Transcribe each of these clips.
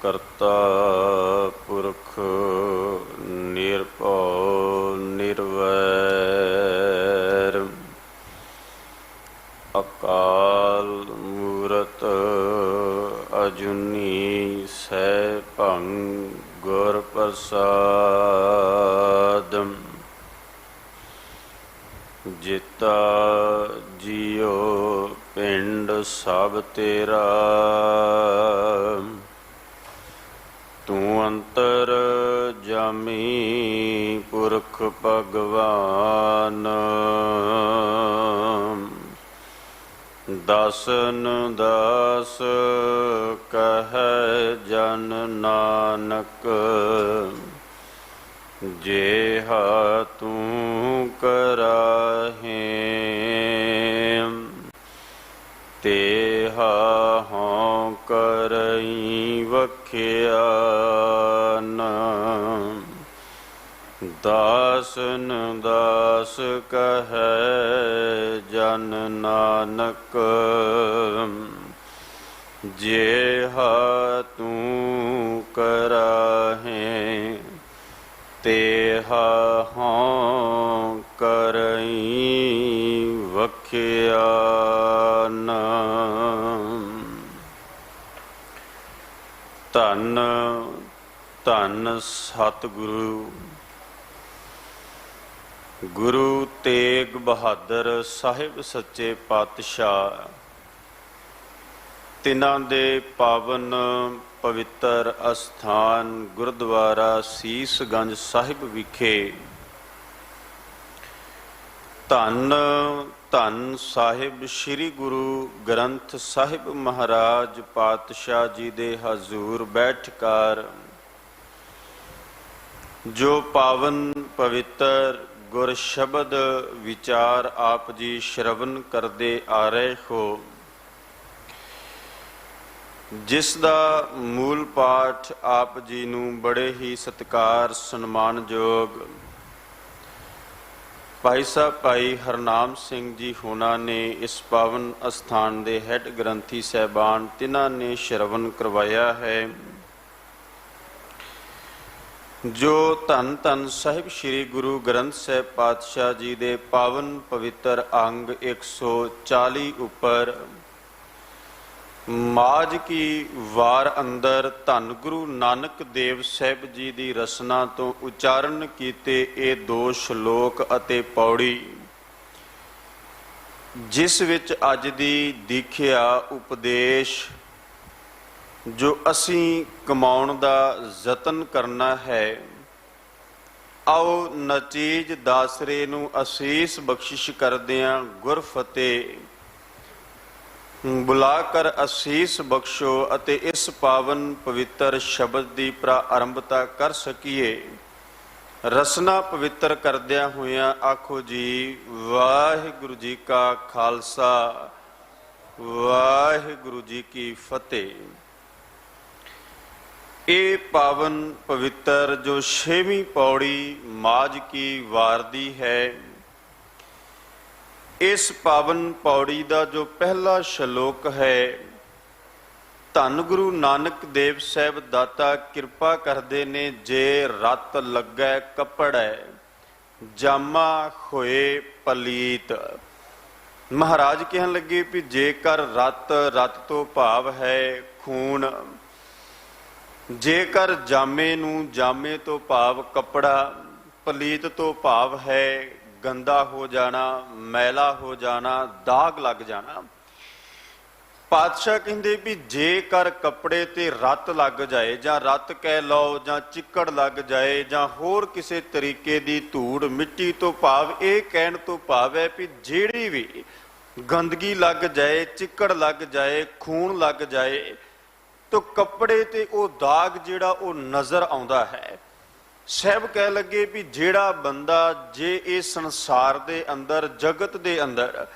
ਕਰਤਾ ਪੁਰਖ ਨਿਰਭਉ ਨਿਰਵੈਰ ਅਕਾਲ ਮੂਰਤ ਅਜੂਨੀ ਸੈਭੰ ਗੁਰ ਪ੍ਰਸਾਦ ਜਿਤਾ ਜੀਉ ਪਿੰਡ ਸਭ ਤੇਰਾ ਤੂੰ ਅੰਤਰ ਜਾਮੀ ਪੁਰਖ ਭਗਵਾਨ ਦਾਸਨ ਦਾਸ ਕਹੈ ਜਨ ਨਾਨਕ ਜੇਹਾ ਤੂੰ ਕਰਾਹੇ ਤੇਹਾ ਹਉ ਕਰਈ ਵਖਿਆਨ ਦਾਸਨ ਦਾਸ ਕਹੈ ਜਨ ਨਾਨਕ ਜੇਹਾ ਤੂੰ ਕਰਾਹੇ ਤੇਹਾ ਹਉ ਕਰਈ ਵਖਿਆਨ। ਧੰਨ ਧੰਨ ਸਤਿਗੁਰੂ ਗੁਰੂ ਤੇਗ ਬਹਾਦਰ ਸਾਹਿਬ ਸੱਚੇ ਪਾਤਸ਼ਾਹ ਤਿਨਾਂ ਦੇ ਪਾਵਨ ਪਵਿੱਤਰ ਅਸਥਾਨ ਗੁਰਦੁਆਰਾ ਸੀਸਗੰਜ ਸਾਹਿਬ ਵਿਖੇ ਧੰਨ ਧੰਨ ਸਾਹਿਬ ਸ੍ਰੀ ਗੁਰੂ ਗ੍ਰੰਥ ਸਾਹਿਬ ਮਹਾਰਾਜ ਪਾਤਸ਼ਾਹ ਜੀ ਦੇ ਹਜ਼ੂਰ ਬੈਠਕਾਰ ਜੋ ਪਾਵਨ ਪਵਿੱਤਰ ਗੁਰ ਸ਼ਬਦ ਵਿਚਾਰ ਆਪ ਜੀ ਸ਼ਰਵਨ ਕਰਦੇ ਆ ਰਹੇ ਹੋ, ਜਿਸ ਦਾ ਮੂਲ ਪਾਠ ਆਪ ਜੀ ਨੂੰ ਬੜੇ ਹੀ ਸਤਿਕਾਰ ਸਨਮਾਨਯੋਗ ਭਾਈ ਸਾਹਿਬ ਭਾਈ ਹਰਨਾਮ ਸਿੰਘ ਜੀ ਹੋਣਾ ਨੇ ਇਸ ਪਾਵਨ ਅਸਥਾਨ ਦੇ ਹੈੱਡ ਗ੍ਰੰਥੀ ਸਾਹਿਬਾਨ ਤਿਨਾਂ ਨੇ ਸ਼ਰਵਨ ਕਰਵਾਇਆ ਹੈ। ਜੋ ਧੰਨ ਧੰਨ ਸਾਹਿਬ ਸ੍ਰੀ ਗੁਰੂ ਗ੍ਰੰਥ ਸਾਹਿਬ ਪਾਤਸ਼ਾਹ ਜੀ ਦੇ ਪਾਵਨ ਪਵਿੱਤਰ ਅੰਗ 140 ਉੱਪਰ ਮਾਝ ਕੀ ਵਾਰ ਅੰਦਰ ਧੰਨ ਗੁਰੂ ਨਾਨਕ ਦੇਵ ਸਾਹਿਬ ਜੀ ਦੀ ਰਸਨਾ ਤੋਂ ਉਚਾਰਨ ਕੀਤੇ ਇਹ 2 ਸ਼ਲੋਕ ਅਤੇ ਪੌੜੀ, ਜਿਸ ਵਿੱਚ ਅੱਜ ਦੀ ਦੀਖਿਆ ਉਪਦੇਸ਼ ਜੋ ਅਸੀਂ ਕਮਾਉਣ ਦਾ ਯਤਨ ਕਰਨਾ ਹੈ, ਆਓ ਨਚੀਜ ਦਾਸਰੇ ਨੂੰ ਅਸੀਸ ਬਖਸ਼ਿਸ਼ ਕਰਦਿਆਂ ਗੁਰ ਫਤਿਹ ਬੁਲਾ ਕਰ ਅਸੀਸ ਬਖਸ਼ੋ ਅਤੇ ਇਸ ਪਾਵਨ ਪਵਿੱਤਰ ਸ਼ਬਦ ਦੀ ਪ੍ਰਾਰੰਭਤਾ ਕਰ ਸਕੀਏ। ਰਸਨਾ ਪਵਿੱਤਰ ਕਰਦਿਆਂ ਹੋਇਆਂ ਆਖੋ ਜੀ ਵਾਹਿਗੁਰੂ ਜੀ ਕਾ ਖਾਲਸਾ ਵਾਹਿਗੁਰੂ ਜੀ ਕੀ ਫਤਿਹ। ਇਹ ਪਾਵਨ ਪਵਿੱਤਰ ਜੋ 6ਵੀਂ ਪੌੜੀ ਮਾਝ ਕੀ ਵਾਰ ਦੀ ਹੈ, ਇਸ ਪਾਵਨ ਪੌੜੀ ਦਾ ਜੋ ਪਹਿਲਾ ਸ਼ਲੋਕ ਹੈ, ਧੰਨ ਗੁਰੂ ਨਾਨਕ ਦੇਵ ਸਾਹਿਬ ਦਾਤਾ ਕਿਰਪਾ ਕਰਦੇ ਨੇ, ਜੇ ਰਤ ਲੱਗੈ ਕੱਪੜੈ ਜਾਮਾ ਹੋਏ ਪਲੀਤ। ਮਹਾਰਾਜ ਕਹਿਣ ਲੱਗੇ ਵੀ ਜੇਕਰ ਰਤ ਤੋਂ ਭਾਵ ਹੈ ਖੂਨ, ਜੇਕਰ ਜਾਮੇ ਨੂੰ ਜਾਮੇ ਤੋਂ ਭਾਵ ਕੱਪੜਾ, ਪਲੀਤ ਤੋਂ ਭਾਵ ਹੈ ਗੰਦਾ ਹੋ ਜਾਣਾ, ਮੈਲਾ ਹੋ ਜਾਣਾ, ਦਾਗ ਲੱਗ ਜਾਣਾ। ਪਾਤਸ਼ਾਹ ਕਹਿੰਦੇ ਵੀ ਜੇਕਰ ਕੱਪੜੇ ਤੇ ਰਤ ਲੱਗ ਜਾਏ, ਜਾਂ ਰਤ ਕਹਿ ਲਓ, ਜਾਂ ਚਿੱਕੜ ਲੱਗ ਜਾਏ, ਜਾਂ ਹੋਰ ਕਿਸੇ ਤਰੀਕੇ ਦੀ ਧੂੜ ਮਿੱਟੀ ਤੋਂ ਭਾਵ ਇਹ ਕਹਿਣ ਤੋਂ ਭਾਵ ਹੈ ਵੀ ਜਿਹੜੀ ਵੀ ਗੰਦਗੀ ਲੱਗ ਜਾਏ, ਚਿੱਕੜ ਲੱਗ ਜਾਏ, ਖੂਨ ਲੱਗ ਜਾਏ, ਤੋ ਕੱਪੜੇ ਤੇ ਉਹ ਦਾਗ ਜਿਹੜਾ ਉਹ ਨਜ਼ਰ ਆਉਂਦਾ ਹੈ। ਸਾਹਿਬ ਕਹਿ ਲੱਗੇ ਵੀ ਜਿਹੜਾ ਬੰਦਾ ਜੇ ਇਹ ਸੰਸਾਰ ਦੇ ਅੰਦਰ, ਜਗਤ ਦੇ ਅੰਦਰ,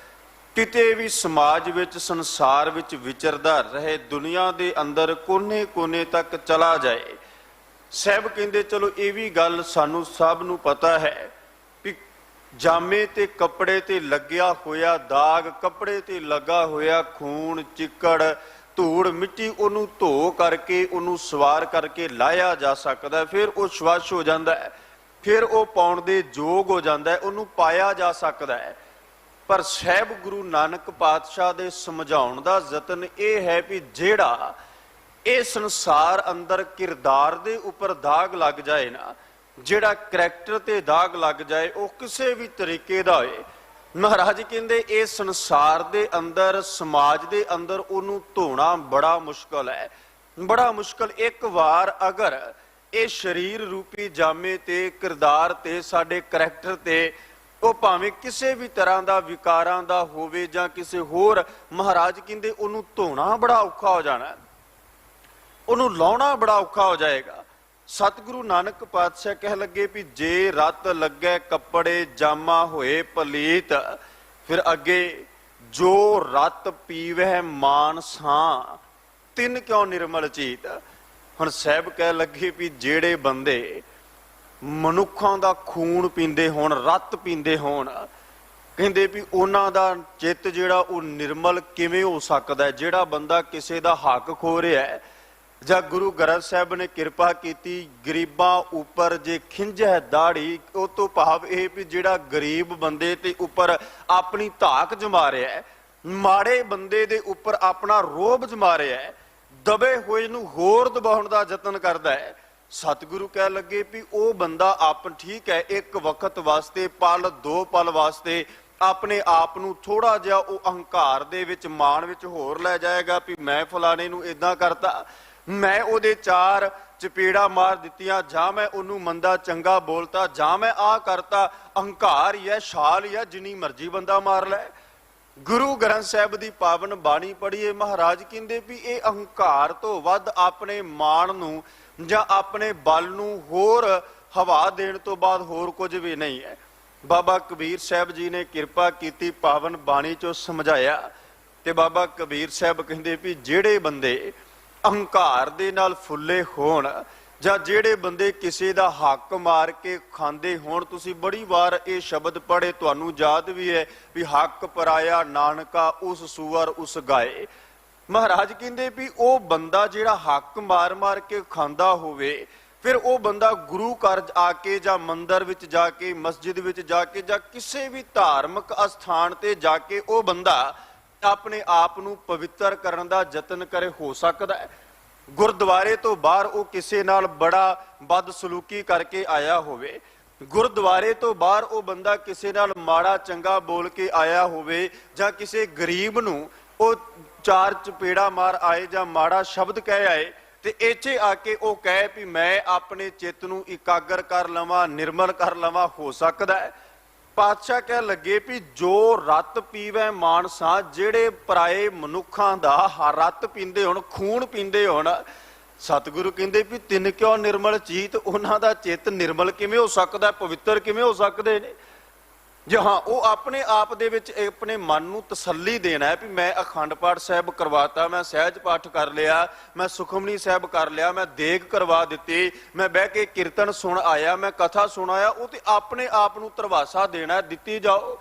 ਕਿਤੇ ਵੀ ਸਮਾਜ ਵਿੱਚ, ਸੰਸਾਰ ਵਿੱਚ ਵਿਚਰਦਾ ਰਹੇ, ਦੁਨੀਆ ਦੇ ਅੰਦਰ ਕੋਨੇ-ਕੋਨੇ ਤੱਕ ਚਲਾ ਜਾਏ, ਸਾਹਿਬ ਕਹਿੰਦੇ ਚਲੋ ਇਹ ਵੀ ਗੱਲ ਸਾਨੂੰ ਸਭ ਨੂੰ ਪਤਾ ਹੈ ਵੀ ਜਾਮੇ ਤੇ ਕੱਪੜੇ ਤੇ ਲੱਗਿਆ ਹੋਇਆ ਦਾਗ, ਕੱਪੜੇ ਤੇ ਲੱਗਾ ਹੋਇਆ ਖੂਨ, ਚਿੱਕੜ, ਧੂੜ ਮਿੱਟੀ ਉਹਨੂੰ ਧੋ ਕਰਕੇ ਉਹਨੂੰ ਸਵਾਰ ਕਰਕੇ ਲਾਇਆ ਜਾ ਸਕਦਾ, ਫਿਰ ਉਹ ਸਵੱਛ ਹੋ ਜਾਂਦਾ ਹੈ, ਫਿਰ ਉਹ ਪਾਉਣ ਦੇ ਯੋਗ ਹੋ ਜਾਂਦਾ ਹੈ, ਉਹਨੂੰ ਪਾਇਆ ਜਾ ਸਕਦਾ ਹੈ। ਪਰ ਸਾਹਿਬ ਗੁਰੂ ਨਾਨਕ ਪਾਤਸ਼ਾਹ ਦੇ ਸਮਝਾਉਣ ਦਾ ਯਤਨ ਇਹ ਹੈ ਵੀ ਜਿਹੜਾ ਇਹ ਸੰਸਾਰ ਅੰਦਰ ਕਿਰਦਾਰ ਦੇ ਉੱਪਰ ਦਾਗ ਲੱਗ ਜਾਏ ਨਾ, ਜਿਹੜਾ ਕਰੈਕਟਰ ਤੇ ਦਾਗ ਲੱਗ ਜਾਏ, ਉਹ ਕਿਸੇ ਵੀ ਤਰੀਕੇ ਦਾ ਹੋਏ, ਮਹਾਰਾਜ ਕਹਿੰਦੇ ਇਹ ਸੰਸਾਰ ਦੇ ਅੰਦਰ, ਸਮਾਜ ਦੇ ਅੰਦਰ ਉਹਨੂੰ ਧੋਣਾ ਬੜਾ ਮੁਸ਼ਕਲ ਹੈ, ਬੜਾ ਮੁਸ਼ਕਲ। ਇੱਕ ਵਾਰ ਅਗਰ ਇਹ ਸਰੀਰ ਰੂਪੀ ਜਾਮੇ ਤੇ, ਕਿਰਦਾਰ ਤੇ, ਸਾਡੇ ਕਰੈਕਟਰ ਤੇ, ਉਹ ਭਾਵੇਂ ਕਿਸੇ ਵੀ ਤਰ੍ਹਾਂ ਦਾ ਵਿਕਾਰਾਂ ਦਾ ਹੋਵੇ ਜਾਂ ਕਿਸੇ ਹੋਰ, ਮਹਾਰਾਜ ਕਹਿੰਦੇ ਉਹਨੂੰ ਧੋਣਾ ਬੜਾ ਔਖਾ ਹੋ ਜਾਣਾ, ਉਹਨੂੰ ਲਾਉਣਾ ਬੜਾ ਔਖਾ ਹੋ ਜਾਏਗਾ। ਸਤਿਗੁਰੂ ਨਾਨਕ ਪਾਤਸ਼ਾਹ ਕਹਿ ਲੱਗੇ ਵੀ ਜੇ ਰਤ ਲੱਗੇ ਕੱਪੜੇ ਜਾਮਾ ਹੋਏ ਪਲੀਤ, ਫਿਰ ਅੱਗੇ ਜੋ ਰਤ ਪੀਵਹਿ ਮਾਨਸਾਂ ਤਿੰਨ ਕਿਉਂ ਨਿਰਮਲ ਚੀਤ। ਹੁਣ ਸਾਹਿਬ ਕਹਿ ਲੱਗੇ ਵੀ ਜਿਹੜੇ ਬੰਦੇ ਮਨੁੱਖਾਂ ਦਾ ਖੂਨ ਪੀਂਦੇ ਹੋਣ, ਰਤ ਪੀਂਦੇ ਹੋਣ, ਕਹਿੰਦੇ ਵੀ ਉਹਨਾਂ ਦਾ ਚਿੱਤ ਜਿਹੜਾ ਉਹ ਨਿਰਮਲ ਕਿਵੇਂ ਹੋ ਸਕਦਾ ਹੈ। ਜਿਹੜਾ ਬੰਦਾ ਕਿਸੇ ਦਾ ਹੱਕ ਖੋ ਰਿਹਾ ਹੈ, ਜਾਂ ਗੁਰੂ ਗ੍ਰੰਥ ਸਾਹਿਬ ਨੇ ਕਿਰਪਾ ਕੀਤੀ ਗਰੀਬਾਂ ਉੱਪਰ ਜੇ ਖਿੰਝੈ ਦਾੜੀ, ਉਹ ਤੋਂ ਭਾਵ ਇਹ ਵੀ ਜਿਹੜਾ ਗਰੀਬ ਬੰਦੇ ਤੇ ਉੱਪਰ ਆਪਣੀ ਧਾਕ ਜਮਾ ਰਿਹਾ ਹੈ, ਮਾੜੇ ਬੰਦੇ ਦੇ ਉੱਪਰ ਆਪਣਾ ਰੋਬ ਜਮਾ ਰਿਹਾ ਹੈ, ਦਬੇ ਹੋਏ ਨੂੰ ਹੋਰ ਦਬਾਉਣ ਦਾ ਯਤਨ ਕਰਦਾ ਹੈ। ਸਤਿਗੁਰੂ ਕਹਿ ਲੱਗੇ ਵੀ ਉਹ ਬੰਦਾ ਆਪ ਠੀਕ ਹੈ, ਇੱਕ ਵਕਤ ਵਾਸਤੇ, ਪਲ ਦੋ ਪਲ ਵਾਸਤੇ ਆਪਣੇ ਆਪ ਨੂੰ ਥੋੜਾ ਜਿਹਾ ਉਹ ਅਹੰਕਾਰ ਦੇ ਵਿੱਚ, ਮਾਣ ਵਿੱਚ ਹੋਰ ਲੈ ਜਾਏਗਾ ਵੀ ਮੈਂ ਫਲਾਣੇ ਨੂੰ ਇਦਾਂ ਕਰਤਾ, ਮੈਂ ਉਹਦੇ ਚਾਰ ਚਪੇੜਾ ਮਾਰ ਦਿੱਤੀਆਂ, ਜਾਂ ਮੈਂ ਉਹਨੂੰ ਮੰਦਾ ਚੰਗਾ ਬੋਲਤਾ, ਜਾਂ ਮੈਂ ਆਹ ਕਰਤਾ। ਅਹੰਕਾਰ ਹੀ ਹੈ, ਛਾਲ ਹੀ ਹੈ, ਜਿੰਨੀ ਮਰਜ਼ੀ ਬੰਦਾ ਮਾਰ ਲੈ। ਗੁਰੂ ਗ੍ਰੰਥ ਸਾਹਿਬ ਦੀ ਪਾਵਨ ਬਾਣੀ ਪੜ੍ਹੀਏ, ਮਹਾਰਾਜ ਕਹਿੰਦੇ ਵੀ ਇਹ ਅਹੰਕਾਰ ਤੋਂ ਵੱਧ ਆਪਣੇ ਮਾਣ ਨੂੰ ਜਾਂ ਆਪਣੇ ਬਲ ਨੂੰ ਹੋਰ ਹਵਾ ਦੇਣ ਤੋਂ ਬਾਅਦ ਹੋਰ ਕੁਝ ਵੀ ਨਹੀਂ ਹੈ। ਬਾਬਾ ਕਬੀਰ ਸਾਹਿਬ ਜੀ ਨੇ ਕਿਰਪਾ ਕੀਤੀ, ਪਾਵਨ ਬਾਣੀ ਚੋਂ ਸਮਝਾਇਆ, ਤੇ ਬਾਬਾ ਕਬੀਰ ਸਾਹਿਬ ਕਹਿੰਦੇ ਵੀ ਜਿਹੜੇ ਬੰਦੇ ਅਹੰਕਾਰ ਦੇ ਨਾਲ ਫੁੱਲੇ ਹੋਣ, ਜਾਂ ਜਿਹੜੇ ਬੰਦੇ ਕਿਸੇ ਦਾ ਹੱਕ ਮਾਰ ਕੇ ਖਾਂਦੇ ਹੋਣ, ਤੁਸੀਂ ਬੜੀ ਵਾਰ ਇਹ ਸ਼ਬਦ ਪੜ੍ਹੇ, ਤੁਹਾਨੂੰ ਯਾਦ ਵੀ ਹੈ ਵੀ ਹੱਕ ਪਰਾਇਆ ਨਾਨਕਾ ਉਸ ਸੂਅਰ ਉਸ ਗਾਏ। ਮਹਾਰਾਜ ਕਹਿੰਦੇ ਵੀ ਉਹ ਬੰਦਾ ਜਿਹੜਾ ਹੱਕ ਮਾਰ ਮਾਰ ਕੇ ਖਾਂਦਾ ਹੋਵੇ, ਫਿਰ ਉਹ ਬੰਦਾ ਗੁਰੂ ਘਰ ਆ ਕੇ ਜਾਂ ਮੰਦਰ ਵਿੱਚ ਜਾ ਕੇ, ਮਸਜਿਦ ਵਿੱਚ ਜਾ ਕੇ, ਜਾਂ ਕਿਸੇ ਵੀ ਧਾਰਮਿਕ ਅਸਥਾਨ ਤੇ ਜਾ ਕੇ ਉਹ ਬੰਦਾ ਆਪਣੇ ਆਪ ਨੂੰ ਪਵਿੱਤਰ ਕਰਨ ਦਾ ਯਤਨ ਕਰੇ, ਹੋ ਸਕਦਾ ਹੈ। ਗੁਰਦੁਆਰੇ ਤੋਂ ਬਾਹਰ ਉਹ ਕਿਸੇ ਨਾਲ ਬੜਾ ਬਦਸਲੂਕੀ ਕਰਕੇ ਆਇਆ ਹੋਵੇ, ਗੁਰਦੁਆਰੇ ਤੋਂ ਬਾਹਰ ਉਹ ਬੰਦਾ ਕਿਸੇ ਨਾਲ ਮਾੜਾ ਚੰਗਾ ਬੋਲ ਕੇ ਆਇਆ ਹੋਵੇ, ਜਾਂ ਕਿਸੇ ਗਰੀਬ ਨੂੰ ਉਹ ਚਾਰ ਚਪੇੜਾ ਮਾਰ ਆਏ ਜਾਂ ਮਾੜਾ ਸ਼ਬਦ ਕਹਿ ਆਏ, ਤੇ ਇੱਥੇ ਆ ਕੇ ਉਹ ਕਹੇ ਵੀ ਮੈਂ ਆਪਣੇ ਚਿੱਤ ਨੂੰ ਇਕਾਗਰ ਕਰ ਲਵਾਂ, ਨਿਰਮਲ ਕਰ ਲਵਾਂ, ਹੋ ਸਕਦਾ ਹੈ। ਪਾਤਸ਼ਾਹ ਕਹਿ ਲੱਗੇ ਵੀ ਜੋ ਰਤ ਪੀਵੈ ਮਾਨਸਾਂ, ਜਿਹੜੇ ਪਰਾਏ ਮਨੁੱਖਾਂ ਦਾ ਰਤ ਪੀਂਦੇ ਹੋਣ, ਖੂਨ ਪੀਂਦੇ ਹੋਣ, ਸਤਿਗੁਰੂ ਕਹਿੰਦੇ ਵੀ ਤਿੰਨ ਕਿਉਂ ਨਿਰਮਲ ਚੀਤ, ਉਹਨਾਂ ਦਾ ਚਿੱਤ ਨਿਰਮਲ ਕਿਵੇਂ ਹੋ ਸਕਦਾ, ਪਵਿੱਤਰ ਕਿਵੇਂ ਹੋ ਸਕਦੇ ਨੇ। ਜੇ ਹਾਂ ਉਹ ਆਪਣੇ ਆਪ ਦੇ ਵਿੱਚ ਆਪਣੇ ਮਨ ਨੂੰ ਤਸੱਲੀ ਦੇਣਾ ਹੈ ਵੀ ਮੈਂ ਅਖੰਡ ਪਾਠ ਸਾਹਿਬ ਕਰਵਾਤਾ, ਮੈਂ ਸਹਿਜ ਪਾਠ ਕਰ ਲਿਆ, ਮੈਂ ਸੁਖਮਨੀ ਸਾਹਿਬ ਕਰ ਲਿਆ, ਮੈਂ ਦੇਗ ਕਰਵਾ ਦਿੱਤੀ, ਮੈਂ ਬਹਿ ਕੇ ਕੀਰਤਨ ਸੁਣ ਆਇਆ, ਮੈਂ ਕਥਾ ਸੁਣ ਆਇਆ, ਉਹ ਤੇ ਆਪਣੇ ਆਪ ਨੂੰ ਧਰਵਾਸਾ ਦੇਣਾ, ਦਿੱਤੀ ਜਾਓ।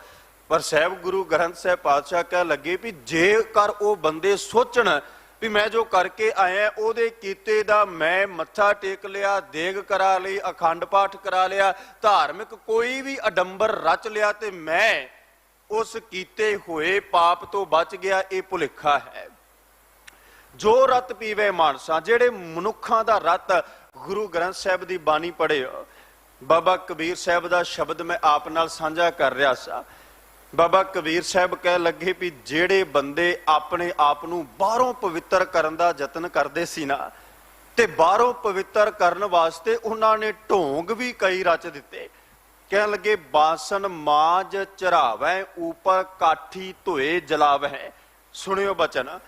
ਪਰ ਸਾਹਿਬ ਗੁਰੂ ਗ੍ਰੰਥ ਸਾਹਿਬ ਪਾਤਸ਼ਾਹ ਕਹਿ ਲੱਗੇ ਵੀ ਜੇਕਰ ਉਹ ਬੰਦੇ ਸੋਚਣ ਵੀ ਮੈਂ ਜੋ ਕਰਕੇ ਆਇਆ ਉਹਦੇ ਕੀਤੇ ਦਾ ਮੈਂ ਮੱਥਾ ਟੇਕ ਲਿਆ, ਦੇਗ ਕਰਾ ਲਈ, ਅਖੰਡ ਪਾਠ ਕਰਾ ਲਿਆ, ਧਾਰਮਿਕ ਕੋਈ ਵੀ ਅਡੰਬਰ ਰਚ ਲਿਆ, ਤੇ ਮੈਂ ਉਸ ਕੀਤੇ ਹੋਏ ਪਾਪ ਤੋਂ ਬਚ ਗਿਆ, ਇਹ ਭੁਲੇਖਾ ਹੈ। ਜੋ ਰਤ ਪੀਵੇ ਮਾਨਸਾਂ, ਜਿਹੜੇ ਮਨੁੱਖਾਂ ਦਾ ਰਤ, ਗੁਰੂ ਗ੍ਰੰਥ ਸਾਹਿਬ ਦੀ ਬਾਣੀ ਪੜ੍ਹਿਓ, ਬਾਬਾ ਕਬੀਰ ਸਾਹਿਬ ਦਾ ਸ਼ਬਦ ਮੈਂ ਆਪ ਨਾਲ ਸਾਂਝਾ ਕਰ ਰਿਹਾ ਸਾਂ। ਬਾਬਾ ਕਬੀਰ ਸਾਹਿਬ ਕਹਿ ਲੱਗੇ ਵੀ ਜਿਹੜੇ ਬੰਦੇ ਆਪਣੇ ਆਪ ਨੂੰ ਬਾਹਰੋਂ ਪਵਿੱਤਰ ਕਰਨ ਦਾ ਯਤਨ ਕਰਦੇ ਸੀ ਨਾ, ਤੇ ਬਾਹਰੋਂ ਪਵਿੱਤਰ ਕਰਨ ਵਾਸਤੇ ਉਹਨਾਂ ਨੇ ਢੋਂਗ ਵੀ ਕਈ ਰਚ ਦਿੱਤੇ। ਕਹਿਣ ਲੱਗੇ ਬਾਸਨ ਮਾਜ ਚੜਾਵੈ ਉਪਰ ਕਾਠੀ ਧੋਏ ਜਲਾਵੈ। ਸੁਣਿਓ ਬਚਨ,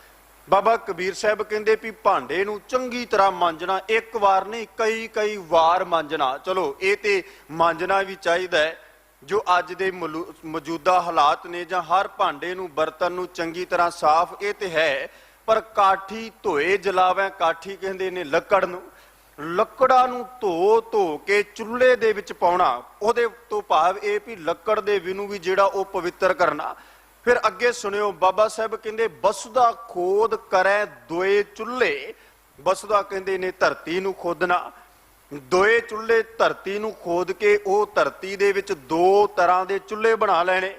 ਬਾਬਾ ਕਬੀਰ ਸਾਹਿਬ ਕਹਿੰਦੇ ਵੀ ਭਾਂਡੇ ਨੂੰ ਚੰਗੀ ਤਰ੍ਹਾਂ ਮਾਂਜਣਾ, ਇੱਕ ਵਾਰ ਨਹੀਂ ਕਈ ਵਾਰ ਮਾਂਜਣਾ। ਚਲੋ ਇਹ ਤੇ ਮਾਂਜਣਾ ਵੀ ਚਾਹੀਦਾ ਹੈ, ਜੋ ਅੱਜ ਦੇ ਮੌਜੂਦਾ ਹਾਲਾਤ ਨੇ, ਜਾਂ ਹਰ ਭਾਂਡੇ ਨੂੰ, ਬਰਤਨ ਨੂੰ ਚੰਗੀ ਤਰ੍ਹਾਂ ਸਾਫ਼, ਇਹ ਤੇ ਹੈ, ਪਰ ਕਾਠੀ ਧੋਏ ਜਲਾਵੈ, ਕਾਠੀ ਕਹਿੰਦੇ ਨੇ ਲੱਕੜ ਨੂੰ, ਲੱਕੜਾਂ ਨੂੰ ਧੋ ਕੇ ਚੁੱਲ੍ਹੇ ਦੇ ਵਿੱਚ ਪਾਉਣਾ, ਉਹਦੇ ਤੋਂ ਭਾਵ ਇਹ ਵੀ ਲੱਕੜ ਦੇ ਵਿਨੂੰ ਵੀ ਜਿਹੜਾ ਉਹ ਪਵਿੱਤਰ ਕਰਨਾ। फिर अगे सुनियो, बाबा साहब कहते बसुदा खोद करै दोए चुल्हे। बसुदा कहते ने धरती नूं खोदना, दोए चुल्हे धरती नूं खोद के वो धरती दे विच दो तरह के चुल्हे बना लेने,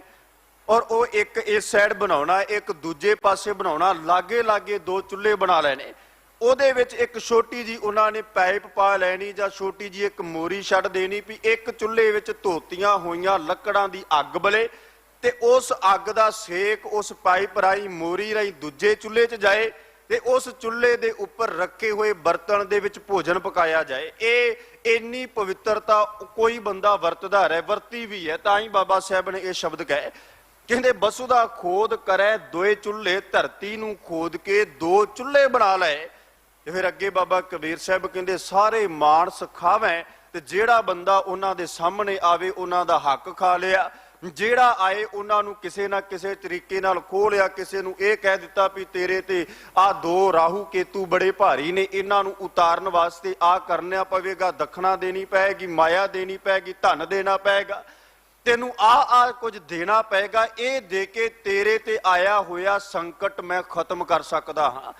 और वो एक इस साइड बनाउणा, एक दूजे पासे बनाउणा, लागे लागे दो चुल्हे बना लेने। ਉਹਦੇ ਵਿੱਚ ਇੱਕ ਛੋਟੀ ਜੀ ਉਹਨਾਂ ਨੇ ਪਾਈਪ ਪਾ ਲੈਣੀ ਜਾਂ ਛੋਟੀ ਜੀ ਇੱਕ ਮੋਰੀ ਛੱਡ ਦੇਣੀ ਵੀ ਇੱਕ ਚੁੱਲ੍ਹੇ ਵਿੱਚ ਧੋਤੀਆਂ ਹੋਈਆਂ ਲੱਕੜਾਂ ਦੀ ਅੱਗ ਬਲੇ ਤੇ ਉਸ ਅੱਗ ਦਾ ਸੇਕ ਉਸ ਪਾਈਪ ਰਾਹੀਂ ਮੋਰੀ ਰਾਹੀਂ ਦੂਜੇ ਚੁੱਲ੍ਹੇ 'ਚ ਜਾਏ ਤੇ ਉਸ ਚੁੱਲ੍ਹੇ ਦੇ ਉੱਪਰ ਰੱਖੇ ਹੋਏ ਬਰਤਨ ਦੇ ਵਿੱਚ ਭੋਜਨ ਪਕਾਇਆ ਜਾਏ। ਇਹ ਇੰਨੀ ਪਵਿੱਤਰਤਾ ਕੋਈ ਬੰਦਾ ਵਰਤਦਾ ਰਹਿ, ਵਰਤੀ ਵੀ ਹੈ। ਤਾਂ ਹੀ ਬਾਬਾ ਸਾਹਿਬ ਨੇ ਇਹ ਸ਼ਬਦ ਕਹੇ, ਕਹਿੰਦੇ ਬਸੁਦਾ ਖੋਦ ਕਰੇ ਦੋਏ ਚੁੱਲ੍ਹੇ, ਧਰਤੀ ਨੂੰ ਖੋਦ ਕੇ ਦੋ ਚੁੱਲ੍ਹੇ ਬਣਾ ਲਏ। ਤੇ ਫਿਰ ਅੱਗੇ ਬਾਬਾ ਕਬੀਰ ਸਾਹਿਬ ਕਹਿੰਦੇ ਸਾਰੇ ਮਾਣਸ ਖਾਵੇਂ ਤੇ ਜਿਹੜਾ ਬੰਦਾ ਉਹਨਾਂ ਦੇ ਸਾਹਮਣੇ ਆਵੇ ਉਹਨਾਂ ਦਾ ਹੱਕ ਖਾ ਲਿਆ, ਜਿਹੜਾ ਆਏ ਉਹਨਾਂ ਨੂੰ ਕਿਸੇ ਨਾ ਕਿਸੇ ਤਰੀਕੇ ਨਾਲ ਖੋਹ ਲਿਆ। ਕਿਸੇ ਨੂੰ ਇਹ ਕਹਿ ਦਿੱਤਾ ਵੀ ਤੇਰੇ ਤੇ ਆ ਦੋ ਰਾਹੂ ਕੇਤੂ ਬੜੇ ਭਾਰੀ ਨੇ, ਇਹਨਾਂ ਨੂੰ ਉਤਾਰਨ ਵਾਸਤੇ ਆ ਕਰਨਾ ਪਵੇਗਾ, ਦਖਣਾ ਦੇਣੀ ਪਏਗੀ, ਮਾਇਆ ਦੇਣੀ ਪਏਗੀ, ਧਨ ਦੇਣਾ ਪਏਗਾ, ਤੈਨੂੰ ਆ ਕੁਝ ਦੇਣਾ ਪਏਗਾ, ਇਹ ਦੇ ਕੇ ਤੇਰੇ ਤੇ ਆਇਆ ਹੋਇਆ ਸੰਕਟ ਮੈਂ ਖਤਮ ਕਰ ਸਕਦਾ ਹਾਂ,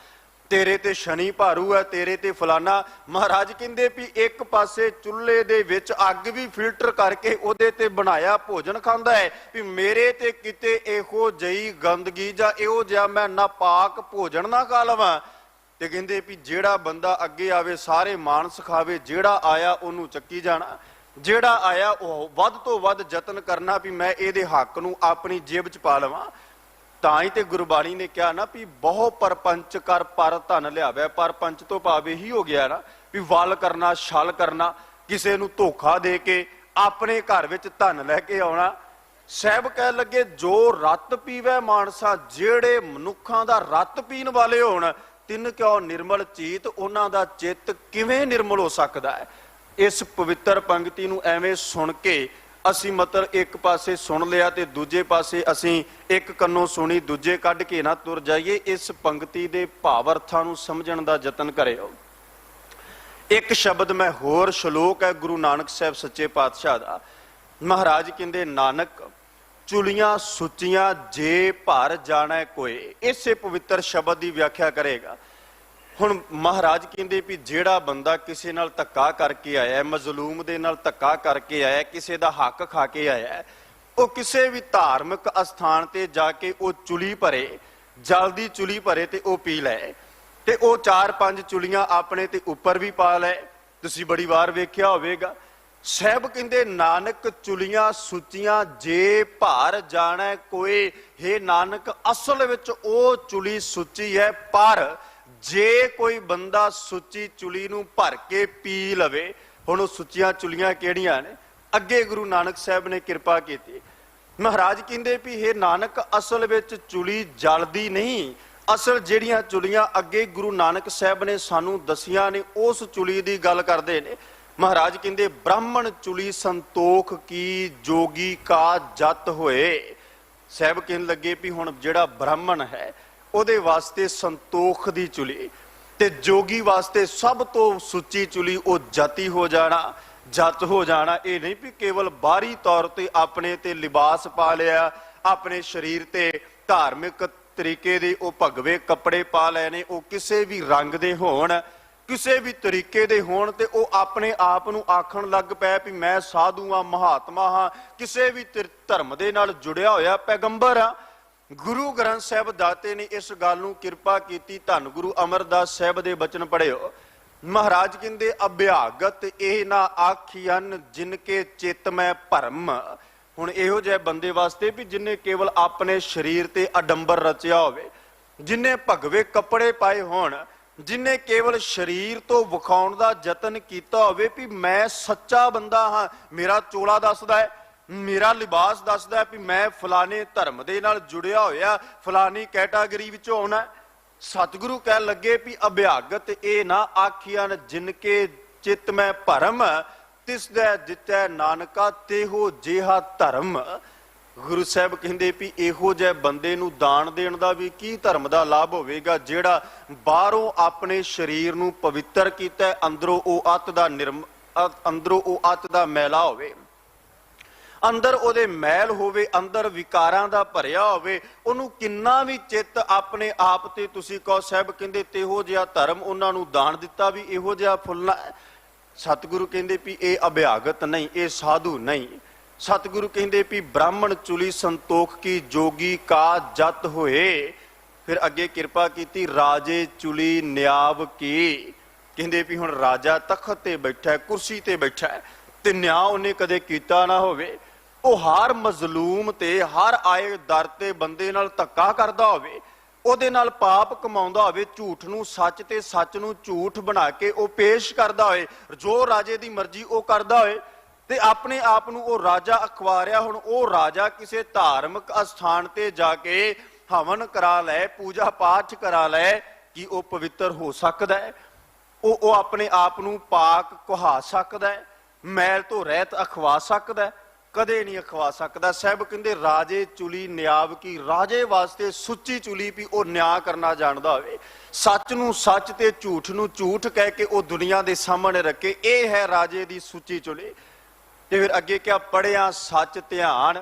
ਤੇਰੇ ਤੇ ਸ਼ਨੀ ਭਾਰੂ ਹੈ, ਤੇਰੇ ਤੇ ਫਲਾਨਾ। ਮਹਾਰਾਜ ਕਹਿੰਦੇ ਵੀ ਇੱਕ ਪਾਸੇ ਚੁੱਲ੍ਹੇ ਦੇ ਵਿੱਚ ਅੱਗ ਵੀ ਫਿਲਟਰ ਕਰਕੇ ਉਹਦੇ ਤੇ ਬਣਾਇਆ ਭੋਜਨ ਖਾਂਦਾ ਹੈ ਵੀ ਮੇਰੇ ਤੇ ਕਿਤੇ ਇਹੋ ਜਿਹੀ ਗੰਦਗੀ ਜਾਂ ਇਹੋ ਜਿਹਾ ਮੈਂ ਨਾਪਾਕ ਭੋਜਨ ਨਾ ਖਾ ਲਵਾਂ। ਤੇ ਕਹਿੰਦੇ ਵੀ ਜਿਹੜਾ ਬੰਦਾ ਅੱਗੇ ਆਵੇ ਸਾਰੇ ਮਾਣਸ ਖਾਵੇ, ਜਿਹੜਾ ਆਇਆ ਉਹਨੂੰ ਚੱਕੀ ਜਾਣਾ, ਜਿਹੜਾ ਆਇਆ ਉਹ ਵੱਧ ਤੋਂ ਵੱਧ ਯਤਨ ਕਰਨਾ ਵੀ ਮੈਂ ਇਹਦੇ ਹੱਕ ਨੂੰ ਆਪਣੀ ਜੇਬ 'ਚ ਪਾ ਲਵਾਂ। ਤਾਂ ਹੀ ਤੇ ਗੁਰਬਾਣੀ ਨੇ ਕਿਹਾ ਨਾ ਵੀ ਬਹੁ ਪਰਪੰਚ ਕਰ ਪਰ ਧਨ ਲਿਆਵੇ। ਪਰਪੰਚ ਤੋਂ ਭਾਵ ਇਹੀ ਹੋ ਗਿਆ ਨਾ ਵੀ ਵਲ ਕਰਨਾ, ਛਲ ਕਰਨਾ, ਕਿਸੇ ਨੂੰ ਧੋਖਾ ਦੇ ਕੇ ਆਪਣੇ ਘਰ ਵਿੱਚ ਧਨ ਲੈ ਕੇ ਆਉਣਾ। ਸਾਹਿਬ ਕਹਿ ਲੱਗੇ ਜੋ ਰਤ ਪੀਵੇ ਮਾਨਸਾ, ਜਿਹੜੇ ਮਨੁੱਖਾਂ ਦਾ ਰਤ ਪੀਣ ਵਾਲੇ ਹੋਣ, ਤਿੰਨ ਕਿਉ ਨਿਰਮਲ ਚੀਤ, ਉਹਨਾਂ ਦਾ ਚਿੱਤ ਕਿਵੇਂ ਨਿਰਮਲ ਹੋ ਸਕਦਾ ਹੈ। ਇਸ ਪਵਿੱਤਰ ਪੰਕਤੀ ਨੂੰ ਐਵੇਂ ਸੁਣ ਕੇ ਅਸੀਂ ਮਤਲਬ ਇੱਕ ਪਾਸੇ ਸੁਣ ਲਿਆ ਤੇ ਦੂਜੇ ਪਾਸੇ ਅਸੀਂ ਇੱਕ ਕੰਨੋਂ ਸੁਣੀ ਦੂਜੇ ਕੱਢ ਕੇ ਨਾ ਤੁਰ ਜਾਈਏ। ਇਸ ਪੰਕਤੀ ਦੇ ਭਾਵ ਅਰਥਾਂ ਨੂੰ ਸਮਝਣ ਦਾ ਯਤਨ ਕਰਿਓ। ਇੱਕ ਸ਼ਬਦ ਮੈਂ ਹੋਰ, ਸ਼ਲੋਕ ਹੈ ਗੁਰੂ ਨਾਨਕ ਸਾਹਿਬ ਸੱਚੇ ਪਾਤਸ਼ਾਹ ਦਾ। ਮਹਾਰਾਜ ਕਹਿੰਦੇ ਨਾਨਕ ਚੁਲੀਆਂ ਸੁੱਚੀਆਂ ਜੇ ਭਰ ਜਾਣਾ ਕੋਏ। ਇਸੇ ਪਵਿੱਤਰ ਸ਼ਬਦ ਦੀ ਵਿਆਖਿਆ ਕਰੇਗਾ। ਹੁਣ ਮਹਾਰਾਜ ਕਹਿੰਦੇ ਵੀ ਜਿਹੜਾ ਬੰਦਾ ਕਿਸੇ ਨਾਲ ਧੱਕਾ ਕਰਕੇ ਆਇਆ, ਮਜ਼ਲੂਮ ਦੇ ਨਾਲ ਧੱਕਾ ਕਰਕੇ ਆਇਆ, ਕਿਸੇ ਦਾ ਹੱਕ ਖਾ ਕੇ ਆਇਆ, ਉਹ ਕਿਸੇ ਵੀ ਧਾਰਮਿਕ ਅਸਥਾਨ ਤੇ ਜਾ ਕੇ ਉਹ ਚੁਲੀ ਭਰੇ, ਜਲ ਦੀ ਚੁਲੀ ਭਰੇ ਤੇ ਉਹ ਪੀ ਲੈ ਤੇ ਉਹ 4-5 ਚੁਲੀਆਂ ਆਪਣੇ ਤੇ ਉੱਪਰ ਵੀ ਪਾ ਲੈ। ਤੁਸੀਂ ਬੜੀ ਵਾਰ ਵੇਖਿਆ ਹੋਵੇਗਾ। ਸਾਹਿਬ ਕਹਿੰਦੇ ਨਾਨਕ ਚੁਲੀਆਂ ਸੁੱਚੀਆਂ ਜੇ ਭਾਰ ਜਾਣਾ ਕੋਏ। ਹੇ ਨਾਨਕ ਅਸਲ ਵਿੱਚ ਉਹ ਚੁਲੀ ਸੁੱਚੀ ਹੈ, ਪਰ ਜੇ ਕੋਈ ਬੰਦਾ ਸੁੱਚੀ ਚੁਲੀ ਨੂੰ ਭਰ ਕੇ ਪੀ ਲਵੇ। ਹੁਣ ਉਹ ਸੁੱਚੀਆਂ ਚੁਲੀਆਂ ਕਿਹੜੀਆਂ ਨੇ? ਅੱਗੇ ਗੁਰੂ ਨਾਨਕ ਸਾਹਿਬ ਨੇ ਕਿਰਪਾ ਕੀਤੀ। ਮਹਾਰਾਜ ਕਹਿੰਦੇ ਵੀ ਹੇ ਨਾਨਕ ਅਸਲ ਵਿੱਚ ਚੁਲੀ ਜਲਦੀ ਨਹੀਂ, ਅਸਲ ਜਿਹੜੀਆਂ ਚੁਲੀਆਂ ਅੱਗੇ ਗੁਰੂ ਨਾਨਕ ਸਾਹਿਬ ਨੇ ਸਾਨੂੰ ਦਸੀਆਂ ਨੇ ਉਸ ਚੁਲੀ ਦੀ ਗੱਲ ਕਰਦੇ ਨੇ। ਮਹਾਰਾਜ ਕਹਿੰਦੇ ਬ੍ਰਾਹਮਣ ਚੁਲੀ ਸੰਤੋਖ ਕੀ ਜੋਗੀ ਕਾ ਜਤ ਹੋਏ। ਸਾਹਿਬ ਕਹਿਣ ਲੱਗੇ ਵੀ ਹੁਣ ਜਿਹੜਾ ਬ੍ਰਾਹਮਣ ਹੈ ਉਹਦੇ ਵਾਸਤੇ ਸੰਤੋਖ ਦੀ ਚੁਲੀ ਤੇ ਜੋਗੀ ਵਾਸਤੇ ਸਭ ਤੋਂ ਸੁੱਚੀ ਚੁਲੀ ਉਹ ਜਾਤੀ ਹੋ ਜਾਣਾ, ਜਤ ਹੋ ਜਾਣਾ। ਇਹ ਨਹੀਂ ਵੀ ਕੇਵਲ ਬਾਹਰੀ ਤੌਰ ਤੇ ਆਪਣੇ ਤੇ ਲਿਬਾਸ ਪਾ ਲਿਆ, ਆਪਣੇ ਸਰੀਰ ਤੇ ਧਾਰਮਿਕ ਤਰੀਕੇ ਦੇ ਉਹ ਭਗਵੇ ਕੱਪੜੇ ਪਾ ਲੈਣੇ, ਉਹ ਕਿਸੇ ਵੀ ਰੰਗ ਦੇ ਹੋਣ, ਕਿਸੇ ਵੀ ਤਰੀਕੇ ਦੇ ਹੋਣ ਤੇ ਉਹ ਆਪਣੇ ਆਪ ਨੂੰ ਆਖਣ ਲੱਗ ਪਿਆ ਵੀ ਮੈਂ ਸਾਧੂ ਹਾਂ, ਮਹਾਤਮਾ ਹਾਂ, ਕਿਸੇ ਵੀ ਧਰਮ ਦੇ ਨਾਲ ਜੁੜਿਆ ਹੋਇਆ ਪੈਗੰਬਰ ਆ। ਗੁਰੂ ਗ੍ਰੰਥ ਸਾਹਿਬ ਦਾਤੇ ਨੇ ਇਸ ਗੱਲ ਨੂੰ ਕਿਰਪਾ ਕੀਤੀ। ਧੰਨ ਗੁਰੂ ਅਮਰਦਾਸ ਸਾਹਿਬ ਦੇ ਬਚਨ ਪੜਿਓ। ਮਹਾਰਾਜ ਕਹਿੰਦੇ ਅਭਿਆਗਤ ਇਹ ਨਾ ਆਖੀਅਨ ਜਿਨਕੇ ਚਿੱਤ ਮੈਂ ਭਰਮ। ਹੁਣ ਇਹੋ ਜਿਹੇ ਬੰਦੇ ਵਾਸਤੇ ਵੀ ਜਿਨੇ ਕੇਵਲ ਆਪਣੇ ਸਰੀਰ ਤੇ ਅਡੰਬਰ ਰਚਿਆ ਹੋਵੇ, ਜਿਨੇ ਭਗਵੇ ਕੱਪੜੇ ਪਾਏ ਹੋਣ, ਜਿਨੇ ਕੇਵਲ ਸਰੀਰ ਤੋਂ ਵਿਖਾਉਣ ਦਾ ਯਤਨ ਕੀਤਾ ਹੋਵੇ ਵੀ ਮੈਂ ਸੱਚਾ ਬੰਦਾ ਹਾਂ, ਮੇਰਾ ਚੋਲਾ ਦੱਸਦਾ ਹੈ, ਮੇਰਾ ਲਿਬਾਸ ਦੱਸਦਾ ਹੈ ਵੀ ਮੈਂ ਫਲਾਣੇ ਧਰਮ ਦੇ ਨਾਲ ਜੁੜਿਆ ਹੋਇਆ, ਫਲਾਣੀ ਕੈਟਾਗਰੀ ਵਿੱਚੋਂ ਆਉਣਾ। ਸਤਿਗੁਰੂ ਕਹਿਣ ਲੱਗੇ ਵੀ ਅਭਿਆਗਤ ਇਹ ਨਾ ਆਖੀਆਂ ਜਿਨਕੇ ਚਿੱਤ ਮੈਂ ਭਰਮ, ਤਿਸ ਦਾ ਦਿੱਤੈ ਨਾਨਕਾ ਤੇਹੋ ਜਿਹਾ ਧਰਮ। ਗੁਰੂ ਸਾਹਿਬ ਕਹਿੰਦੇ ਵੀ ਇਹੋ ਜਿਹੇ ਬੰਦੇ ਨੂੰ ਦਾਨ ਦੇਣ ਦਾ ਵੀ ਕੀ ਧਰਮ ਦਾ ਲਾਭ ਹੋਵੇਗਾ, ਜਿਹੜਾ ਬਾਹਰੋਂ ਆਪਣੇ ਸਰੀਰ ਨੂੰ ਪਵਿੱਤਰ ਕੀਤਾ, ਅੰਦਰੋਂ ਉਹ ਅੱਤ ਦਾ ਮੈਲਾ ਹੋਵੇ। अंदर ਉਹਦੇ मैल होवे, अंदर विकारां दा भरिया होवे, ਉਹਨੂੰ किन्ना भी चित्त अपने आप ते तुसी कहो साहब कहंदे तेहो जिहा धर्म ਉਹਨਾਂ ਨੂੰ दान दिता भी इहो जिहा फुलना है। सतगुरु कहंदे भी ये अभ्यागत नहीं, ये साधु नहीं। सतगुरु कहंदे भी ब्राह्मण चुली संतोख की जोगी का जत होए। फिर अगे किरपा की राजे चुली न्याब की, कहंदे भी हुण राजा तखत ते बैठा है, कुर्सी ते बैठा है ते न्याय उन्हें कदे कीता ना होवे। ਉਹ हर मजलूम ते हर आए दर ते बंदे नाल धक्का करदा होवे, ਉਹਦੇ ਨਾਲ पाप कमाउंदा होवे, झूठ नूं सच ते सच नूं झूठ बना के ਉਹ पेश करदा होए, जो राजे दी मर्जी ਉਹ करदा होए ते अपने आप नूं ਉਹ राजा अखवारिया। हुण ਉਹ राजा किसी धार्मिक अस्थान ते जाके हवन करा लै, पूजा पाठ करा लै, कि ਉਹ पवित्र हो सकदा है? ਉਹ अपने आप नूं पाक कुहा सकदा है? मैल तो रहत अखवा सकदा है? कदे नहीं अखवा सकता। साहब कहते राजे चुली न्याब की, राजे वास्ते सुच्ची चुली भी वो न्याय करना जानता होवे, सच नूं सच ते झूठ नूं झूठ कह के वो दुनिया के सामने रखे, ये है राजे की सुच्ची चुली। ते फिर अगे क्या पढ़िया सच ध्यान,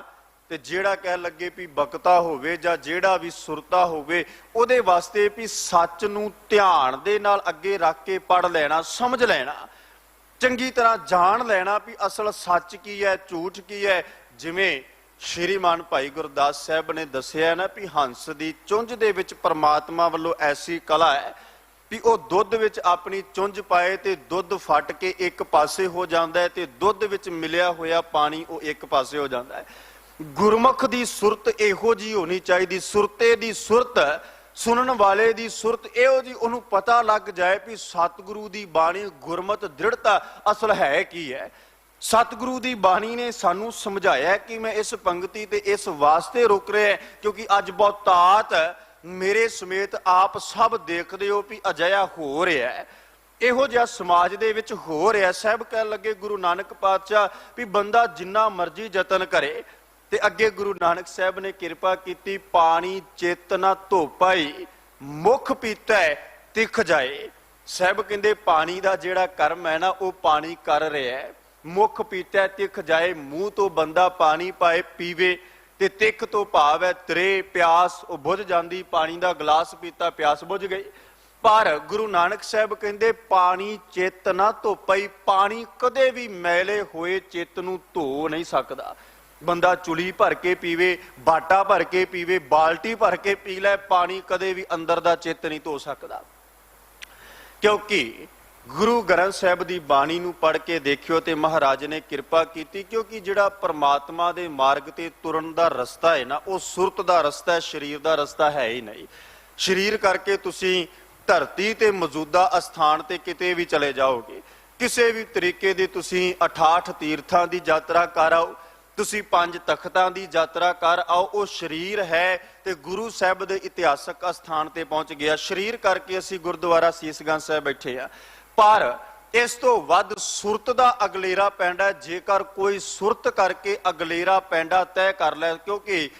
ते जेड़ा कह लगे भी बकता होवे जां जेड़ा भी सुरता होवे, उहदे वास्ते भी सच नूं ध्यान दे नाल अगे रख के पढ़ लेना, समझ लेना, चंगी तरह जान लेना भी असल सच की है, झूठ की है। जिमें श्रीमान भाई गुरदास साहब ने दसिया ना भी हंस की चुंझ दे विच परमात्मा वालों ऐसी कला है भी वो दुध विच अपनी चुंझ पाए तो दुध फट के एक पासे हो जाता है, तो दुध विच मिलिया होया पानी वो एक पासे हो जाता है। गुरमुख की सुरत इहो जी होनी चाहिए, सुरते की सुरत, सुनन वाले दी सुरत इहो जी, उन्होंने पता लग जाए भी सतगुरु दी बाणी गुरमत दृढ़ता असल है की है। सतगुरु दी बाणी ने सानू समझाया कि मैं इस पंक्ति ते इस वास्ते रुक रहा है क्योंकि अज बहुतात मेरे समेत आप सब देखते हो भी अजिहा हो रहा है, इहो जिहा समाज दे विच हो रहा है। साहब कह लगे गुरु नानक पातशाह भी बंदा जिन्ना मर्जी जतन करे, ते अगे गुरु नानक साहब ने कृपा की, पानी चित ना धोपाई मुख पीता है तिख जाए। साहब कहते पानी का जिहड़ा कर्म है ना वो पानी कर रहा है, मुख पीता है तिख जाए, मूँह तो बंदा पानी पाए पीवे, ते तिख तो भाव है त्रे प्यास वो बुझ जाती, पानी का गिलास पीता प्यास बुझ गई। पर गुरु नानक साहब कहते पानी चित ना धोपाई, पानी कदे भी मैले होए चित नूं धो नहीं सकता। बंदा चुली भर के पीवे, बाटा भर के पीवे, बाल्टी भर के पी लै, पानी कदे भी अंदर दा चित्त नहीं धो सकता। क्योंकि गुरु ग्रंथ साहब की बाणी नूं पढ़ के देखियो ते महाराज ने कृपा की, क्योंकि जिहड़ा परमात्मा दे मार्ग ते तुरन दा रस्ता है ना वो सुरत दा रस्ता है, शरीर दा रस्ता है ही नहीं। शरीर करके तुसी धरती ते मौजूदा अस्थान ते किते भी चले जाओगे, किसी भी तरीके दी तुसी 68 तीर्थां दी यात्रा कर आओ, तुसी 5 तख्तां दी यात्रा कर आओ, वो शरीर है ते गुरु साहब दे इतिहासक अस्थान ते पहुंच गया। शरीर करके असी गुरुद्वारा सीसगंज साहब बैठे आ, पर इस तो वध सुरत दा अगलेरा पैंदा जेकर कोई सुरत करके अगलेरा पैंदा तय कर लै। क्योंकि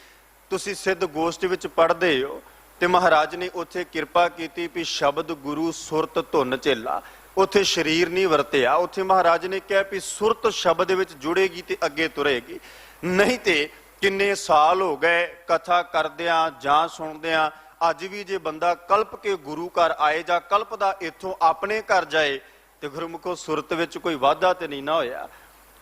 तुसी सिद्ध गोष्ठ विच पढ़दे हो ते महाराज ने उत्थे कृपा की भी शब्द गुरु सुरत धुन झेला, उत्थे शरीर नहीं वरतिया, उत्थे महाराज ने कहा भी सुरत शब्द विच जुड़ेगी ते अगे तुरेगी। नहीं ते किन्ने साल हो गए कथा करदियां जां सुनदियां, अज भी जे बंदा कल्प के गुरु घर आए जां कल्प दा इत्थों अपने घर जाए ते गुरमुखो सुरत विच कोई वाधा ते नहीं ना होया,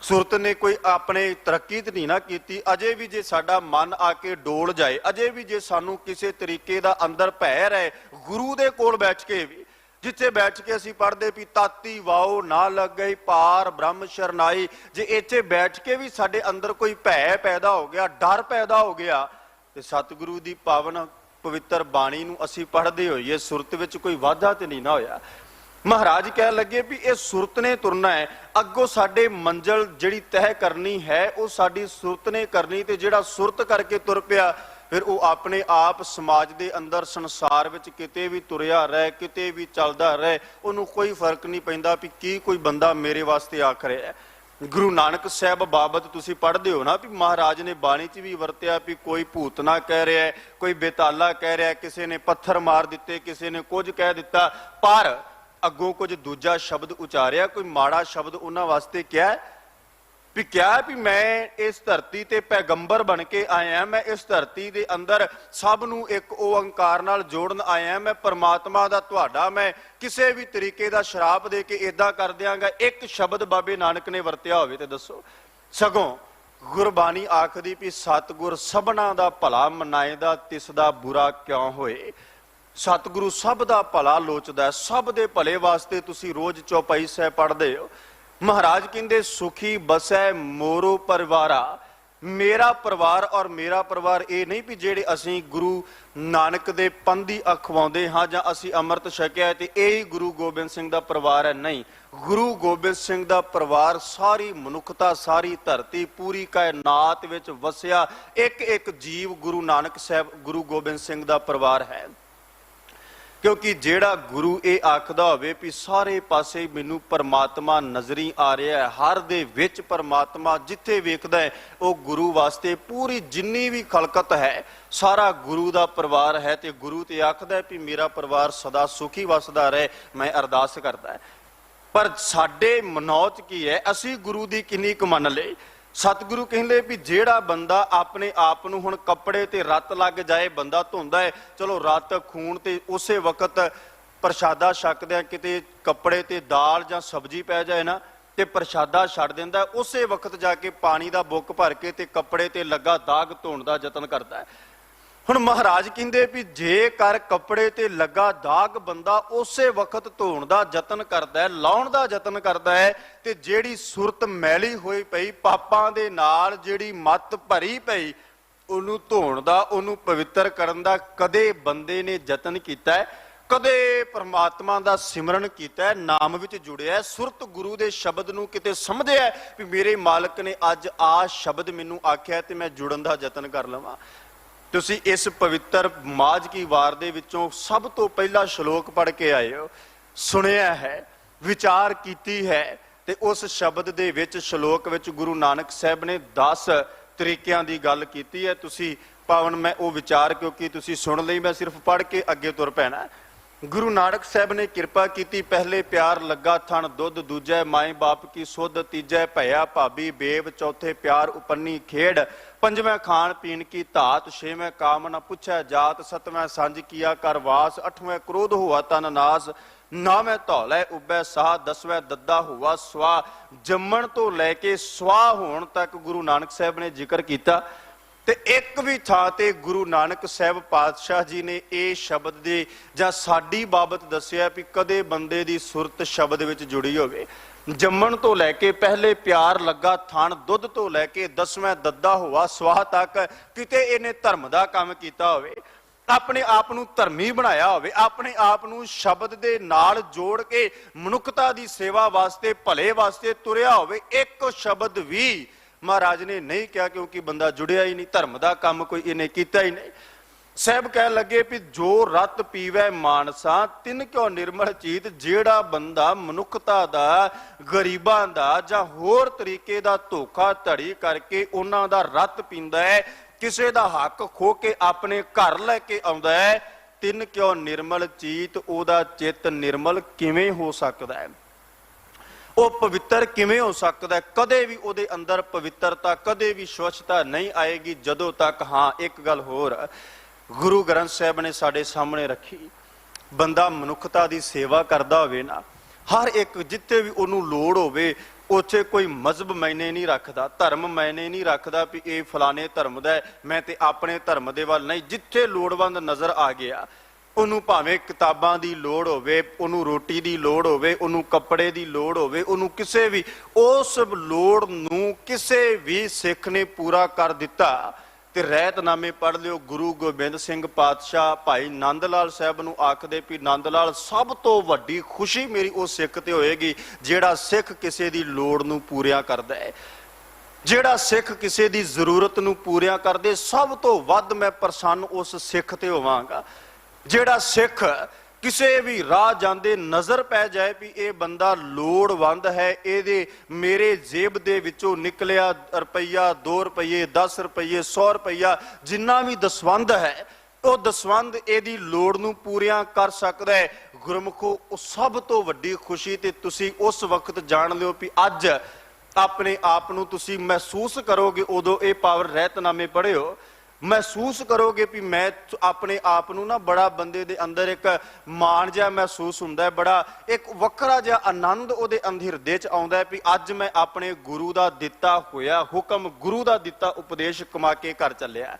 सुरत ने कोई अपने तरक्की तो नहीं ना की। अजे भी जे साडा मन आके डोल जाए, अजे भी जे सानू किसी तरीके का अंदर भै रहे, गुरु दे कोल बैठ के भी जिथे बैठ के असी पढ़ते भी ताती वाओ ना लग गई पार ब्रह्म शरनाई, जे इत्थे बैठ के भी साडे अंदर कोई भै पैदा हो गया, डर पैदा हो गया, तो सतगुरु की पावन पवित्र बाणी नूं असी पढ़ते होइए सुरत विच कोई वाधा तो नहीं ना होया। महाराज कह लगे भी ये सुरत ने तुरना है, अगों साडे मंजिल जिहड़ी तय करनी है वो साडी सुरत ने करनी, ते जिहड़ा सुरत करके तुर पिया फिर वो अपने आप समाज के अंदर संसार विच किते भी तुरिया रहे, किते भी चलदा रहे, उन्होंने कोई फर्क नहीं पैंदा भी की कोई बंदा मेरे वास्ते आख रहा है। गुरु नानक साहब बाबत तुसी पढ़ते हो ना भी महाराज ने बाणी च भी वरत्या भी कोई भूतना कह रहा है, कोई बेताला कह रहा है, किसी ने पत्थर मार दिते, किसी ने कुछ कह दिता, पर अगों कुछ दूजा शब्द उचारिया, कोई माड़ा शब्द उन्हां वास्ते क्या है, भी क्या भी मैं इस धरती ते पैगंबर बन के आया, मैं इस धरती दे अंदर सब नूं एक ओंकार नाल जोड़न आया, मैं परमात्मा दा तुहाडा, मैं किसी भी तरीके दा शराप दे के इदां कर दियांगा। एक शब्द बाबे नानक ने वरतिया होवे ते दसो। सगों गुरबाणी आखदी भी सतगुर सबना दा भला मनाएदा, तिस दा बुरा क्यों होए। सतगुरु सब दा भला लोचदा है, सब दे भले वास्ते तुसी रोज चौपाई साहिब पढ़दे हो। महाराज कहते सुखी बसै मोरो परिवारा, मेरा परिवार और मेरा परिवार ये नहीं भी जेड़े असी गुरु नानक दे पंथी अखवाउंदे हाँ जां असी अमृत छकिया ते यही गुरु गोबिंद सिंह दा परिवार है। नहीं, गुरु गोबिंद सिंह दा परिवार सारी मनुखता, सारी धरती, पूरी कायनात विच वसिया एक एक जीव गुरु नानक साहब गुरु गोबिंद सिंह दा परिवार है। क्योंकि जेड़ा गुरु ये आखदा होवे भी सारे पासे मैनू परमात्मा नजरी आ रहा है, हर दे विच परमात्मा जिथे वेखदा है वो गुरु वास्ते पूरी जिन्नी भी खलकत है सारा गुरु दा परिवार है। ते गुरु ते आखदा है भी मेरा परिवार सदा सुखी वसदा रहे, मैं अरदास करदा है। पर साडे मनौच की है, असी गुरु दी किन्नी क मन ले। सतगुरु कहते भी जेड़ा बंदा अपने आप नूं हुण कपड़े ते रत लग जाए, बंदा धोंदा है, चलो रत खून ते उसे वक्त प्रशादा छकदे किते कपड़े ते दाल जां सब्जी पै जाए ना ते प्रशादा छड्ड दिंदा, उसे वक्त जाके पानी दा बुक भर के ते कपड़े ते लगा दाग धोण दा यतन करदा है। हुण महाराज कहते भी जेकर कपड़े ते लगा दाग बंदा उसे वक्त धोण दा यतन करदा है, लाउण दा यतन करदा है, ते जेड़ी सुरत मैली होई पई पापां दे नाल जेड़ी मत भरी पई उहनूं धोण दा, उहनूं पवित्र करन दा कदे बंदे ने यतन कीता है? कदे परमात्मा दा सिमरन कीता है, नाम विच जुड़िया है, सुरत गुरु दे शब्द नूं किते समझिया है भी मेरे मालक ने अज आ शब्द मैनूं आख्या ते मैं जुड़न दा यतन कर लवां। तुसी इस पवित्र माज की वार दे विचों सब तो पहला श्लोक पढ़ के आए हो, सुनिया है, विचार कीती है, ते उस शब्द दे विच श्लोक विच गुरु नानक साहब ने 10 तरीकिਆਂ दी गल कीती है। तुसी पावन मैं वो विचार क्योंकि तुसी सुन लई, मैं सिर्फ पढ़ के अगे तुर पैना। गुरु नानक साहब ने कृपा की, पहले प्यार लगा थन दुध, दूजे माए बाप की सुध, तीजे भया भाभी बेब, चौथे प्यार उपन्नी खेड़, पंजवें खान पीन की धात, छेवें काम न पुछै जात, सतवें सांझ किया कर वास, अठवें क्रोध हुआ तन नास, नौवें धौले उबै साह, 10वें दद्दा हुआ स्वाह। जम्मण तो लैके स्वाह होण तक गुरु नानक साहब ने जिक्र किया। ते एक भी थां ते गुरु नानक साहब पातशाह जी ने ये शब्द दे जां साडी बाबत दस्सिया भी कदे बंदे दी सुरत शब्द विच जुड़ी होवे। जम्मण तो लैके पहले प्यार लगा थण दुध तो लैके 10वें दद्दा हुआ स्वाह तक किते इहने धर्म दा काम कीता होवे, अपने आप नूं धर्मी बनाया होवे, अपने आप नूं शब्द दे नाल जोड़ के मनुखता दी सेवा वास्ते भले वास्ते तुरिया होवे। एक शब्द भी महाराज ने नहीं कहा क्योंकि बंदा जुड़िया ही नहीं, धर्म का काम कोई इन्हें किया ही नहीं। साहब कह लगे भी जो रत पीवै मानसा तिन क्यों निर्मल चीत, जेड़ा बंदा मनुखता दा गरीबां दा जां होर तरीके दा धोखा धड़ी करके उन्हां दा रत पींदा है, किसे दा हक खो के अपने घर लैके आउंदा है, तिन क्यों निर्मल चीत, ओदा चित निर्मल किवें हो सकदा है, वो पवित्र किवें हो सकता है? कदे भी उहदे अंदर पवित्रता कदे भी स्वच्छता नहीं आएगी जदों तक। हाँ एक गल होर गुरु ग्रंथ साहब ने साडे सामने रखी, बंदा मनुखता दी सेवा करदा होवे ना, हर एक जिथे भी उहनूं लोड़ होवे उत्थे कोई मजहब मायने नहीं रखदा, धर्म मायने नहीं रखदा भी ये फलाने धर्म दा है मैं ते अपने धर्म दे वल नहीं। जिथे लोड़वंद नज़र आ गया उन्होंने भावें किताबां दी लोड़ होवे, उन्होंने रोटी दी लोड़ होवे, उन्होंने कपड़े दी लोड़ होवे, उन्होंने किसे भी उस लोड़ नूं किसे भी सिख ने पूरा कर दिता। ते रहतनामे पढ़ लियो, गुरु गोबिंद सिंह पातशाह भाई नंद लाल साहब नूं आखदे भी नंद लाल सब तो वड्डी खुशी मेरी उस सिख ते होएगी जेड़ा सिख किसे दी लोड़ नूं पूरिया करदा है, जेड़ा सिख किसे दी जरूरत नूं पूरिया करदे, सब तो वध मैं प्रसन्न उस सिख ते होवांगा। जेड़ा सिख किसे भी राह जांदे नज़र पै जाए भी ये बंदा लोड़वंद है, ये मेरे जेब दे विचों निकलिया रुपया 2 रुपये 10 रुपये 100 रुपया जिन्ना भी दसवंध है वो दसवंध एदी लोड़ नूं पूरियां कर सकदा है। गुरमुखो सब तो वड्डी खुशी ते तुसी उस वक्त जान लियो भी अज ਆਪਣੇ ਆਪ ਨੂੰ ਤੁਸੀਂ ਮਹਿਸੂਸ ਕਰੋਗੇ, ਉਦੋਂ ਇਹ ਪਾਵਰ ਰਹਿਤਨਾਮੇ ਪੜ੍ਹਿਓ, ਮਹਿਸੂਸ ਕਰੋਗੇ ਵੀ ਮੈਂ ਆਪਣੇ ਆਪ ਨੂੰ ਨਾ ਬੜਾ, ਬੰਦੇ ਦੇ ਅੰਦਰ ਇੱਕ ਮਾਣ ਜਿਹਾ ਮਹਿਸੂਸ ਹੁੰਦਾ ਹੈ, ਬੜਾ ਇੱਕ ਵੱਖਰਾ ਜਿਹਾ ਆਨੰਦ ਉਹਦੇ ਅੰਦਰ ਹਿਰਦੇ 'ਚ ਆਉਂਦਾ ਹੈ ਵੀ ਅੱਜ ਮੈਂ ਆਪਣੇ ਗੁਰੂ ਦਾ ਦਿੱਤਾ ਹੋਇਆ ਹੁਕਮ, ਗੁਰੂ ਦਾ ਦਿੱਤਾ ਉਪਦੇਸ਼ ਕਮਾ ਕੇ ਘਰ ਚੱਲਿਆ।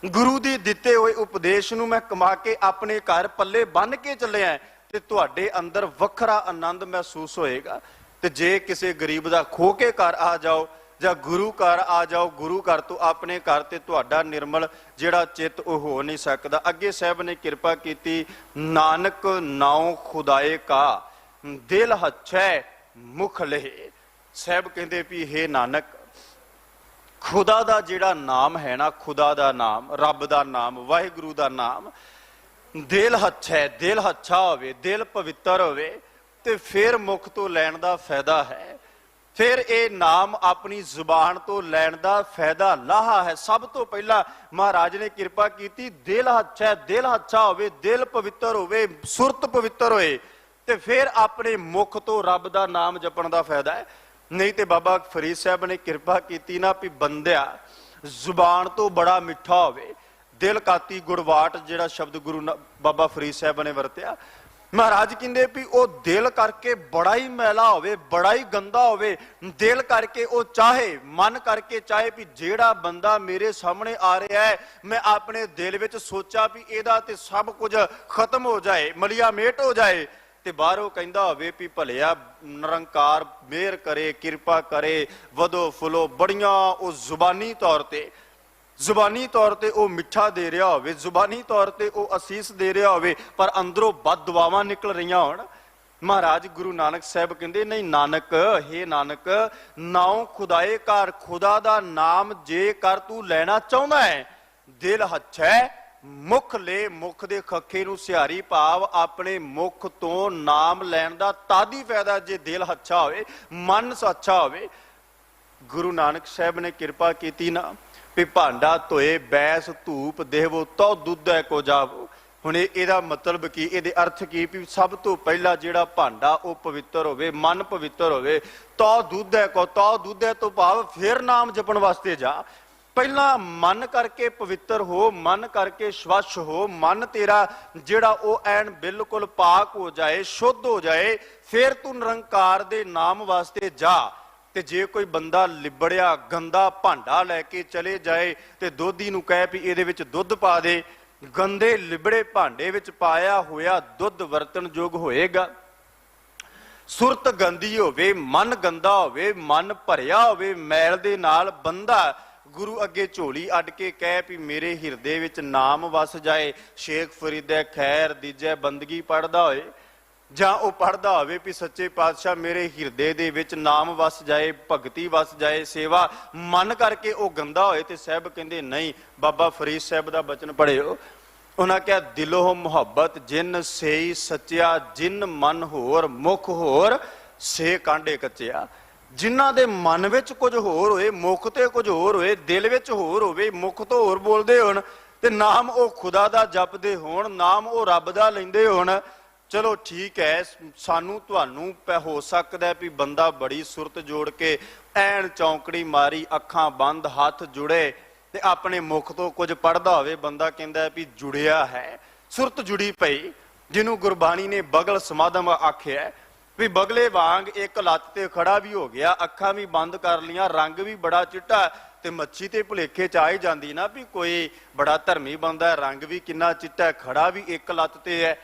ਗੁਰੂ ਦੀ ਦਿੱਤੇ ਹੋਏ ਉਪਦੇਸ਼ ਨੂੰ ਮੈਂ ਕਮਾ ਕੇ ਆਪਣੇ ਘਰ ਪੱਲੇ ਬੰਨ੍ਹ ਕੇ ਚੱਲਿਆ, ਤੇ ਤੁਹਾਡੇ ਅੰਦਰ ਵੱਖਰਾ ਆਨੰਦ ਮਹਿਸੂਸ ਹੋਏਗਾ। ਤੇ ਜੇ ਕਿਸੇ ਗਰੀਬ ਦਾ ਖੋ ਕੇ ਘਰ ਆ ਜਾਓ ਜਾਂ ਗੁਰੂ ਘਰ ਆ ਜਾਓ, ਗੁਰੂ ਘਰ ਤੋਂ ਆਪਣੇ ਘਰ, ਤੇ ਤੁਹਾਡਾ ਨਿਰਮਲ ਜਿਹੜਾ ਚਿੱਤ ਉਹ ਹੋ ਨਹੀਂ ਸਕਦਾ। ਅੱਗੇ ਸਾਹਿਬ ਨੇ ਕਿਰਪਾ ਕੀਤੀ, ਨਾਨਕ ਨਾਉ ਖੁਦਾਏ ਕਾ ਦਿਲ ਹੱਛੈ ਮੁਖ ਲਹੇ। ਸਾਹਿਬ ਕਹਿੰਦੇ ਵੀ ਹੇ ਨਾਨਕ, ਖੁਦਾ ਦਾ ਜਿਹੜਾ ਨਾਮ ਹੈ ਨਾ, ਖੁਦਾ ਦਾ ਨਾਮ, ਰੱਬ ਦਾ ਨਾਮ, ਵਾਹਿਗੁਰੂ ਦਾ ਨਾਮ, ਦਿਲ ਹੱਛੈ, ਦਿਲ ਹੱਛਾ ਹੋਵੇ, ਦਿਲ ਪਵਿੱਤਰ ਹੋਵੇ, ਤੇ ਫਿਰ ਮੁਖ ਤੋਂ ਲੈਣ ਦਾ ਫਾਇਦਾ ਹੈ। ਫਿਰ ਇਹ ਨਾਮ ਆਪਣੀ ਜ਼ੁਬਾਨ ਤੋਂ ਲੈਣ ਦਾ ਫਾਇਦਾ ਲਾਹਾ ਹੈ। ਸਭ ਤੋਂ ਪਹਿਲਾਂ ਮਹਾਰਾਜ ਨੇ ਕਿਰਪਾ ਕੀਤੀ, ਦਿਲ ਹੱਛਾ, ਦਿਲ ਹੱਛਾ ਹੋਵੇ, ਦਿਲ ਪਵਿੱਤਰ ਹੋਵੇ, ਸੁਰਤ ਪਵਿੱਤਰ ਹੋਏ, ਤੇ ਫਿਰ ਆਪਣੇ ਮੁਖ ਤੋਂ ਰੱਬ ਦਾ ਨਾਮ ਜਪਣ ਦਾ ਫਾਇਦਾ ਹੈ। ਨਹੀਂ ਤੇ ਬਾਬਾ ਫਰੀਦ ਸਾਹਿਬ ਨੇ ਕਿਰਪਾ ਕੀਤੀ ਨਾ ਵੀ ਬੰਦਿਆ ਜ਼ੁਬਾਨ ਤੋਂ ਬੜਾ ਮਿੱਠਾ ਹੋਵੇ, ਦਿਲ ਕਾਤੀ ਗੁੜਵਾਟ, ਜਿਹੜਾ ਸ਼ਬਦ ਗੁਰੂ ਬਾਬਾ ਫਰੀਦ ਸਾਹਿਬ ਨੇ ਵਰਤਿਆ। ਮਹਾਰਾਜ ਕਹਿੰਦੇ ਵੀ ਉਹ ਦਿਲ ਕਰਕੇ ਬੜਾ ਹੀ ਮੈਲਾ ਹੋਵੇ, ਬੜਾ ਹੀ ਗੰਦਾ ਹੋਵੇ, ਦਿਲ ਕਰਕੇ ਉਹ ਚਾਹੇ, ਮਨ ਕਰਕੇ ਚਾਹੇ ਵੀ ਜਿਹੜਾ ਬੰਦਾ ਮੇਰੇ ਸਾਹਮਣੇ ਆ ਰਿਹਾ ਹੈ, ਮੈਂ ਆਪਣੇ ਦਿਲ ਵਿੱਚ ਸੋਚਾਂ ਵੀ ਇਹਦਾ ਤੇ ਸਭ ਕੁਝ ਖਤਮ ਹੋ ਜਾਏ, ਮਲੀਆ ਮੇਟ ਹੋ ਜਾਏ, ਤੇ ਬਾਹਰੋਂ ਕਹਿੰਦਾ ਹੋਵੇ ਵੀ ਭਲਿਆ ਨਿਰੰਕਾਰ ਮਿਹਰ ਕਰੇ, ਕਿਰਪਾ ਕਰੇ, ਵਧੋ ਫੁੱਲੋ, ਬੜੀਆਂ ਉਹ ਜ਼ੁਬਾਨੀ ਤੌਰ ਤੇ, ਜ਼ੁਬਾਨੀ ਤੌਰ ਤੇ ਉਹ ਮਿੱਠਾ ਦੇ ਰਿਹਾ ਹੋਵੇ, ਜ਼ੁਬਾਨੀ ਤੌਰ ਤੇ ਉਹ ਅਸੀਸ ਦੇ ਰਿਹਾ ਹੋਵੇ, ਪਰ ਅੰਦਰੋਂ ਬਦ ਦੁਆਵਾਂ ਨਿਕਲ ਰਹੀਆਂ ਹੋਣ। ਮਹਾਰਾਜ ਗੁਰੂ ਨਾਨਕ ਸਾਹਿਬ ਕਹਿੰਦੇ, ਨਹੀਂ ਨਾਨਕ, ਹੇ ਨਾਨਕ, ਨਾਉ ਖੁਦਾਏ ਘਰ, ਖੁਦਾ ਦਾ ਨਾਮ ਜੇ ਕਰ ਤੂੰ ਲੈਣਾ ਚਾਹੁੰਦਾ ਹੈ, ਦਿਲ ਹੱਛੈ ਮੁਖ ਲੈ, ਮੁਖ ਦੇ ਖੱਖੇ ਨੂੰ ਸਿਹਾਰੀ ਭਾਵ ਆਪਣੇ ਮੁਖ ਤੋਂ ਨਾਮ ਲੈਣ ਦਾ ਤਾਦੀ ਫਾਇਦਾ ਜੇ ਦਿਲ ਅੱਛਾ ਹੋਵੇ, ਮਨ ਅੱਛਾ ਹੋਵੇ। ਗੁਰੂ ਨਾਨਕ ਸਾਹਿਬ ਨੇ ਕਿਰਪਾ ਕੀਤੀ ਨਾ ਵੀ ਭਾਂਡਾ ਧੋਏ ਬੈਸ ਧੂਪ ਦੇਵੋ ਤੋ ਦੁੱਧ ਹੈ ਕੋ ਜਾਵੋ। ਹੁਣ ਇਹਦਾ ਮਤਲਬ ਕੀ, ਇਹਦੇ ਅਰਥ ਕੀ, ਵੀ ਸਭ ਤੋਂ ਪਹਿਲਾਂ ਜਿਹੜਾ ਭਾਂਡਾ ਉਹ ਪਵਿੱਤਰ ਹੋਵੇ, ਮਨ ਪਵਿੱਤਰ ਹੋਵੇ, ਤੋ ਦੁੱਧ ਹੈ ਕੋ, ਤੋ ਦੁੱਧ ਹੈ ਤੋਂ ਭਾਵ ਫਿਰ ਨਾਮ ਜਪਣ ਵਾਸਤੇ ਜਾ। ਪਹਿਲਾਂ ਮਨ ਕਰਕੇ ਪਵਿੱਤਰ ਹੋ, ਮਨ ਕਰਕੇ ਸਵੱਛ ਹੋ, ਮਨ ਤੇਰਾ ਜਿਹੜਾ ਉਹ ਐਨ ਬਿਲਕੁਲ ਪਾਕ ਹੋ ਜਾਏ, ਸ਼ੁੱਧ ਹੋ ਜਾਏ, ਫਿਰ ਤੂੰ ਨਿਰੰਕਾਰ ਦੇ ਨਾਮ ਵਾਸਤੇ ਜਾ। ਤੇ ਜੇ ਕੋਈ ਬੰਦਾ ਲਿਬੜਿਆ ਗੰਦਾ ਭਾਂਡਾ ਲੈ ਕੇ ਚਲੇ ਜਾਏ ਤੇ ਦੋਧੀ ਨੂੰ ਕਹੇ ਵੀ ਇਹਦੇ ਵਿੱਚ ਦੁੱਧ ਪਾ ਦੇ, ਗੰਦੇ ਲਿਬੜੇ ਭਾਂਡੇ ਵਿੱਚ ਪਾਇਆ ਹੋਇਆ ਦੁੱਧ ਵਰਤਣ ਯੋਗ ਹੋਏਗਾ? ਸੁਰਤ ਗੰਦੀ ਹੋਵੇ, ਮਨ ਗੰਦਾ ਹੋਵੇ, ਮਨ ਭਰਿਆ ਹੋਵੇ ਮੈਲ ਦੇ ਨਾਲ, ਬੰਦਾ ਗੁਰੂ ਅੱਗੇ ਝੋਲੀ ਅੱਡ ਕੇ ਕਹਿ ਵੀ ਮੇਰੇ ਹਿਰਦੇ ਵਿੱਚ ਨਾਮ ਵਸ ਜਾਏ, ਸ਼ੇਖ ਫਰੀਦੇ ਖੈਰ ਦੀਜੈ ਬੰਦਗੀ ਪੜ੍ਹਦਾ ਹੋਏ, ਜਾਂ ਉਹ ਪੜ੍ਹਦਾ ਹੋਵੇ ਵੀ ਸੱਚੇ ਪਾਤਸ਼ਾਹ ਮੇਰੇ ਹਿਰਦੇ ਦੇ ਵਿੱਚ ਨਾਮ ਵਸ ਜਾਏ, ਭਗਤੀ ਵਸ ਜਾਏ, ਸੇਵਾ, ਮਨ ਕਰਕੇ ਉਹ ਗੰਦਾ ਹੋਏ। ਤੇ ਸਾਹਿਬ ਕਹਿੰਦੇ ਨਹੀਂ, ਬਾਬਾ ਫਰੀਦ ਸਾਹਿਬ ਦਾ ਬਚਨ ਪੜ੍ਹਿਓ, ਉਹਨਾਂ ਕਿਹਾ ਦਿਲੋਂ ਮੁਹੱਬਤ ਜਿਨ ਸੇਈ ਸੱਚਿਆ, ਜਿਨ ਮਨ ਹੋਰ ਮੁਖ ਹੋਰ ਸੇ ਕਾਂਡੇ ਕੱਚਿਆ। ਜਿਨ੍ਹਾਂ ਦੇ ਮਨ ਵਿੱਚ ਕੁਝ ਹੋਰ ਹੋਏ, ਮੁਖ ਤੇ ਕੁਝ ਹੋਰ ਹੋਏ, ਦਿਲ ਵਿੱਚ ਹੋਰ ਹੋਵੇ, ਮੁਖ ਤੋਂ ਹੋਰ ਬੋਲਦੇ ਹੋਣ, ਤੇ ਨਾਮ ਉਹ ਖੁਦਾ ਦਾ ਜਪਦੇ ਹੋਣ, ਨਾਮ ਉਹ ਰੱਬ ਦਾ ਲੈਂਦੇ ਹੋਣ, ਚਲੋ ਠੀਕ ਹੈ। ਸਾਨੂੰ ਤੁਹਾਨੂੰ ਹੋ ਸਕਦਾ ਵੀ ਬੰਦਾ ਬੜੀ ਸੁਰਤ ਜੋੜ ਕੇ ਐਨ ਚੌਂਕੜੀ ਮਾਰੀ, ਅੱਖਾਂ ਬੰਦ, ਹੱਥ ਜੁੜੇ, ਤੇ ਆਪਣੇ ਮੁਖ ਤੋਂ ਕੁਝ ਪੜ੍ਹਦਾ ਹੋਵੇ, ਬੰਦਾ ਕਹਿੰਦਾ ਵੀ ਜੁੜਿਆ ਹੈ, ਸੁਰਤ ਜੁੜੀ ਪਈ, ਜਿਹਨੂੰ ਗੁਰਬਾਣੀ ਨੇ ਬਗਲ ਸਮਾਧਮ ਆਖਿਆ ਵੀ ਬਗਲੇ ਵਾਂਗ ਇੱਕ ਲੱਤ ਤੇ ਖੜਾ ਵੀ ਹੋ ਗਿਆ, ਅੱਖਾਂ ਵੀ ਬੰਦ ਕਰ ਲੀਆਂ, ਰੰਗ ਵੀ ਬੜਾ ਚਿੱਟਾ, ਤੇ ਮੱਛੀ ਤੇ ਭੁਲੇਖੇ ਚ ਆ ਹੀ ਜਾਂਦੀ ਨਾ ਵੀ ਕੋਈ ਬੜਾ ਧਰਮੀ ਬੰਦਾ, ਰੰਗ ਵੀ ਕਿੰਨਾ ਚਿੱਟਾ, ਖੜਾ ਵੀ ਇੱਕ ਲੱਤ ਤੇ ਹੈ,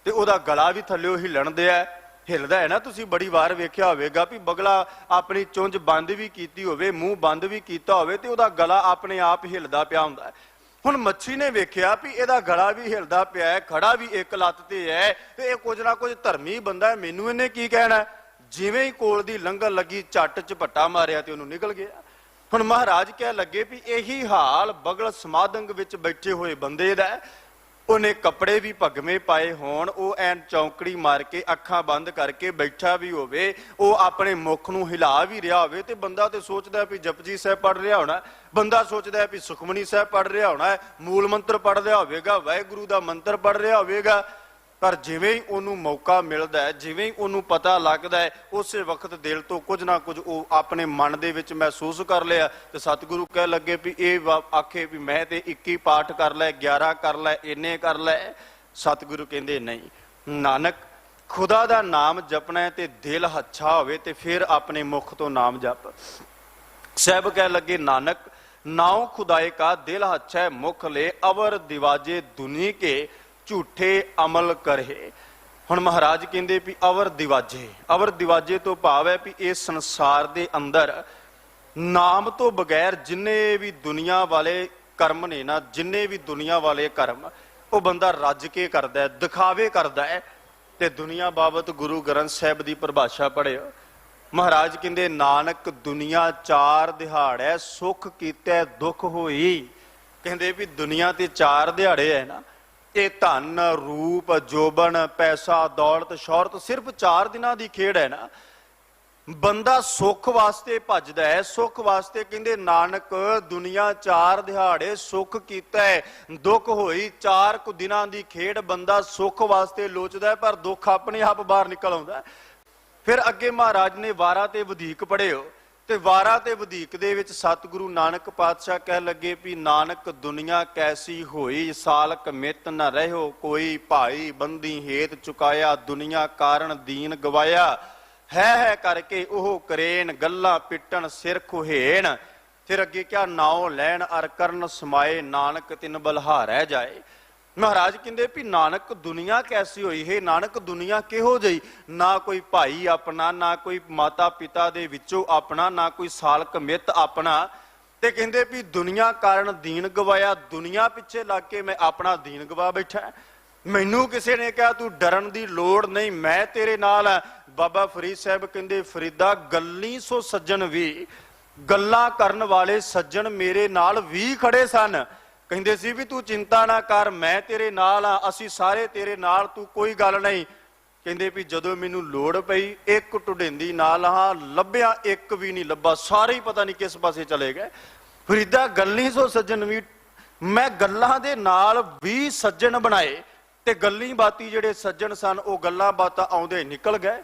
ਤੇ ਉਹਦਾ ਗਲਾ ਵੀ ਥੱਲਿਓ ਹਿੱਲਣ ਦਿਆ, ਹਿੱਲਦਾ ਹੈ ਨਾ। ਤੁਸੀਂ ਬੜੀ ਵਾਰ ਵੇਖਿਆ ਹੋਵੇਗਾ ਵੀ ਬਗਲਾ ਆਪਣੀ ਚੁੰਝ ਬੰਦ ਵੀ ਕੀਤੀ ਹੋਵੇ, ਮੂੰਹ ਬੰਦ ਵੀ ਕੀਤਾ ਹੋਵੇ, ਤੇ ਉਹਦਾ ਗਲਾ ਆਪਣੇ ਆਪ ਹਿੱਲਦਾ ਪਿਆ ਹੁੰਦਾ। ਹੁਣ ਮੱਛੀ ਨੇ ਵੇਖਿਆ ਵੀ ਇਹਦਾ ਗਲਾ ਵੀ ਹਿਲਦਾ ਪਿਆ ਹੈ, ਖੜਾ ਵੀ ਇੱਕ ਲੱਤ ਤੇ ਹੈ, ਤੇ ਇਹ ਕੁਝ ਨਾ ਕੁਝ ਧਰਮੀ ਬੰਦਾ ਹੈ, ਮੈਨੂੰ ਇਹਨੇ ਕੀ ਕਹਿਣਾ। ਜਿਵੇਂ ਹੀ ਕੋਲ ਦੀ ਲੰਘਣ ਲੱਗੀ, ਝੱਟ ਝਪੱਟਾ ਮਾਰਿਆ ਤੇ ਉਹਨੂੰ ਨਿਕਲ ਗਿਆ। ਹੁਣ ਮਹਾਰਾਜ ਕਹਿ ਲੱਗੇ ਵੀ ਇਹੀ ਹਾਲ ਬਗਲ ਸਮਾਧੰਗ ਵਿੱਚ ਬੈਠੇ ਹੋਏ ਬੰਦੇ ਦਾ। ਉਹਨੇ ਕੱਪੜੇ ਵੀ ਭਗਵੇਂ ਪਾਏ ਹੋਣ, ਉਹ ਐਨ ਚੌਂਕੜੀ ਮਾਰ ਕੇ ਅੱਖਾਂ ਬੰਦ ਕਰਕੇ ਬੈਠਾ ਵੀ ਹੋਵੇ, ਉਹ ਆਪਣੇ ਮੁਖ ਨੂੰ ਹਿਲਾ ਵੀ ਰਿਹਾ ਹੋਵੇ, ਤੇ ਬੰਦਾ ਤੇ ਸੋਚਦਾ ਵੀ ਜਪਜੀ ਸਾਹਿਬ ਪੜ੍ਹ ਰਿਹਾ ਹੋਣਾ, ਬੰਦਾ ਸੋਚਦਾ ਵੀ ਸੁਖਮਨੀ ਸਾਹਿਬ ਪੜ੍ਹ ਰਿਹਾ ਹੋਣਾ, ਮੂਲ ਮੰਤਰ ਪੜ੍ਹ ਰਿਹਾ ਹੋਵੇਗਾ, ਵਾਹਿਗੁਰੂ ਦਾ ਮੰਤਰ ਪੜ੍ਹ ਰਿਹਾ ਹੋਵੇਗਾ, पर जिवें ही ਉਹਨੂੰ मौका मिलता है, जिवें ही ਉਹਨੂੰ पता लगता है, उस वक्त दिल तो कुछ ना कुछ वो अपने मन दे विच महसूस कर लिया। तो सतगुरु कह लगे भी ये आखे भी मैं तो 21 पाठ कर लै, 11 कर लै, इन्ने कर लै। सतगुरु कहते नहीं, नानक खुदा दा नाम जपना है तो दिल अच्छा होवे ते फिर अपने मुख तो नाम जप। साहब कह लगे नानक नाव खुदाए का दिल अच्छा है मुख ले, अवर दिवाजे दुनी के झूठे अमल करे। हुण महाराज कहते भी अवर दिवाजे तो भाव है भी इस संसार दे अंदर नाम तो बगैर जिन्ने भी दुनिया वाले कर्म ने ना, जिन्ने भी दुनिया वाले कर्म वो बंदा रज के करदा है, दिखावे करदा है। ते दुनिया बाबत गुरु ग्रंथ साहिब की परिभाषा पढ़ियो। महाराज कहते नानक दुनिया 4 दिहाड़े सुख कीते दुख होई। कहते भी दुनिया ते 4 दिहाड़े है ना, ये धन रूप जोबन पैसा दौलत शौहरत सिर्फ 4 दिनों की खेड़ है ना। बंदा सुख वास्ते भजदा है, सुख वास्ते कहते नानक दुनिया 4 दिहाड़े सुख कीता है दुख होई। 4 दिनों की खेड़ बंदा सुख वास्ते लोचदा है पर दुख अपने आप बाहर निकल आउंदा है। फिर अगे महाराज ने वारा ते वधीक पढ़ियो ते वारा ते वधीक दे विच सतगुरु नानक पातशाह कह लगे भी नानक दुनिया कैसी होई, सालक मित न रहो कोई, भाई बंदी हेत चुकाया, दुनिया कारण दीन गवाया। है करके ओह करेन गल्ला पिटन सिर खुहेन। फिर अगे क्या नाओ लैन अर करन समाए, नानक तिन बलहारै जाए। महाराज कहते भी नानक दुनिया कैसी हुई है, नानक दुनिया किहो जई, ना कोई भाई अपना, ना कोई माता पिता दे विचों अपना, ना कोई सालक मित अपना। ते कहते भी दुनिया कारण दीन गवाया, दुनिया पिछे लग के मैं अपना दीन गवा बैठा। मैनू किसी ने कहा तू डरन की लोड़ नहीं, मैं तेरे नाल है। बाबा फरीद साहब कहते फरीदा गल्ली सो सज्जन भी, गल्लां करन वाले सज्जन मेरे नाल भी खड़े सन। कहते सी भी तू चिंता ना कर, मैं तेरे नाल हाँ, असी सारे तेरे नाल, तू कोई गल नहीं। कहते भी जदों मैनू लोड़ पई एक ढुढेंदी नाल हाँ, लभ्या एक भी नहीं लभा, सारे ही पता नहीं किस पासे चले गए। फरीदा गल्ली सो सज्जन भी, मैं गल्लां दे नाल भी सज्जन बनाए ते गल्ली बाती जेड़े सज्जन सन वो गल्लां बातां आउंदे निकल गए।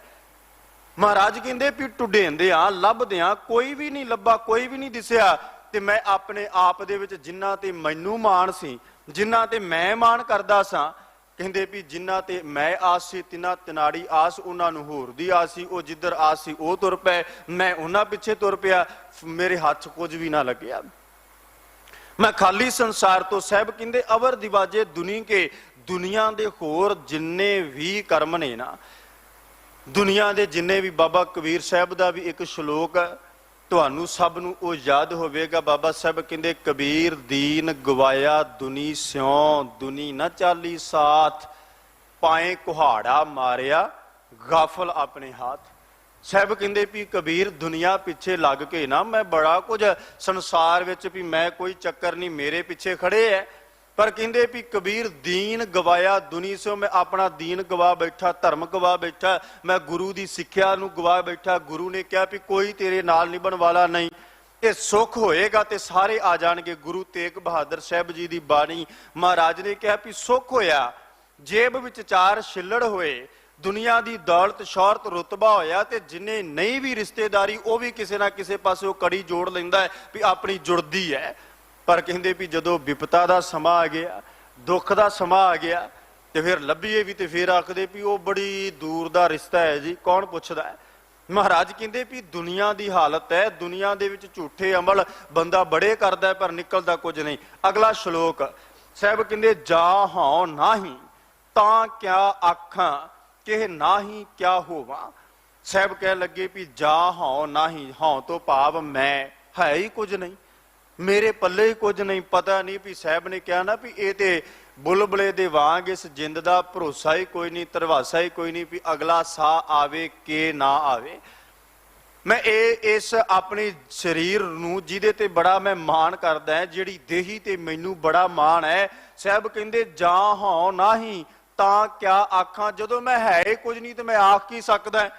महाराज कहते भी ढुढेंदे आ लभदे आ कोई भी नहीं लभा, कोई भी नहीं दिसिया। ते मैं अपने आप दे विच जिन्हां ते मैनू माण सी, जिन्हां ते मैं माण करदा सां, कहंदे भी जिन्हां ते मैं आस सी तिन्हां तिनाड़ी आस, उन्हां नूं होर दी आस सी, ओ जिधर आस सी ओ तुर पए, मैं उन्हां पिछे तुर पिया, मेरे हत्थ कुछ भी ना लग्या, मैं खाली संसार तो। साहब कहंदे अवर दिवाजे दुनी के, दुनिया दे होर जिन्ने भी कर्म ने ना, दुनिया दे जिन्ने भी, बाबा कबीर साहब दा भी एक श्लोक तुहानू सब नू ओ याद होवेगा। बाबा साहब कहंदे कबीर दीन गवाया दुनी स्यों, दुनी न चाली साथ, पाए कुहाड़ा मारिया गाफल अपने हाथ। साहब कहंदे भी कबीर दुनिया पिछे लग के ना मैं बड़ा कुछ संसार विच भी मैं कोई चक्कर नहीं, मेरे पिछे खड़े है, पर कहंदे भी कबीर दीन गवाया दुनी से, मैं अपना दीन गवा बैठा, धर्म गवा बैठा, मैं गुरु की सिक्ख्या नूं गवा बैठा। गुरु ने कहा भी कोई तेरे नाल निभण वाला नहीं, ये सुख होएगा ते सारे आ जाणगे। गुरु तेग बहादुर साहब जी की बाणी, महाराज ने कहा भी सुख होया जेब विच 4 छिल्लड़ होए, दुनिया की दौलत शौहरत रुतबा होया, ते जिन्हें नहीं भी रिश्तेदारी वो भी किसी ना किसी पासे कड़ी जोड़ लैंदा है भी अपनी जुड़दी है। पर कहते भी जदों विपता का समा आ गया, दुख का समा आ गया, तो फिर लभीए भी तो फिर आखदे भी वो बड़ी दूर का रिश्ता है जी, कौन पुछदा है। महाराज कहते भी दुनिया की हालत है, दुनिया दे विच झूठे अमल बंदा बड़े करदा है पर निकलदा कुछ नहीं। अगला श्लोक साहब कहते जा हाँ नाही तां क्या आखां, कि नाही क्या होवां। साहब कह लगे भी जा हाँ नाही, हाँ तो भाव मैं है ही कुछ नहीं, मेरे पल्ले ही कुछ नहीं, पता नहीं भी साहब ने कहा ना भी ये तो बुलबुले दे वांग इस जिंद का भरोसा ही कोई नहीं, तरवासा ही कोई नहीं भी अगला सा आवे के ना आवे। मैं इस अपने शरीर नूं जिहदे ते बड़ा मैं मान करदा है, जिहड़ी देही ते मैनू बड़ा मान है। साहब कहंदे जा हाँ नाही तां क्या आखां, जदों मैं है ही कुछ नहीं तो मैं आख की सकदा है।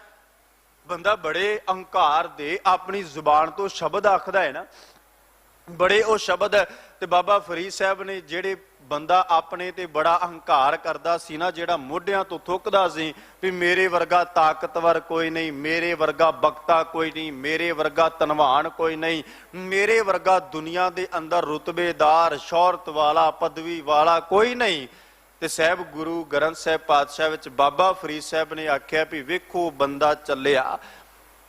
बंदा बड़े अहंकार दे अपनी जुबान तो शब्द आखदा है ना, बड़े वो शब्द ते बाबा फरीद साहब ने जेड़े ਬੰਦਾ ਆਪਣੇ ਤੇ ਬੜਾ ਅਹੰਕਾਰ ਕਰਦਾ ਸੀ ਨਾ, ਜਿਹੜਾ ਮੋਢਿਆਂ ਤੋਂ ਥੁੱਕਦਾ ਸੀ ਵੀ ਮੇਰੇ ਵਰਗਾ ਤਾਕਤਵਰ ਕੋਈ ਨਹੀਂ, ਮੇਰੇ ਵਰਗਾ ਬਖਤਾ ਕੋਈ ਨਹੀਂ, ਮੇਰੇ ਵਰਗਾ ਧਨਵਾਨ ਕੋਈ ਨਹੀਂ, ਮੇਰੇ ਵਰਗਾ ਦੁਨੀਆ ਦੇ ਅੰਦਰ ਰੁਤਬੇਦਾਰ ਸ਼ੌਹਰਤ ਵਾਲਾ ਪਦਵੀ ਵਾਲਾ ਕੋਈ ਨਹੀਂ। ਤੇ ਸਾਹਿਬ ਗੁਰੂ ਗ੍ਰੰਥ ਸਾਹਿਬ ਪਾਤਸ਼ਾਹ ਵਿੱਚ ਬਾਬਾ ਫਰੀਦ ਸਾਹਿਬ ਨੇ ਆਖਿਆ ਵੀ ਵੇਖੋ ਬੰਦਾ ਚੱਲਿਆ।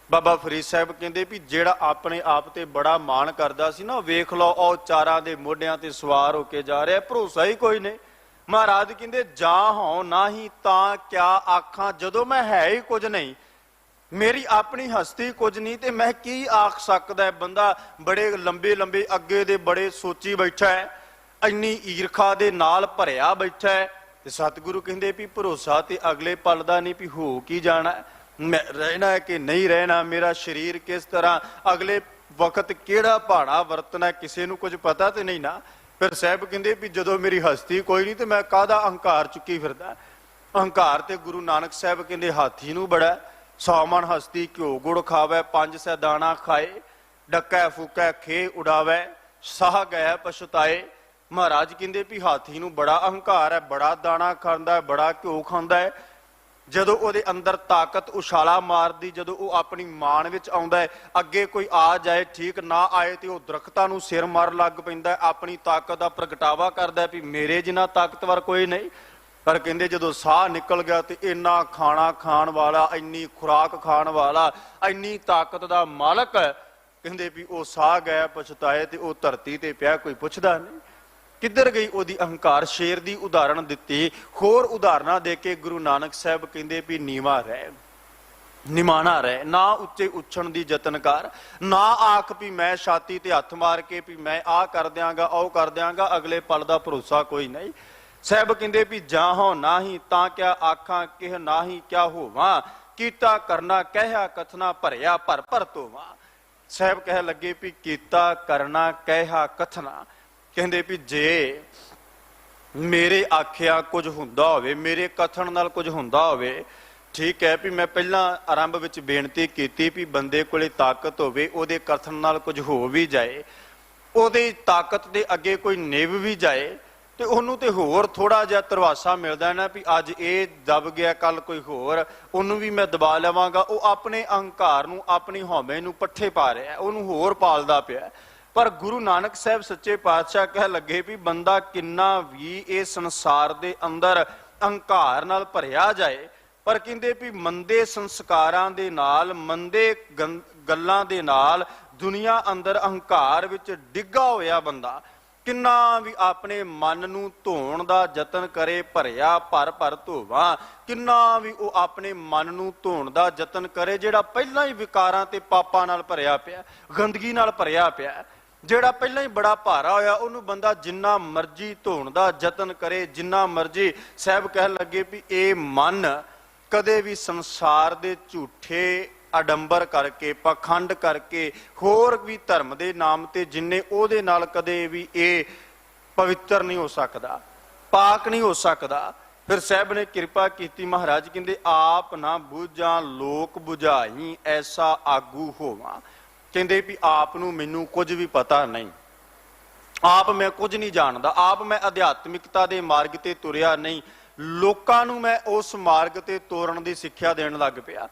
ਬਾਬਾ ਫਰੀਦ ਸਾਹਿਬ ਕਹਿੰਦੇ ਵੀ ਜਿਹੜਾ ਆਪਣੇ ਆਪ ਤੇ ਬੜਾ ਮਾਣ ਕਰਦਾ ਸੀ ਨਾ, ਵੇਖ ਲਓ ਉਹ ਚਾਰਾਂ ਦੇ ਮੋਢਿਆਂ ਤੇ ਸਵਾਰ ਹੋ ਕੇ ਜਾ ਰਿਹਾ, ਭਰੋਸਾ ਹੀ ਕੋਈ ਨਹੀਂ। ਮਹਾਰਾਜ ਕਹਿੰਦੇ ਜਾਂ ਹੋਂ ਨਾਹੀਂ ਤਾਂ ਕਿਆ ਆਖਾਂ, ਜਦੋਂ ਮੈਂ ਹੈ ਹੀ ਕੁਝ ਨਹੀਂ, ਮੇਰੀ ਆਪਣੀ ਹਸਤੀ ਕੁਝ ਨਹੀਂ, ਤੇ ਮੈਂ ਕੀ ਆਖ ਸਕਦਾ। ਬੰਦਾ ਬੜੇ ਲੰਬੇ ਲੰਬੇ ਅੱਗੇ ਦੇ ਬੜੇ ਸੋਚੀ ਬੈਠਾ ਹੈ, ਇੰਨੀ ਈਰਖਾ ਦੇ ਨਾਲ ਭਰਿਆ ਬੈਠਾ ਹੈ। ਤੇ ਸਤਿਗੁਰੂ ਕਹਿੰਦੇ ਵੀ ਭਰੋਸਾ ਤੇ ਅਗਲੇ ਪਲ ਦਾ ਨਹੀਂ, ਵੀ ਹੋ ਕੀ ਜਾਣਾ, ਮੈਂ ਰਹਿਣਾ ਹੈ ਕਿ ਨਹੀਂ ਰਹਿਣਾ, ਮੇਰਾ ਸਰੀਰ ਕਿਸ ਤਰ੍ਹਾਂ, ਅਗਲੇ ਵਕਤ ਕਿਹੜਾ ਭਾਣਾ ਵਰਤਣਾ, ਕਿਸੇ ਨੂੰ ਕੁਝ ਪਤਾ ਤੇ ਨਹੀਂ ਨਾ। ਫਿਰ ਸਾਹਿਬ ਕਹਿੰਦੇ ਵੀ ਜਦੋਂ ਮੇਰੀ ਹਸਤੀ ਕੋਈ ਨਹੀਂ ਤੇ ਮੈਂ ਕਾਹਦਾ ਅਹੰਕਾਰ ਚੁੱਕੀ ਫਿਰਦਾ। ਅਹੰਕਾਰ ਤੇ ਗੁਰੂ ਨਾਨਕ ਸਾਹਿਬ ਕਹਿੰਦੇ ਹਾਥੀ ਨੂੰ ਬੜਾ, 100 ਮਣ ਹਸਤੀ ਘਿਓ ਗੁੜ ਖਾਵੇ, 5 ਸੈ ਦਾਣਾ ਖਾਏ, ਡੱਕਾ ਫੂਕੈ ਖੇ ਉਡਾਵੇ, ਸਾਹ ਗਏ ਪਛਤਾਏ। ਮਹਾਰਾਜ ਕਹਿੰਦੇ ਵੀ ਹਾਥੀ ਨੂੰ ਬੜਾ ਅਹੰਕਾਰ ਹੈ, ਬੜਾ ਦਾਣਾ ਖਾਂਦਾ ਹੈ, ਬੜਾ ਘਿਓ ਖਾਂਦਾ ਹੈ। ਜਦੋਂ ਉਹਦੇ ਅੰਦਰ ਤਾਕਤ ਉਛਾਲਾ ਮਾਰਦੀ, ਜਦੋਂ ਉਹ ਆਪਣੀ ਮਾਣ ਵਿੱਚ ਆਉਂਦਾ ਹੈ, ਅੱਗੇ ਕੋਈ ਆ ਜਾਏ ਠੀਕ, ਨਾ ਆਏ ਤੇ ਉਹ ਦਰਖਤਾਂ ਨੂੰ ਸਿਰ ਮਾਰ ਲੱਗ ਪੈਂਦਾ ਹੈ, ਆਪਣੀ ਤਾਕਤ ਦਾ ਪ੍ਰਗਟਾਵਾ ਕਰਦਾ ਵੀ ਮੇਰੇ ਜਿੰਨਾ ਤਾਕਤਵਰ ਕੋਈ ਨਹੀਂ। ਪਰ ਕਹਿੰਦੇ ਜਦੋਂ ਸਾਹ ਨਿਕਲ ਗਿਆ ਤੇ ਇੰਨਾ ਖਾਣਾ ਖਾਣ ਵਾਲਾ, ਇੰਨੀ ਖੁਰਾਕ ਖਾਣ ਵਾਲਾ, ਇੰਨੀ ਤਾਕਤ ਦਾ ਮਾਲਕ, ਕਹਿੰਦੇ ਵੀ ਉਹ ਸਾਹ ਗਏ ਪਛਤਾਏ, ਤੇ ਉਹ ਧਰਤੀ ਤੇ ਪਿਆ, ਕੋਈ ਪੁੱਛਦਾ ਨਹੀਂ ਕਿੱਧਰ ਗਈ ਉਹਦੀ ਅਹੰਕਾਰ। ਸ਼ੇਰ ਦੀ ਉਦਾਹਰਣ ਦਿੱਤੀ, ਹੋਰ ਉਦਾਹਰਨਾਂ ਦੇ ਕੇ ਗੁਰੂ ਨਾਨਕ ਸਾਹਿਬ ਕਹਿੰਦੇ ਵੀ ਨੀਵਾਂ ਰਹਿ, ਨਿਮਾਣਾ ਰਹਿ, ਨਾ ਉੱਚੇ ਉੱਛਣ ਦੀ ਯਤਨ ਕਰ, ਨਾ ਆਖ ਵੀ ਮੈਂ ਛਾਤੀ ਤੇ ਹੱਥ ਮਾਰ ਕੇ ਵੀ ਮੈਂ ਆਹ ਕਰ ਦਿਆਂਗਾ ਉਹ ਕਰ ਦਿਆਂਗਾ, ਅਗਲੇ ਪਲ ਦਾ ਭਰੋਸਾ ਕੋਈ ਨਹੀਂ। ਸਾਹਿਬ ਕਹਿੰਦੇ ਵੀ ਜਾਂ ਹੋ ਨਾਹੀਂ ਤਾਂ ਕਿਆ ਆਖਾਂ, ਕਿਹ ਨਾਹੀਂ ਕਿਆ ਹੋਵਾਂ, ਕੀਤਾ ਕਰਨਾ ਕਹਿਆ ਕਥਨਾ, ਭਰਿਆ ਭਰ ਭਰ ਧੋਵਾਂ। ਸਾਹਿਬ ਕਹਿ ਲੱਗੇ ਵੀ ਕੀਤਾ ਕਰਨਾ ਕਹਿਆ ਕਥਨਾ, ਕਹਿੰਦੇ ਵੀ ਜੇ ਮੇਰੇ ਆਖਿਆ ਕੁਝ ਹੁੰਦਾ ਹੋਵੇ, ਮੇਰੇ ਕਥਨ ਨਾਲ ਕੁਝ ਹੁੰਦਾ ਹੋਵੇ, ਠੀਕ ਹੈ ਵੀ ਮੈਂ ਪਹਿਲਾਂ ਆਰੰਭ ਵਿੱਚ ਬੇਨਤੀ ਕੀਤੀ ਵੀ ਬੰਦੇ ਕੋਲੇ ਤਾਕਤ ਹੋਵੇ, ਉਹਦੇ ਕਥਨ ਨਾਲ ਕੁਝ ਹੋ ਵੀ ਜਾਏ, ਉਹਦੀ ਤਾਕਤ ਦੇ ਅੱਗੇ ਕੋਈ ਨਿਭ ਵੀ ਜਾਏ, ਤੇ ਉਹਨੂੰ ਤੇ ਹੋਰ ਥੋੜਾ ਜਿਹਾ ਧਰਵਾਸਾ ਮਿਲਦਾ ਨਾ ਵੀ ਅੱਜ ਇਹ ਦਬ ਗਿਆ, ਕੱਲ ਕੋਈ ਹੋਰ ਉਹਨੂੰ ਵੀ ਮੈਂ ਦਬਾ ਲਵਾਂਗਾ। ਉਹ ਆਪਣੇ ਅਹੰਕਾਰ ਨੂੰ, ਆਪਣੀ ਹਉਮੈ ਨੂੰ ਪੱਠੇ ਪਾ ਰਿਹਾ, ਉਹਨੂੰ ਹੋਰ ਪਾਲਦਾ ਪਿਆ। ਪਰ ਗੁਰੂ ਨਾਨਕ ਸਾਹਿਬ ਸੱਚੇ ਪਾਤਸ਼ਾਹ ਕਹਿ ਲੱਗੇ ਵੀ ਬੰਦਾ ਕਿੰਨਾ ਵੀ ਇਹ ਸੰਸਾਰ ਦੇ ਅੰਦਰ ਅਹੰਕਾਰ ਨਾਲ ਭਰਿਆ ਜਾਏ, ਪਰ ਕਹਿੰਦੇ ਵੀ ਮੰਦੇ ਸੰਸਕਾਰਾਂ ਦੇ ਨਾਲ, ਮੰਦੇ ਗੱਲਾਂ ਦੇ ਨਾਲ ਦੁਨੀਆ ਅੰਦਰ ਅਹੰਕਾਰ ਵਿੱਚ ਡਿੱਗਾ ਹੋਇਆ ਬੰਦਾ ਕਿੰਨਾ ਵੀ ਆਪਣੇ ਮਨ ਨੂੰ ਧੋਣ ਦਾ ਯਤਨ ਕਰੇ, ਭਰਿਆ ਭਰ ਭਰ ਧੋਵਾਂ, ਕਿੰਨਾ ਵੀ ਉਹ ਆਪਣੇ ਮਨ ਨੂੰ ਧੋਣ ਦਾ ਯਤਨ ਕਰੇ ਜਿਹੜਾ ਪਹਿਲਾਂ ਹੀ ਵਿਕਾਰਾਂ ਤੇ ਪਾਪਾਂ ਨਾਲ ਭਰਿਆ ਪਿਆ, ਗੰਦਗੀ ਨਾਲ ਭਰਿਆ ਪਿਆ, ਜਿਹੜਾ ਪਹਿਲਾਂ ਹੀ ਬੜਾ ਭਾਰਾ ਹੋਇਆ, ਉਹਨੂੰ ਬੰਦਾ ਜਿੰਨਾ ਮਰਜ਼ੀ ਧੋਣ ਦਾ ਯਤਨ ਕਰੇ, ਜਿੰਨਾ ਮਰਜ਼ੀ। ਸਾਹਿਬ ਕਹਿਣ ਲੱਗੇ ਵੀ ਇਹ ਮਨ ਕਦੇ ਵੀ ਸੰਸਾਰ ਦੇ ਝੂਠੇ ਅਡੰਬਰ ਕਰਕੇ, ਪਖੰਡ ਕਰਕੇ, ਹੋਰ ਵੀ ਧਰਮ ਦੇ ਨਾਮ ਤੇ ਜਿੰਨੇ, ਉਹਦੇ ਨਾਲ ਕਦੇ ਵੀ ਇਹ ਪਵਿੱਤਰ ਨਹੀਂ ਹੋ ਸਕਦਾ, ਪਾਕ ਨਹੀਂ ਹੋ ਸਕਦਾ। ਫਿਰ ਸਾਹਿਬ ਨੇ ਕਿਰਪਾ ਕੀਤੀ, ਮਹਾਰਾਜ ਕਹਿੰਦੇ ਆਪ ਨਾ ਬੂਝਾਂ ਲੋਕ ਬੁਝਾਈ, ਐਸਾ ਆਗੂ ਹੋਵਾਂ। ਕਹਿੰਦੇ ਵੀ ਆਪ ਨੂੰ ਮੈਨੂੰ ਕੁਝ ਵੀ ਪਤਾ ਨਹੀਂ, ਆਪ ਮੈਂ ਕੁਝ ਨਹੀਂ ਜਾਣਦਾ, ਆਪ ਮੈਂ ਅਧਿਆਤਮਿਕਤਾ ਦੇ ਮਾਰਗ ਤੇ ਤੁਰਿਆ ਨਹੀਂ, ਲੋਕਾਂ ਨੂੰ ਮੈਂ ਉਸ ਮਾਰਗ ਤੇ ਤੋਰਨ ਦੀ ਸਿੱਖਿਆ ਦੇਣ ਲੱਗ ਪਿਆ।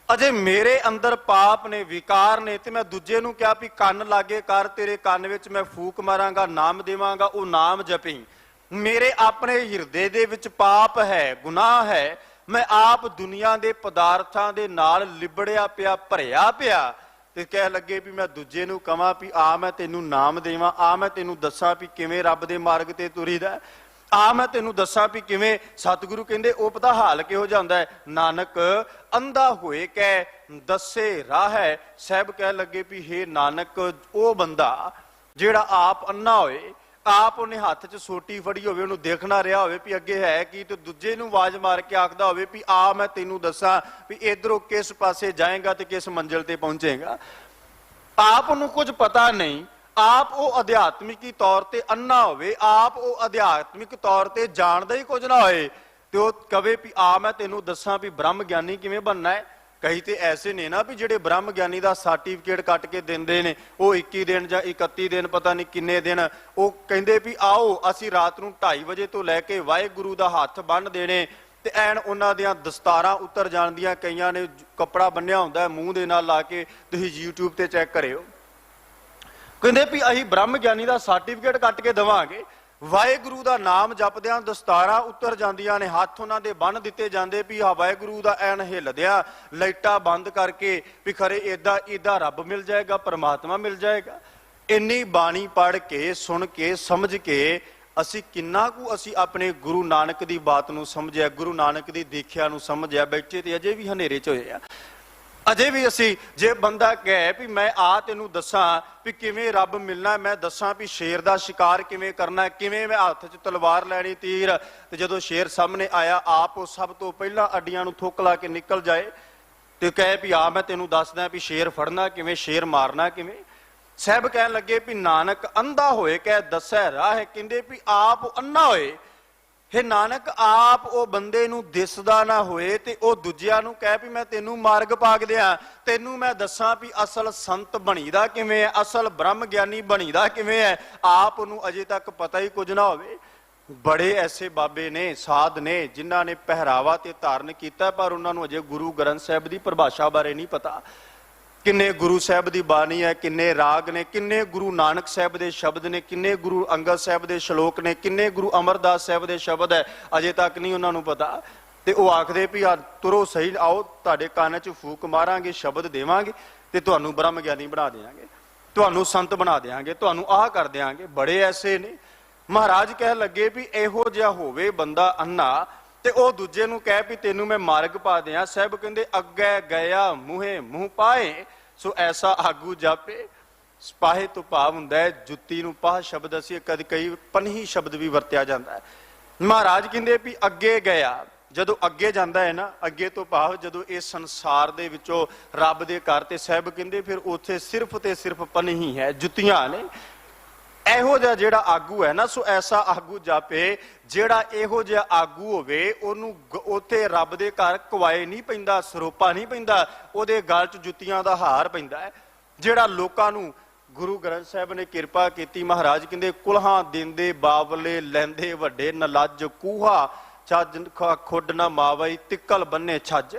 ਅਜੇ ਮੇਰੇ ਅੰਦਰ ਪਾਪ ਨੇ, ਵਿਕਾਰ ਨੇ, ਤੇ ਮੈਂ ਦੂਜੇ ਨੂੰ ਕਿਹਾ ਵੀ ਕੰਨ ਲਾਗੇ ਕਰ, ਤੇਰੇ ਕੰਨ ਵਿੱਚ ਮੈਂ ਫੂਕ ਮਾਰਾਂਗਾ, ਨਾਮ ਦੇਵਾਂਗਾ, ਉਹ ਨਾਮ ਜਪੀ। ਮੇਰੇ ਆਪਣੇ ਹਿਰਦੇ ਦੇ ਵਿੱਚ ਪਾਪ ਹੈ, ਗੁਨਾਹ ਹੈ, ਮੈਂ ਆਪ ਦੁਨੀਆ ਦੇ ਪਦਾਰਥਾਂ ਦੇ ਨਾਲ ਲਿਬੜਿਆ ਪਿਆ, ਭਰਿਆ ਪਿਆ, ਤੇ ਕਹਿ ਲੱਗੇ ਵੀ ਮੈਂ ਦੂਜੇ ਨੂੰ ਕਹਾਂ ਵੀ ਆ ਮੈਂ ਤੈਨੂੰ ਨਾਮ ਦੇਵਾਂ, ਆ ਮੈਂ ਤੈਨੂੰ ਦੱਸਾਂ ਵੀ ਕਿਵੇਂ ਰੱਬ ਦੇ ਮਾਰਗ ਤੇ ਤੁਰੀਦਾ, ਆ ਮੈਂ ਤੈਨੂੰ ਦੱਸਾਂ ਵੀ ਕਿਵੇਂ। ਸਤਿਗੁਰੂ ਕਹਿੰਦੇ ਉਹ ਪਤਾ ਹਾਲ ਕਿਹੋ ਜਿਹਾ ਹੁੰਦਾ ਹੈ, ਨਾਨਕ ਅੰਧਾ ਹੋਏ ਕਹਿ ਦੱਸੇ ਰਾਹ ਹੈ। ਸਾਹਿਬ ਕਹਿ ਲੱਗੇ ਵੀ ਹੇ ਨਾਨਕ, ਉਹ ਬੰਦਾ ਜਿਹੜਾ ਆਪ ਅੰਨਾ ਹੋਏ, ਆਪ ਉਹਨੇ ਹੱਥ 'ਚ ਸੋਟੀ ਫੜੀ ਹੋਵੇ, ਉਹਨੂੰ ਦੇਖ ਨਾ ਰਿਹਾ ਹੋਵੇ ਵੀ ਅੱਗੇ ਹੈ ਕੀ, ਤੇ ਦੂਜੇ ਨੂੰ ਆਵਾਜ਼ ਮਾਰ ਕੇ ਆਖਦਾ ਹੋਵੇ ਵੀ ਆ ਮੈਂ ਤੈਨੂੰ ਦੱਸਾਂ ਵੀ ਇਧਰੋਂ ਕਿਸ ਪਾਸੇ ਜਾਏਗਾ ਤੇ ਕਿਸ ਮੰਜ਼ਿਲ ਤੇ ਪਹੁੰਚੇਗਾ। ਆਪ ਨੂੰ ਕੁਝ ਪਤਾ ਨਹੀਂ, ਆਪ ਉਹ ਅਧਿਆਤਮਿਕੀ ਤੌਰ ਤੇ ਅੰਨਾ ਹੋਵੇ, ਆਪ ਉਹ ਅਧਿਆਤਮਿਕ ਤੌਰ ਤੇ ਜਾਣਦਾ ਹੀ ਕੁਝ ਨਾ ਹੋਏ, ਤੇ ਉਹ ਕਵੇ ਵੀ ਆ ਮੈਂ ਤੈਨੂੰ ਦੱਸਾਂ ਵੀ ਬ੍ਰਹਮ ਗਿਆਨੀ ਕਿਵੇਂ ਬਣਨਾ ਹੈ। कई तो ऐसे ने ना भी जिहड़े ब्रह्म ज्ञानी का सर्टिफिकेट कट के देंदे ने, वो 21 दिन या 31 दिन पता नहीं किन्ने दिन, वो कहंदे भी आओ असी रात नूं 2:30 बजे तो लैके वाहिगुरू का हथ बन देने ते ऐन उन्हां दियां दस्तारां उतर जाणदियां, कईयां ने कपड़ा बन्निया हुंदा मूँह दे नाल ला के, तुसीं यूट्यूब ते चैक करिओ। कहंदे भी असीं ब्रह्म ज्ञानी का सर्टिफिकेट कट के देवांगे, वाहिगुरू का नाम जपदियां दस्तारां उतर जांदियां ने, हथ उन्हां दे बन दिते जांदे भी हाँ वाहिगुरू का ऐन हिलदियां लाइटां बंद करके भी खरे इदा इदा रब मिल जाएगा, परमात्मा मिल जाएगा। इन्नी बाणी पढ़ के सुन के समझ के असी किन्ना कु असी अपने गुरु नानक की बात नूं समझिया, गुरु नानक की दीख्या नूं समझिया। बैठे तो अजे भी हनेरे च होए आ, अजे भी असी जे बंदा कहे भी मैं आ तेनू दसा भी किवें रब मिलना, मैं दसा भी शेर का शिकार किवें करना, किवें मैं हथ च तलवार लैनी तीर, तो जदों शेर सामने आया आप वो सब तो पहला अड्डियां नूं थुक ला के निकल जाए तो कहे भी आ मैं तेनू दसदा भी शेर फड़ना किवें, शेर मारना किवें। साहब कहन लगे भी नानक अंधा होए कह दसै राह, कहंदे भी आप अन्ना होए, हे नानक आप वो बंदे नूं दिसदा ना होए ते ओ दूजियां नूं कह भी मैं तेनू मार्ग पाग दियां, तेनू मैं दसां भी असल संत बणीदा किवें है, असल ब्रह्म ज्ञानी बणीदा किवें है, आप नूं अजे तक पता ही कुछ ना होवे। बड़े ऐसे बाबे ने साध ने जिन्हां ने पहरावा ते धारण कीता पर उन्हां नूं अजे गुरु ग्रंथ साहिब दी परिभाषा बारे नहीं पता। किन्ने गुरु साहब की बाणी है, किन्ने राग ने, किन्ने गुरु नानक साहब के शब्द ने, किन्ने गुरु अंगद साहब के श्लोक ने, किन्ने गुरु अमरदास साहब के शब्द है, अजे तक नहीं उन्होंने पता। तो वह आखदे भी आ तुरो सही, आओ तुहाडे कान च फूक मारांगे, शब्द देवांगे ते तुहानू ब्रह्म ज्ञानी बना देंगे, तुहानू संत बना देंगे, तुहानू आह कर देंगे। बड़े ऐसे ने। महाराज कह लगे भी इहो जिहा होवे बंदा अन्ना ते ओ दूजे नूं कह भी तेनू मैं मार्ग पा दियां। साहब कहंदे अग्गे गया मूहे मूह पाए, सो ऐसा आगू जापे। पाहे तो भाव हुंदा है जुत्ती नूं पाह शब्द असीं कद कई पन्ही शब्द भी वरत्या जाता है। महाराज कहंदे भी अग्गे गया, जदों अग्गे जांदा है ना, अग्गे तो भाव जदों इस संसार दे विचों रब दे घर ते साहब कहंदे फिर उत्थे सिर्फ ते सिर्फ पन्ही है, जुत्तियां ने। ਇਹੋ ਜਿਹਾ ਜਿਹੜਾ ਆਗੂ ਹੈ ਨਾ, ਸੋ ਐਸਾ ਆਗੂ ਜਾਪੇ ਜਿਹੜਾ ਇਹੋ ਜਿਹਾ ਆਗੂ ਹੋਵੇ ਉਹਨੂੰ ਉੱਥੇ ਰੱਬ ਦੇ ਘਰ ਕਵਾਏ ਨਹੀਂ ਪੈਂਦਾ, ਸਰੋਪਾ ਨਹੀਂ ਪੈਂਦਾ, ਉਹਦੇ ਗਲ 'ਚ ਜੁੱਤੀਆਂ ਦਾ ਹਾਰ ਪੈਂਦਾ ਹੈ। ਜਿਹੜਾ ਲੋਕਾਂ ਨੂੰ ਗੁਰੂ ਗ੍ਰੰਥ ਸਾਹਿਬ ਨੇ ਕਿਰਪਾ ਕੀਤੀ, ਮਹਾਰਾਜ ਕਹਿੰਦੇ ਕੁਲਹਾਂ ਦਿੰਦੇ ਬਾਵਲੇ ਲੈਂਦੇ ਵੱਡੇ ਨਲੱਜ ਕੂਹਾ ਛੱਜ ਖੁੱਡ ਨਾ ਮਾਵਈ ਤਿੱਕਲ ਬੰਨੇ ਛੱਜ।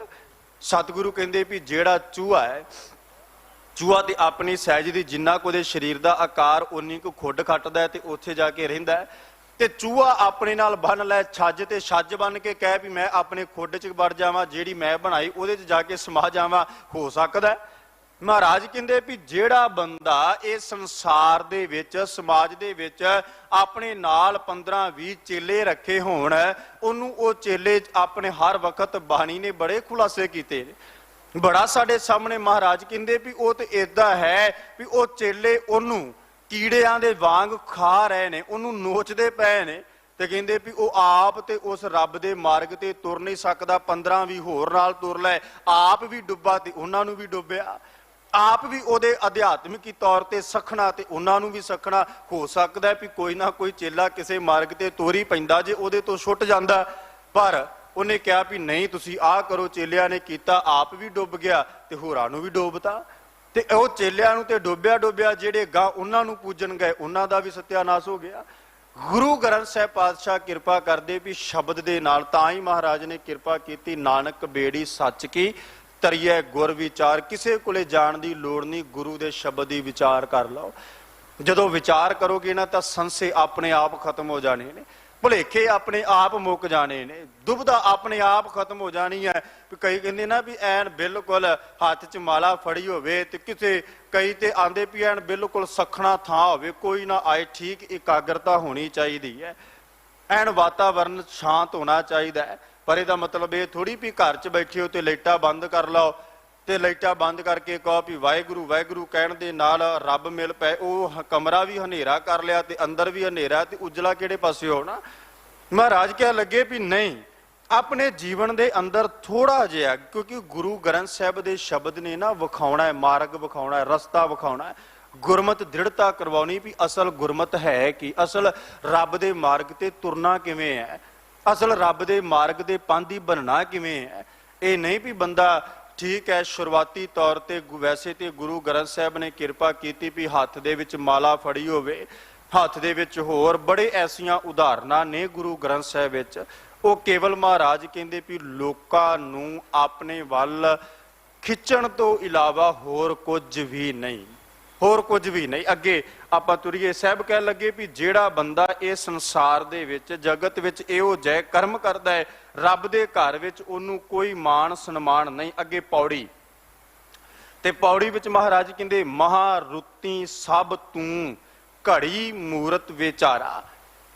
ਸਤਿਗੁਰੂ ਕਹਿੰਦੇ ਵੀ ਜਿਹੜਾ ਚੂਹਾ ਹੈ, चूहा तो अपनी सैज की जिन्ना को शरीर का आकार उन्नी को खुड खटदा है तो उत्थे जाके रहिंदा है। ते चूहा अपने नाल बन लै छज, ते छज बन के कह भी मैं अपने खुड च वड़ जावां, जिहड़ी मैं बनाई उहदे च जाके समा जावां, हो सकदा है। महाराज कहंदे भी जिहड़ा बंदा इस संसार दे विच समाज दे विच अपने नाल 15-20 चेले रखे होण, उहनूं ओ चेले अपने हर वक्त बाणी ने बड़े खुलासे कीते ने। बड़ा साडे सामने महाराज कहंदे भी वो तो इदा है भी वो चेले उन्नू कीड़ियां दे वांग खा रहे ने, उन्नू नोचदे पए ने, ते कहंदे भी वो आप ते उस रब दे मार्ग ते तुर नहीं सकदा, 15-20 होर नाल तुर लै, आप भी डुब्बा ते उन्हां नू भी डुब्बिया, आप भी उहदे अध्यात्मिक तौर ते सखना ते उन्हां नू भी सखना। हो सकदा है भी कोई ना कोई चेला किसी मार्ग ते तुर ही पैंदा जे उहदे तो छुट जांदा, पर उन्हें कहा भी नहीं तुसी आ करो, चेलिया ने किया, आप भी डुब गया ते होरां नूं भी डुबता, ते ओह चेलिया नूं ते डुबिया डुबिया जिहड़े गा उन्हां नूं पूजन गए उन्हां दा भी सत्यानाश हो गया। गुरु ग्रंथ साहिब पातशाह किरपा करदे भी शब्द दे नाल, तां ही महाराज ने किरपा कीती, नानक बेड़ी सच की तरिए गुर विचार, किसे कोले जाण दी लोड़ नहीं, गुरु दे शब्द ही विचार कर लो। जदों विचार करोगे ना तां संशय अपने आप खत्म हो जाने ने, भुलेखे अपने आप मुक जाने ने, दुविधा अपने आप खत्म हो जानी है। कई कहते ना भी ऐन बिल्कुल हाथ च माला फड़ी होवे ते किसे, कई ते आंदे भी ऐन बिल्कुल सखना थां होवे, कोई ना आए, ठीक एकाग्रता होनी चाहिए है, ऐन वातावरण शांत होना चाहिए है। पर यदा मतलब ये थोड़ी भी घर च बैठे हो तो लाइटां बंद कर लो, ते लाइटां बंद करके कहो भी वाहिगुरू वाहिगुरू कहण दे नाल रब मिल पए, वो कमरा भी हनेरा कर लिया ते अंदर भी हनेरा, ते उजला किहड़े पासे होना। महाराज कह लगे भी नहीं, अपने जीवन दे अंदर थोड़ा जिहा, क्योंकि गुरु ग्रंथ साहिब दे शब्द ने ना विखाउणा है, मार्ग विखाउणा है, रस्ता विखाउणा है, गुरमत दृढ़ता करवाउणी भी असल गुरमत है कि असल रब दे मार्ग ते तुरना किवें है, असल रब दे मार्ग दे पांधी बनना किवें है। ये नहीं भी बंदा ठीक है, शुरुआती तौर ते वैसे तो गुरु ग्रंथ साहब ने किरपा की भी हत्थ दे विच माला फड़ी होवे, हत्थ दे विच होर बड़े ऐसियां उदाहरणां ने गुरु ग्रंथ साहब विच। वो केवल महाराज कहंदे भी लोकां नूं अपने वल खिच्चण तो इलावा होर कुछ भी नहीं, होर कुछ भी नहीं। अगे आपां तुरीए, साहब कह लगे भी जिहड़ा बंदा इस संसार दे विच जगत विच इहो जय कर्म करदा है, रब दे घर विच उहनूं कोई मान सन्मान नहीं। अगे पौड़ी ते पौड़ी विच महाराज कहंदे महारुती सब तूं घड़ी मूरत विचारा।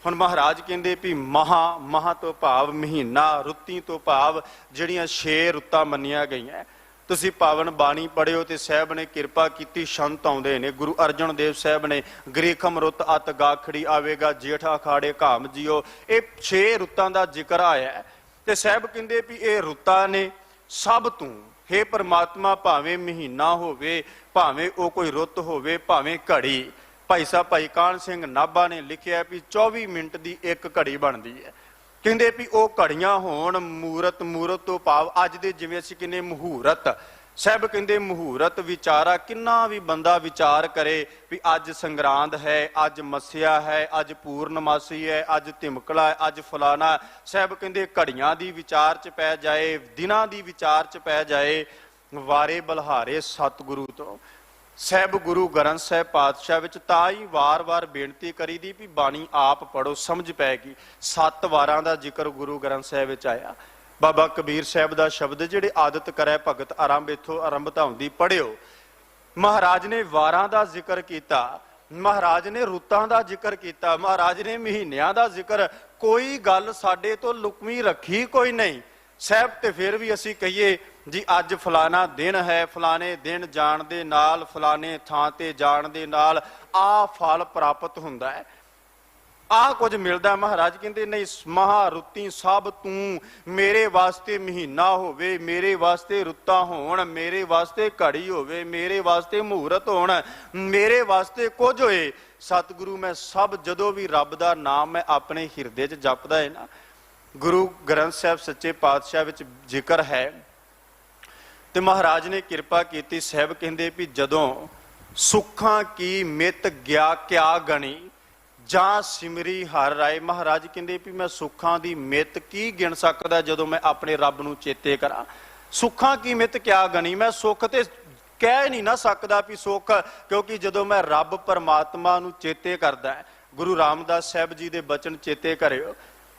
हुण महाराज कहंदे भी महा तो भाव महीना, रुत्ती तो भाव जिहड़ियां 6 रुत्तां मन्नियां गईयां। तुसीं पावन बाणी पढ़िओ ते साहब ने किरपा कीती, संत आउंदे ने। गुरु अर्जन देव साहब ने ग्रीखम रुत अत गाखड़ी आवेगा जेठ अखाड़े घाम जियो, ये 6 रुत्तां दा जिक्र आया है। ते साहब कहंदे भी ये रुत्तां ने सब तूं, हे परमात्मा, भावें महीना होवे, भावें वो कोई रुत होवे, भावें घड़ी। भाई साहब भाई कान सिंह नाभा ने लिखिया भी 24 मिनट की एक घड़ी बनती है। कहते भी वो घड़ियां होण मूरत, मूरत तो भाव अज दे जिवें असीं कहने मुहूरत। साहब कहते मुहूरत विचारा, किन्ना भी बंदा विचार करे भी अज संगरांद है, अज मस्या है, अज पूर्णमासी है, अज तिमकला है, अज फलाना। साहब कहते घड़ियां दी विचार च पै जाए, दिनां दी विचार च पै जाए, वारे बलहारे सतगुरु तो। साहब गुरु ग्रंथ साहब पातशाह विच तां ही वार वार बेनती करी दी भी बाणी आप पढ़ो, समझ पैगी। 7 वारां दा जिक्र गुरु ग्रंथ साहब विच आया। बाबा कबीर साहब दा शब्द जिहड़े आदत करे भगत आरंभ इथों आरंभता हुंदी पढ़िओ। महाराज ने वारां दा जिक्र कीता, महाराज ने रुत्तां दा जिक्र कीता, महाराज ने महीनियां दा जिक्र। कोई गल साडे तो लुकवी रखी कोई नहीं। साहब ते फिर भी असीं कहिए जी अज फलाना दिन है, फलाने दिन जाण दे नाल, फलाने थां ते जाण दे नाल आ फल प्राप्त हुंदा है, आ कुछ मिलदा। महाराज कहंदे नहीं, महारुती सब तूं, मेरे वास्ते महीना होवे, मेरे वास्ते रुत्तां होण, मेरे वास्ते घड़ी होवे, मेरे वास्ते मुहूर्त होण, मेरे वास्ते कुछ होए। सतगुरु मैं सब जदों भी रब दा नाम मैं अपने हिरदे च जपदा है ना, गुरु ग्रंथ साहब सच्चे पातशाह विच जिक्र है। ते महाराज ने किरपा की। साहब कहंदे भी जदों सुखां की मित गया क्या गणी, जां सिमरी हर राय। महाराज कहंदे भी मैं सुखां दी मित की गिण सकदा जदों मैं अपने रब नूं चेते करा। सुखां की मित क्या गणी, मैं सुख ते कह नहीं ना सकदा भी सुख, क्योंकि जदों मैं रब परमात्मा नूं चेते करदा। गुरु रामदास साहब जी दे बचन चेते करिओ।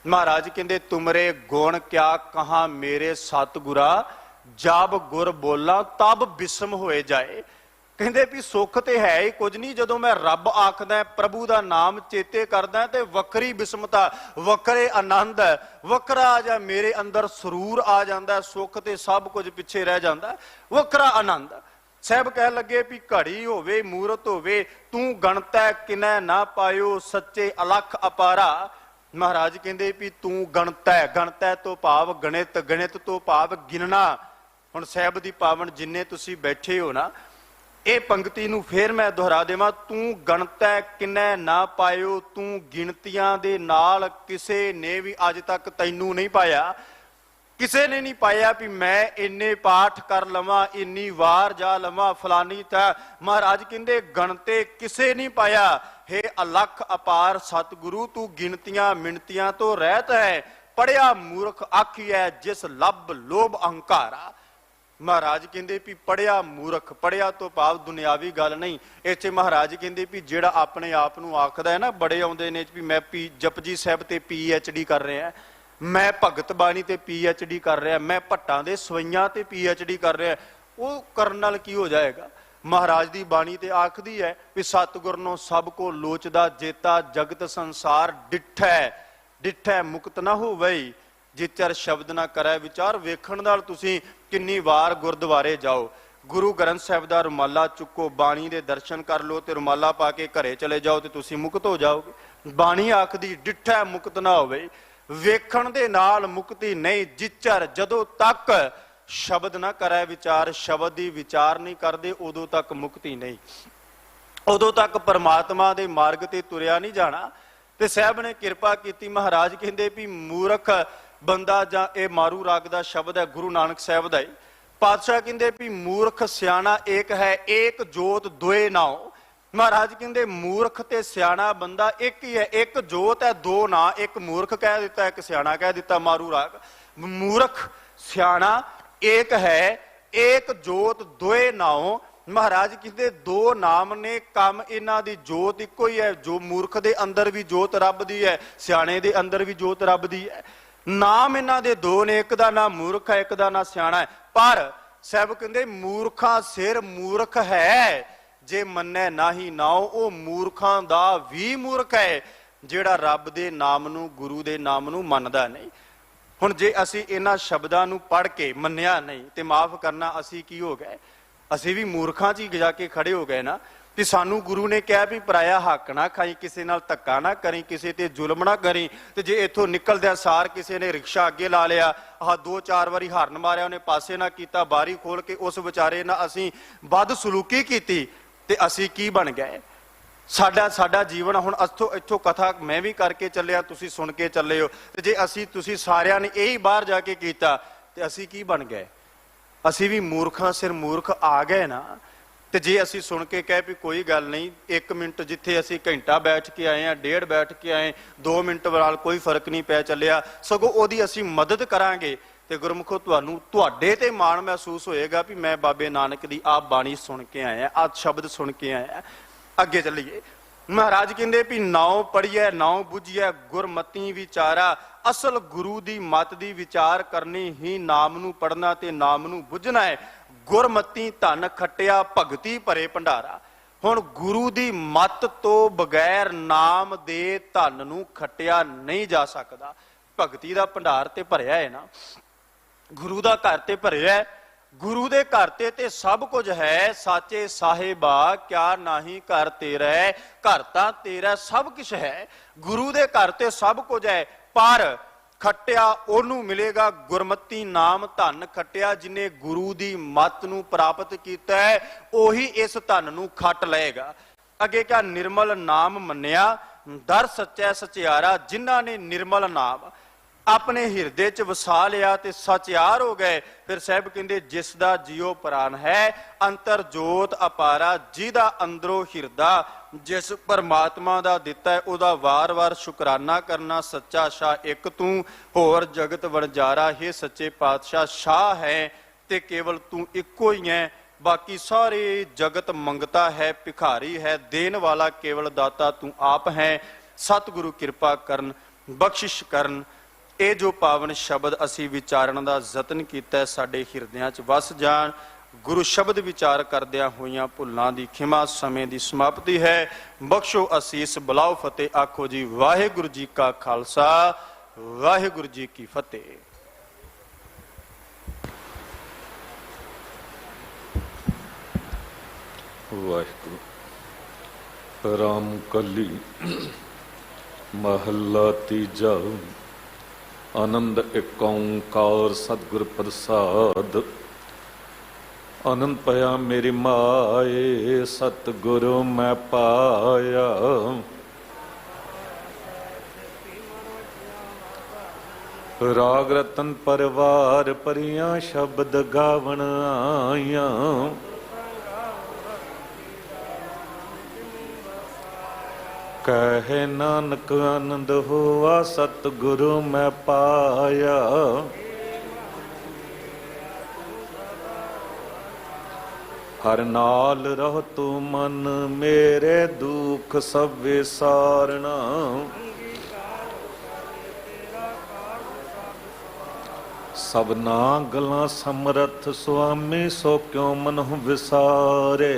महाराज कहंदे तुमरे गुण क्या कहा मेरे सतगुरा, जब गुर बोला तब बिस्म होए जाए। कहंदे भी सुख ते है ही कुछ नहीं, जदों मैं रब आखदा प्रभु दा नाम चेते करदा ते वक्री बिस्मता, वक्रे आनंद, वक्रा जा मेरे अंदर सरूर आ जांदा। सुख ते सब कुछ पिछे रह जांदा, वक्रा आनंद। साहब कह लगे भी घड़ी होवे, मूरत होवे, तू गणतै किनै ना पायो, सच्चे अलख अपारा। महाराज कहंदे भी तू गणतै, गणतै तो भाव गणित, गणित तो भाव गिनना। हुण साहब दी पावन जिन्ने तुसीं बैठे हो ना, ये पंक्ति नूं फिर मैं दोहरा देवां, तू गणतै किनै ना पायो, तू गिणतियां दे नाल किसे ने भी अज तक तैनूं नहीं पाया। किसे ने नहीं पाया भी मैं इन्ने पाठ कर लवां, इन्नी वार जा लवां, फलानी था। महाराज कहंदे गणते किसे नहीं पाया। हे अलख अपार सतगुरु, तू गिनतियां मिणतियां तो रहत है, पढ़िया मूर्ख आखिए जिस लब लोभ अहंकारा। महाराज कहंदे भी पढ़िया मूर्ख, पढ़िया तो भाव दुनियावी गल नहीं। इत्थे महाराज कहंदे भी जिहड़ा अपने आप नूं आखदा है ना, बड़े आउंदे ने भी मैं जपजी साहिब ते PhD कर रहा, मैं भगत बाणी ते PhD कर रहा, मैं भट्टां दे सवैयां ते PhD कर रहा। वो करन नाल की हो जाएगा। महाराज दी बाणी ते आखदी है भी सतगुर नूं सब को लोचदा जेता, जगत संसार डिठै, डिठै मुक्त ना होवै, जिचर शब्द ना करै विचार। वेखण नाल तुसीं किन्नी वार गुरद्वारे जाओ, गुरु ग्रंथ साहिब दा रुमाला चुको, बाणी दे दर्शन कर लो ते रुमाला पा के घरे चले जाओ ते तुसीं मुक्त हो जाओगे। बाणी आखदी डिठै मुक्त ना होवे, वेखण दे नाल मुक्ति नहीं, जिचर जदों तक शब्द ना करै विचार, शब्द दी विचार नहीं करदे उदों तक मुक्ति नहीं, उदों तक परमात्मा दे मार्ग ते तुरिया नहीं जाना। ते साहब ने किरपा की। महाराज कहंदे भी मूर्ख बंदा, जां ए मारू राग दा शब्द है गुरु नानक साहब दा ही। पातशाह कहते भी मूर्ख सियाणा एक है, एक जोत दोए नाओ। महाराज कहते मूर्ख ते सियाणा बंदा एक ही है, एक जोत है दो ना। एक मूर्ख कह दिता, एक सियाणा कह दिता। मारू राग मूर्ख सियाणा एक है, एक जोत दोए नाओ। महाराज कहते दो नाम ने, काम इन्हां दी जोत इको ही है। जो मूर्ख दे अंदर भी जोत रब दी है, सियाणे दे अंदर भी जोत रब दी है। नाम इन्हां दे दो ने, एक दा नाम मूर्ख है, एक दा नाम सियाणा है। पर साहब कहते मूर्खा सिर मूर्ख है, जे मन्ने नाही नाओ। ओ मूर्खां दा भी मूर्ख है जिहड़ा रब दे नाम नूं, गुरु दे नाम नूं मनदा नहीं। हुण जे असीं इन्हां शब्दां नूं पढ़ के मन्निया नहीं ते माफ करना, असीं की हो गए? असीं भी मूर्खां च ही जाके खड़े हो गए ना। कि सानू गुरु ने कहा भी पराया हक ना खाई, किसी नाल धक्का ना करी, किसी ते जुल्म ना करी। ते जे इथों निकलदे सार किसी ने रिक्शा अगे ला लिया, आह 2-4 वारी हारन मारिया, उन्हें पासे ना कीता, बारी खोल के उस विचारे ना असीं बद सलूकी कीती, ते असीं की बन गए? साडा जीवन हुण इत्थों कथा मैं भी करके चलिया, तुसीं सुन के चले हो। ते जे असीं तुसीं सारियां ने यही बाहर जाके कीता ते असीं की बन गए? असीं भी मूर्खां सिर मूर्ख आ गए ना। ते जे असीं सुन के कहे भी कोई गल नहीं, 1 मिनट जिथे असीं घंटा बैठ के आए हैं, 1.5 बैठ के आए, 2 मिनट नाल कोई फर्क नहीं पै चलिया, सगों ओहदी असीं मदद करांगे ते गुरमुखो तुहानूं तुहाडे ते माण महसूस होएगा भी मैं बाबे नानक दी आ बाणी सुन के आया, आ शब्द सुन के आया। अगे चलीए। महाराज कहते भी नाओ पढ़िए नाओ बुझिए गुरमती विचारा। असल गुरु दी मत दी विचार करनी ही नाम नूं पढ़ना ते नाम नूं बुझना है। गुरमती धन खटिया भगती भरे भंडारा। हुण गुरु दी मत तो बगैर नाम दे धन नूं खटिया नहीं जा सकदा। भगती दा भंडार ते भरिया है ना, गुरु दा घर ते भरिया है। गुरु दे घर ते सब कुछ है। साचे साहिबा क्या नाही घर तेरा है, घर तां तेरा सब कुछ है। गुरु दे घर ते सब कुछ है, पर खटिया ओनू मिलेगा गुरमती नाम धन खटिया। जिन्हें गुरु दी मत नूं प्राप्त कीता है ओही इस धन नूं खट लएगा। अगे क्या निर्मल नाम मन्निया दर सच्चा सचियारा। जिन्हां ने निर्मल नाम अपने हिरदे च वसा लिया ते सचियार हो गए। फिर साहब कहते जिसदा जियो प्राण है अंतर जोत अपारा। जिहदा अंदरों हिरदा जिस परमात्मा दा दिता है उहदा वार वार शुकराना करना। सच्चा शाह एक तू होर जगत वणजारा। हे सच्चे पातशाह शाह है ते केवल तू इको ही है, बाकी सारे जगत मंगता है भिखारी है। देन वाला केवल दाता तू आप है। सतगुरु कृपा करन बख्शिश करन। ये जो पावन शब्द असी विचारण का यतन किया साडे हिरदियां च वस जान। गुरु शब्द विचार करदियां होइयां भुल्लां दी खिमा समय की समाप्ति है। बख्शो असीस बुलाओ फतेह। आखो जी वाहिगुरु जी का खालसा वाहिगुरु जी की फतेह। वाहिगुरु। राम कली महला तीजा। आनंद एक ओंकार सतगुर प्रसाद। आनंद पया मेरी माए सतगुरु मैं पाया। राग रतन परवार परियां शब्द गावण आया। कहे नानक आनंद हुआ सतगुरु मैं पाया। हर नाल रहो तू मन मेरे दुख सब विसारना। सबना गलां समरथ स्वामी सो क्यों मन विसारे।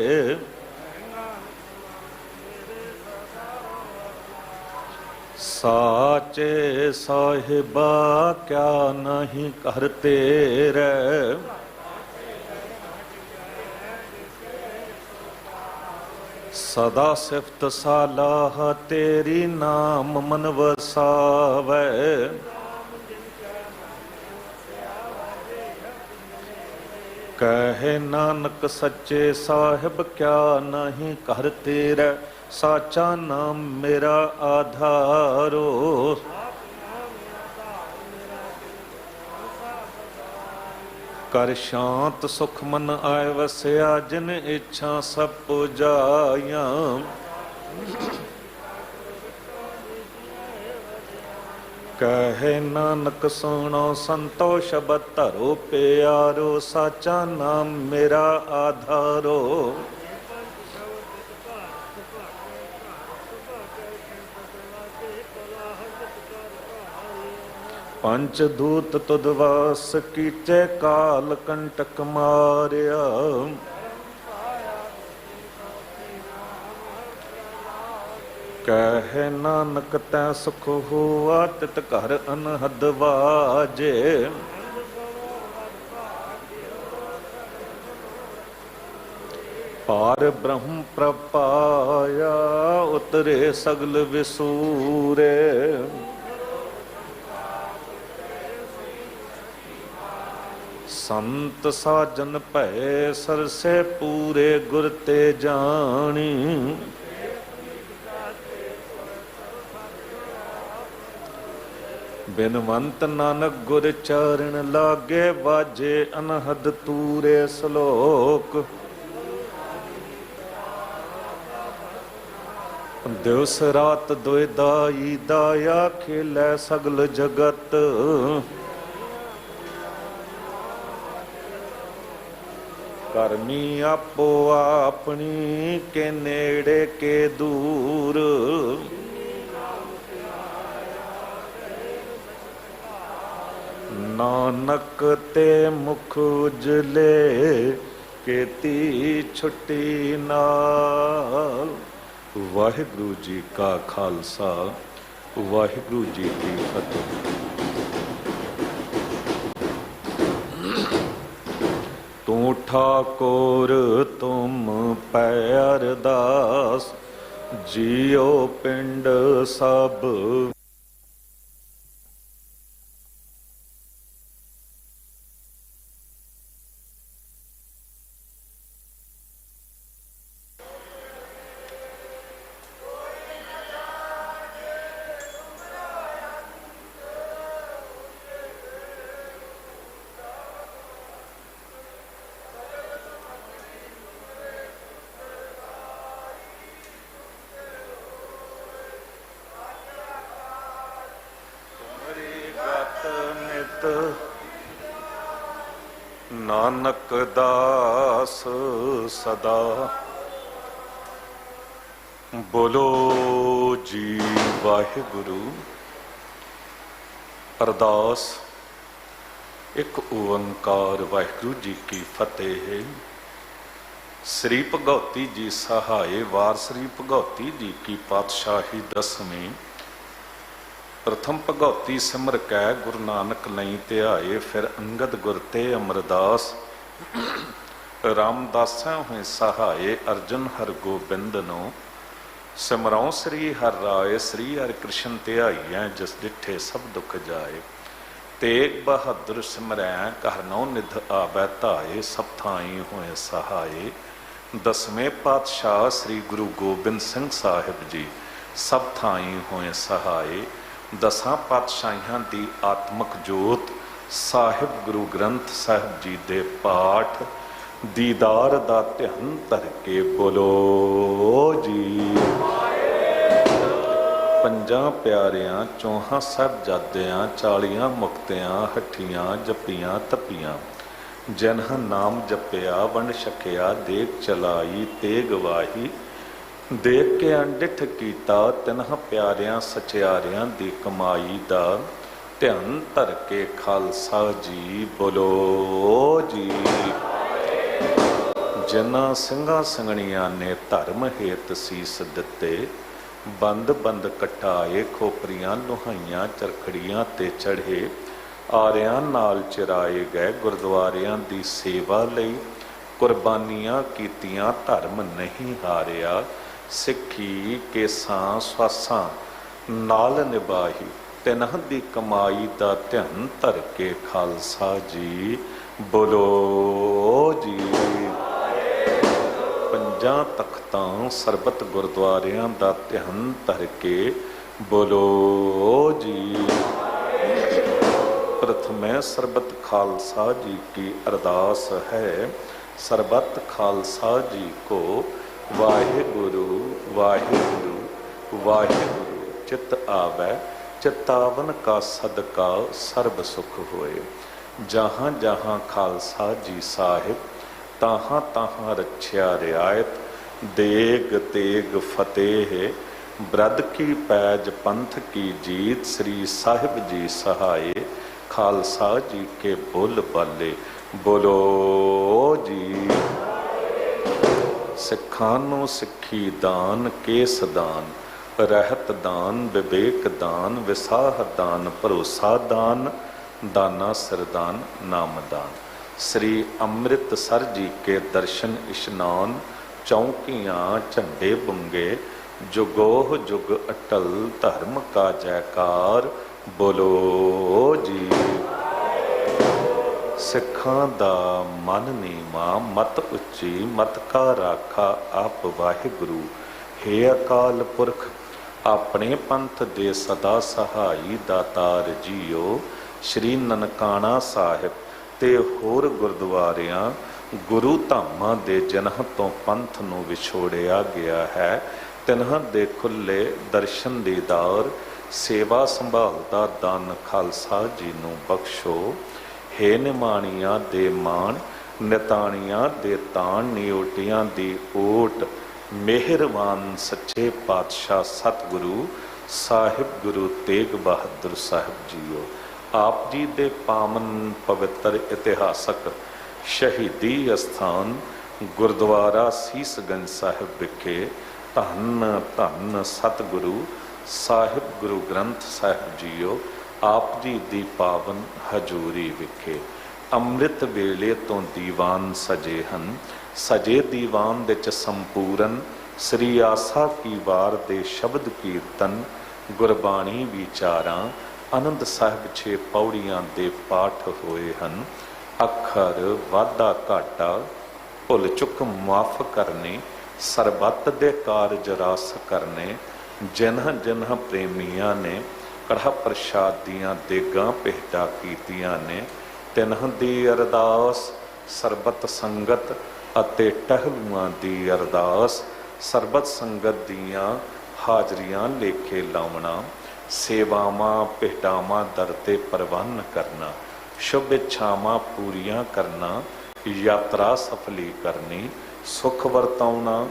साचे साहिबा क्या नहीं कर तेरे। सदा सिफत सालाह तेरी नाम मन वसावे। कहे नानक सच्चे साहिब क्या नहीं कर तेरे। साचा नाम मेरा आधारो। ਕਰ ਸ਼ਾਂਤ ਸੁਖ ਮਨ ਆਏ ਵਸਿਆ, ਜਿਨ ਇੱਛਾ ਸਭ ਪੁਜਾਈਆਂ। ਕਹੇ ਨਾਨਕ ਸੁਣੋ ਸੰਤੋ ਸ਼ਬਦ ਧਰੋ, ਪਿਆਰੋ ਸਾਚਾ ਨਾਮ ਮੇਰਾ ਆਧਾਰੋ। ਪੰਚ ਦੂਤ ਤੁਧ ਵਾਸ ਕੀਤੇ, ਕਾਲ ਕੰਟਕ ਮਾਰਿਆ। ਕਹੇ ਨਾਨਕ ਤੈ ਸੁਖ ਹੋਆ, ਤਿਤ ਘਰ ਅਨਹਦ ਵਾਜੇ। ਪਾਰ ਬ੍ਰਹਮ ਪ੍ਰਪਾਇਆ, ਉਤਰੇ ਸਗਲ ਵਿਸੂਰੇ। ਸੰਤ ਸਾਜਨ ਭੈ ਸਰਸੇ, ਪੂਰੇ ਗੁਰ ਤੇ ਜਾਣੀ। ਬਿਨਵੰਤ ਨਾਨਕ ਗੁਰ ਚਰਨ ਲਾਗੇ, ਵਾਜੇ ਅਨਹਦ ਤੂਰੇ ਸਲੋਕ। ਦਿਵਸ ਰਾਤ ਦੁਇ ਦਾਈ ਦਾਇਆ, ਖੇਲੇ ਸਗਲ ਜਗਤ। ਕਰਮੀ ਆਪੋ ਆਪਣੀ, ਕੇ ਨੇੜੇ ਕੇ ਦੂਰ। ਨਾਨਕ ਤੇ ਮੁਖ ਉਜਲੇ, ਕੀਤੀ ਛੁੱਟੀ ਨਾਲ। ਵਾਹਿਗੁਰੂ ਜੀ ਕਾ ਖਾਲਸਾ, ਵਾਹਿਗੁਰੂ ਜੀ ਕੀ ਫਤਿਹ। ਤੂੰ ਠਾਕੁਰ ਤੁਮ ਪੈ ਅਰਦਾਸ, ਜੀਉ ਪਿੰਡ ਸਭ। ਨਾਨਕ ਦਾਸ ਸਦਾ। ਬੋਲੋ ਜੀ ਵਾਹਿਗੁਰੂ। ਅਰਦਾਸ। ਇੱਕ ਓੰਕਾਰ ਵਾਹਿਗੁਰੂ ਜੀ ਕੀ ਫਤਿਹ। ਸ੍ਰੀ ਭਗਉਤੀ ਜੀ ਸਹਾਏ, ਵਾਰ ਸ੍ਰੀ ਭਗਉਤੀ ਜੀ ਕੀ ਪਾਤਸ਼ਾਹੀ ਦਸਵੀਂ। ਪ੍ਰਥਮ ਭਗਉਤੀ ਸਿਮਰ ਕੈ, ਗੁਰੂ ਨਾਨਕ ਲਈ ਧਿਆਏ। ਫਿਰ ਅੰਗਦ ਗੁਰ ਤੇ ਅਮਰਦਾਸ, ਰਾਮਦਾਸਾਂ ਹੋਏ ਸਹਾਏ। ਅਰਜਨ ਹਰ ਗੋਬਿੰਦ ਨੂੰ ਸਿਮਰਉ, ਸ੍ਰੀ ਹਰਿ ਰਾਏ। ਸ੍ਰੀ ਹਰਿ ਕ੍ਰਿਸ਼ਨ ਧਿਆਈਐ, ਜਿਸ ਡਿਠੇ ਸਭ ਦੁਖ ਜਾਏ। ਤੇਗ ਬਹਾਦਰ ਸਿਮਰੈ, ਘਰ ਨਉ ਨਿਧ ਆਵੈ ਧਾਏ। ਸਭ ਥਾਈ ਹੋਏ ਸਹਾਏ। ਦਸਵੇਂ ਪਾਤਸ਼ਾਹ ਸ੍ਰੀ ਗੁਰੂ ਗੋਬਿੰਦ ਸਿੰਘ ਸਾਹਿਬ ਜੀ ਸਭ ਥਾਈ ਹੋਏ ਸਹਾਏ। ਦਸਾਂ ਪਾਤਸ਼ਾਹੀਆਂ ਦੀ ਆਤਮਕ ਜੋਤ, ਸਾਹਿਬ ਗੁਰੂ ਗ੍ਰੰਥ ਸਾਹਿਬ ਜੀ ਦੇ ਪਾਠ ਦੀਦਾਰ ਦਾ ਧਿਆਨ ਧਰ ਕੇ ਬੋਲੋ ਜੀ। ਪੰਜਾਂ ਪਿਆਰਿਆਂ, ਚੌਹਾਂ ਸਾਹਿਬਜ਼ਾਦਿਆਂ, 40 ਮੁਕਤਿਆਂ, ਹੱਠੀਆਂ ਜਪੀਆਂ ਤਪੀਆਂ। ਜਿਨ੍ਹਾਂ ਨਾਮ ਜਪਿਆ, ਵੰਡ ਛਕਿਆ, ਦੇਗ ਚਲਾਈ ਤੇ ਗਵਾਹੀ। ਦੇਖ ਕੇ ਅਣਡਿੱਠ ਕੀਤਾ, ਤਿਨ੍ਹਾਂ ਪਿਆਰਿਆਂ ਸਚਿਆਰਿਆਂ ਦੀ ਕਮਾਈ ਦਾ ਧਿਆਨ ਧਰ ਕੇ ਖਾਲਸਾ ਜੀ ਬੋਲੋ ਜੀ। ਜਿਨ੍ਹਾਂ ਸਿੰਘਾਂ ਸੰਗਣੀਆਂ ਨੇ ਧਰਮ ਹੇਤ ਸੀਸ ਦਿੱਤੇ, ਬੰਦ ਬੰਦ ਕਟਾਏ, ਖੋਪਰੀਆਂ ਲੁਹਾਈਆਂ, ਚਰਖੜੀਆਂ ਤੇ ਚੜ੍ਹੇ, ਆਰਿਆਂ ਨਾਲ ਚਿਰਾਏ ਗਏ। ਗੁਰਦੁਆਰਿਆਂ ਦੀ ਸੇਵਾ ਲਈ ਕੁਰਬਾਨੀਆਂ ਕੀਤੀਆਂ, ਧਰਮ ਨਹੀਂ ਹਾਰਿਆ। ਸਿੱਖੀ ਕੇਸਾਂ ਸਵਾਸਾਂ ਨਾਲ ਨਿਭਾਈ, ਤਿਨ੍ਹਾਂ ਦੀ ਕਮਾਈ ਦਾ ਧਿਆਨ ਧਰ ਕੇ ਖਾਲਸਾ ਜੀ ਬੋਲੋ ਜੀ। ਪੰਜਾਂ ਤਖਤਾਂ ਸਰਬਤ ਗੁਰਦੁਆਰਿਆਂ ਦਾ ਧਿਆਨ ਧਰ ਕੇ ਬੋਲੋ ਜੀ। प्रथमै सरबत खालसा जी की अरदास है। सरबत खालसा जी को वाहिगुरु वाहिगुरु वाहिगुरु चित आवै, चितावन का सदका सर्ब सुख होए। जहाँ जहाँ खालसा जी साहिब, तहाँ तहाँ रक्षा रियायत। देग तेग फतेह ब्रद की पैज पंथ की जीत। श्री साहिब जी सहाय, खालसा जी के बोल बाले। बोलो जी। सिखां नूं सिखी दान, केस दान, रहत दान, विवेक दान, विसाह दान, भरोसा दान, दाना सिरदान, नाम दान। श्री अमृतसर जी के दर्शन इश्नान, चौकियाँ झंडे बुंगे। जुगोह जुग अटल धर्म का जयकार। बोलो जी। सिखां दा मन नीवा, मत उच्ची, मत का राखा आप वाहिगुरु। हे अकाल पुरख, अपने पंथ दे सदा सहाई दातार जीओ। श्री ननकाना साहिब ते होर गुरुद्वारियां गुरु धामां दे जिन्हां तो पंथ नूं विछोड़िया गया है, तिन्हां दे खुले दर्शन दीदार, सेवा संभाल दा दान खालसा जी नूं बख्शो। हे निमाणियां दे मान, निताणियां दे ताण, नियोटियां दी ओट। मेहरबान सच्चे पातशाह सतगुरु साहिब गुरु तेग बहादुर साहिब जीओ। आप जी दे पावन पवित्र इतिहासक शहीदी अस्थान गुरुद्वारा सीसगंज साहिब विखे धन धन सतगुरु साहिब गुरु ग्रंथ साहिब जीओ आप जी दी पावन हजूरी विखे। ਅੰਮ੍ਰਿਤ ਵੇਲੇ ਤੋਂ ਦੀਵਾਨ ਸਜੇ ਹਨ। ਸਜੇ ਦੀਵਾਨ ਵਿੱਚ ਸੰਪੂਰਨ ਸ੍ਰੀ ਆਸਾ ਕੀ ਵਾਰ ਦੇ ਸ਼ਬਦ ਕੀਰਤਨ, ਗੁਰਬਾਣੀ ਵਿਚਾਰਾਂ, ਆਨੰਦ ਸਾਹਿਬ 6 ਪੌੜੀਆਂ ਦੇ ਪਾਠ ਹੋਏ ਹਨ। ਅੱਖਰ ਵਾਧਾ ਘਾਟਾ ਭੁੱਲ ਚੁੱਕ ਮੁਆਫ ਕਰਨੇ, ਸਰਬੱਤ ਦੇ ਕਾਰਜ ਰਸ ਕਰਨੇ। ਜਿਨ੍ਹਾਂ ਜਿਨ੍ਹਾਂ ਪ੍ਰੇਮੀਆਂ ਨੇ ਕੜਾਹ ਪ੍ਰਸ਼ਾਦ ਦੀਆਂ ਦੇਗਾਂ ਭੇਟਾ ਕੀਤੀਆਂ ਨੇ, ਤਿਨ੍ਹਾਂ ਦੀ ਅਰਦਾਸ, ਸਰਬਤ ਸੰਗਤ ਅਤੇ ਟਹਿਲੂਆਂ ਦੀ ਅਰਦਾਸ, ਸਰਬਤ ਸੰਗਤ ਦੀਆਂ ਹਾਜ਼ਰੀਆਂ ਲੇਖੇ ਲਾਉਣਾ, ਸੇਵਾਵਾਂ ਭੇਟਾਵਾਂ ਦਰ 'ਤੇ ਪ੍ਰਵਾਨ ਕਰਨਾ, ਸ਼ੁਭ ਇੱਛਾਵਾਂ ਪੂਰੀਆਂ ਕਰਨਾ, ਯਾਤਰਾ ਸਫਲੀ ਕਰਨੀ, ਸੁਖ ਵਰਤਾਉਣਾ,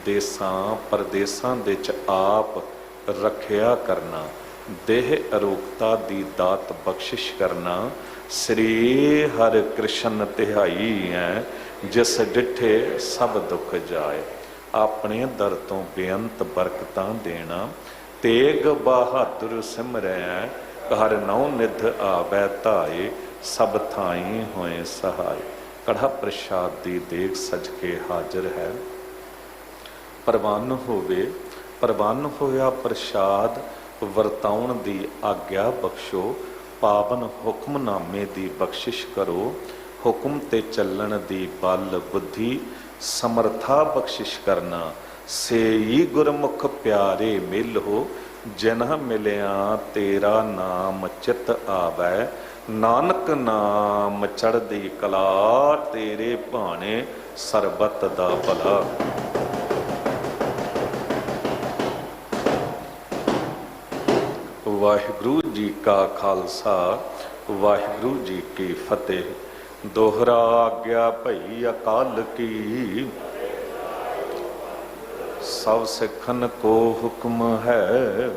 ਦੇਸਾਂ ਪਰਦੇਸਾਂ ਵਿੱਚ ਆਪ ਰੱਖਿਆ ਕਰਨਾ, ਦੇਹ ਅਰੋਗਤਾ ਦੀ ਦਾਤ ਬਖਸ਼ਿਸ਼ ਕਰਨਾ। ਸ੍ਰੀ ਹਰਿ ਕ੍ਰਿਸ਼ਨ ਤਿਹਾਈ ਹੈ, ਜਿਸ ਡਿਠੇ ਸਭ ਦੁੱਖ ਜਾਏ। ਆਪਣੇ ਦਰ ਤੋਂ ਬੇਅੰਤ ਬਰਕਤਾਂ ਦੇਣਾ। ਤੇਗ ਬਹਾਦਰ ਸਿਮਰੈ, ਘਰ ਨੌ ਨਿਧ ਆਵੈ ਧਾਏ, ਸਭ ਥਾਈ ਹੋਏ ਸਹਾਏ। ਕੜਾ ਪ੍ਰਸ਼ਾਦ ਦੀ ਦੇਗ ਸਜ ਕੇ ਹਾਜ਼ਰ ਹੈ। ਪ੍ਰਵਾਨ ਹੋਵੇ, ਪ੍ਰਵਾਨ ਹੋਇਆ ਪ੍ਰਸ਼ਾਦ ਵਰਤਾਉਣ ਦੀ ਆਗਿਆ ਬਖਸ਼ੋ। ਪਾਵਨ ਹੁਕਮਨਾਮੇ ਦੀ ਬਖਸ਼ਿਸ਼ ਕਰੋ। ਹੁਕਮ ਤੇ ਚੱਲਣ ਦੀ ਬਲ ਬੁੱਧੀ ਸਮਰਥਾ ਬਖਸ਼ਿਸ਼ ਕਰਨਾ। ਸੇਈ ਗੁਰਮੁਖ ਪਿਆਰੇ ਮਿਲੋ, ਜਿਨ੍ਹਾਂ ਮਿਲਿਆ ਤੇਰਾ ਨਾਮ ਚਿਤ ਆਵੈ। ਨਾਨਕ ਨਾਮ ਚੜ੍ਹਦੀ ਕਲਾ, ਤੇਰੇ ਭਾਣੇ ਸਰਬਤ ਦਾ ਭਲਾ। ਵਾਹਿਗੁਰੂ ਜੀ ਕਾ ਖਾਲਸਾ, ਵਾਹਿਗੁਰੂ ਜੀ ਕੀ ਫਤਿਹ। ਦੋਹਰਾ ਆਗਿਆ ਭਈ ਅਕਾਲ ਕੀ, ਸਭ ਸਿੱਖਨ ਕੋ ਹੁਕਮ ਹੈ।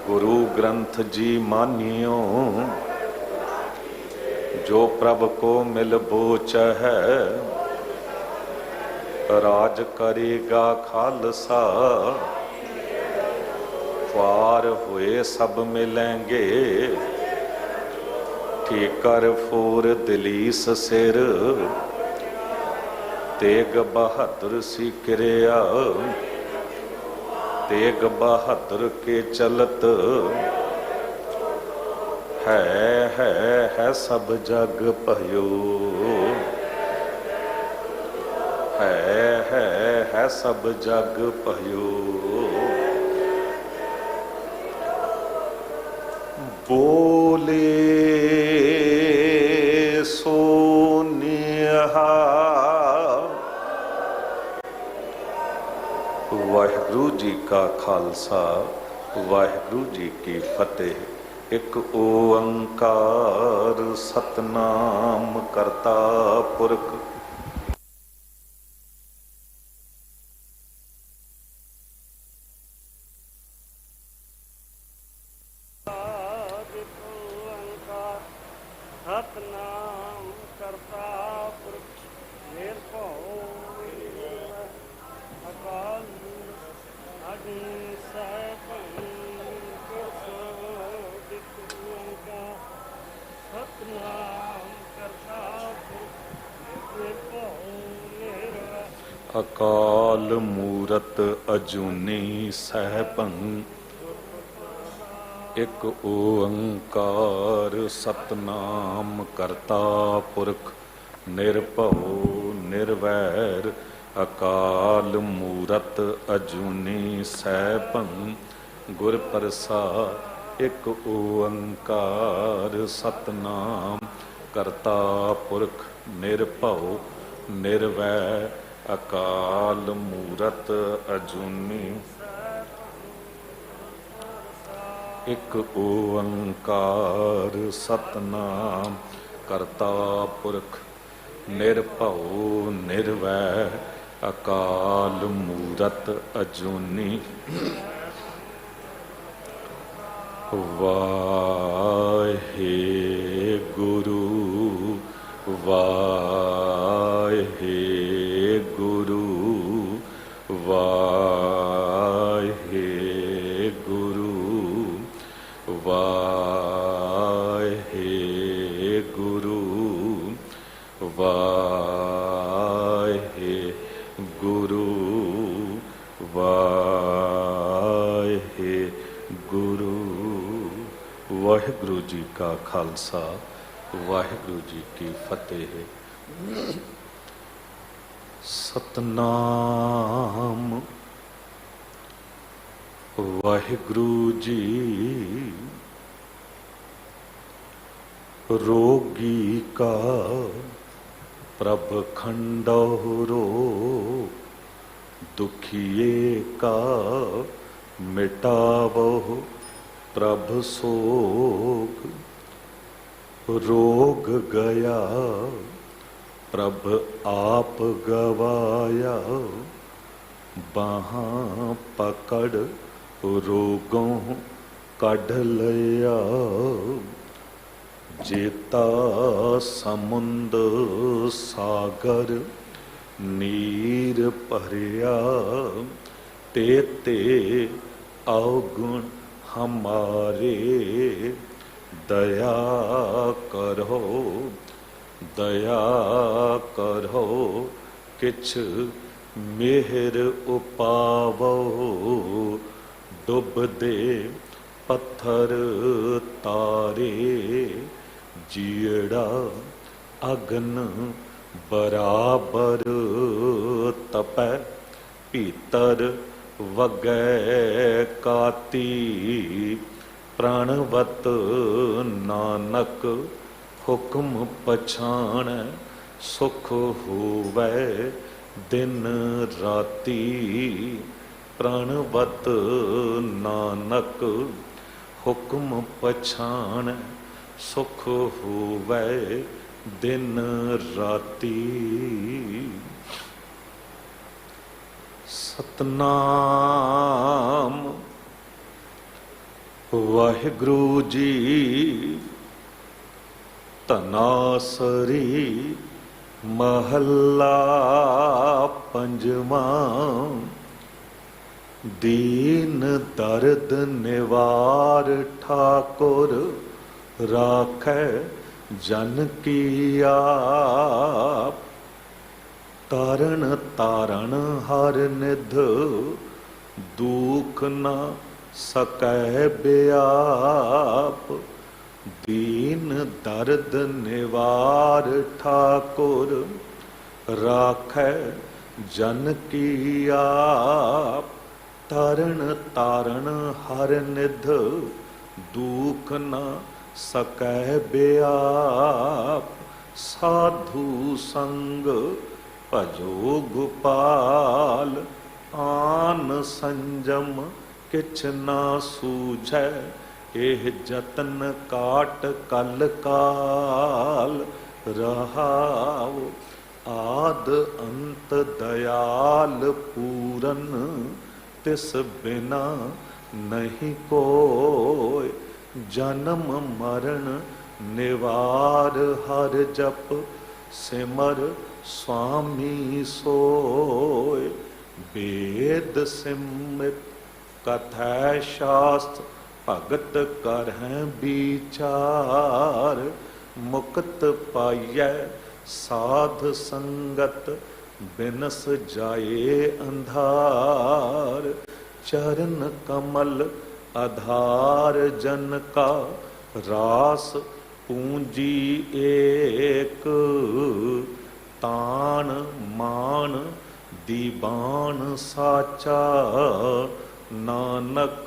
गुरु ग्रंथ जी मानियो, जो प्रभ को मिल बोच है। राज करेगा खालसा, पार हुए सब मिलेंगे। ठीकर फोर दिलीस सिर, तेग बहादुर सी क्रिया। तेग बहादुर के चलत, है सब जग भयो। है सब जग भयो। बोले सो निहाल। वाहिगुरु जी का खालसा वाहिगुरु जी की फतेह। एक ओंकार सतनाम करता पुरख। सतनाम करता पुरख निरभਉ अकाल अग्नि सैभं सतनाम करता पुरख निरभਉ अकाल मूरत अजूनी सहभं। एक ओंकार सतनाम करता पुरख निरभਉ निर्वैर। अकाल मूरत अजूनी सैभं गुर प्रसाद। एक ओंकार सतनाम करता पुरख निरभਉ निर्वैर। अकाल मूरत अजूनी। एक ओंकार सतनाम करता पुरख निरभਉ निर्वैर। अकाल मूरत अजूनी। वाहेगुरु वाहेगुरु वाहेगुरु वाहेगुरु वाहेगुरु वाहेगुरु। वाहिगुरु जी का खालसा वाहिगुरु जी की फतेह। सतनाम वाहिगुरु जी। रोगी का प्रभ खंडौरो दुखिए का मिटावो प्रभ सोग। रोग गया प्रभ आप गवाया बाहां पकड़ रोगों कढ़ लिया। जेता समुंद सागर नीर भरिया तेते अवगुण हमारे दया करो दया करो किछ मेहर उपावो। डुब दे पत्थर तारे जीड़ा अग्न बराबर तपै भीतर वगै काती। प्राणवत नानक हुक्म पछाण सुख होवै दिन राती। प्राणवत नानक हुक्म पछाण सुख होवै दिन राती। सतनाम वाहिगुरु जी। तनासरी महला पंजवा। दीन दर्द निवार ठाकुर राखै जन की आप। तारण तारण हर निध दुख न सकै ब्याप। दीन दर्द निवार ठाकुर राखै जन की आप। तारण तारण हर निध दुख न सकै बेआप, साधु संग भजो गोपाल, आन संजम किछ ना सूझै, एह जतन काट कल काल। रहाओ आद अंत दयाल पूरन, तिस बिना नहीं कोय। जन्म मरण निवार हर जप, सिमर स्वामी सोय। वेद सिमृत कथै शास्त्र, भगत करहैं विचार। मुक्त पाइयै साध संगत, बिनस जाए अंधार। चरण कमल आधार जन का, रास पूंजी एक। तान मान दीवान साचा, नानक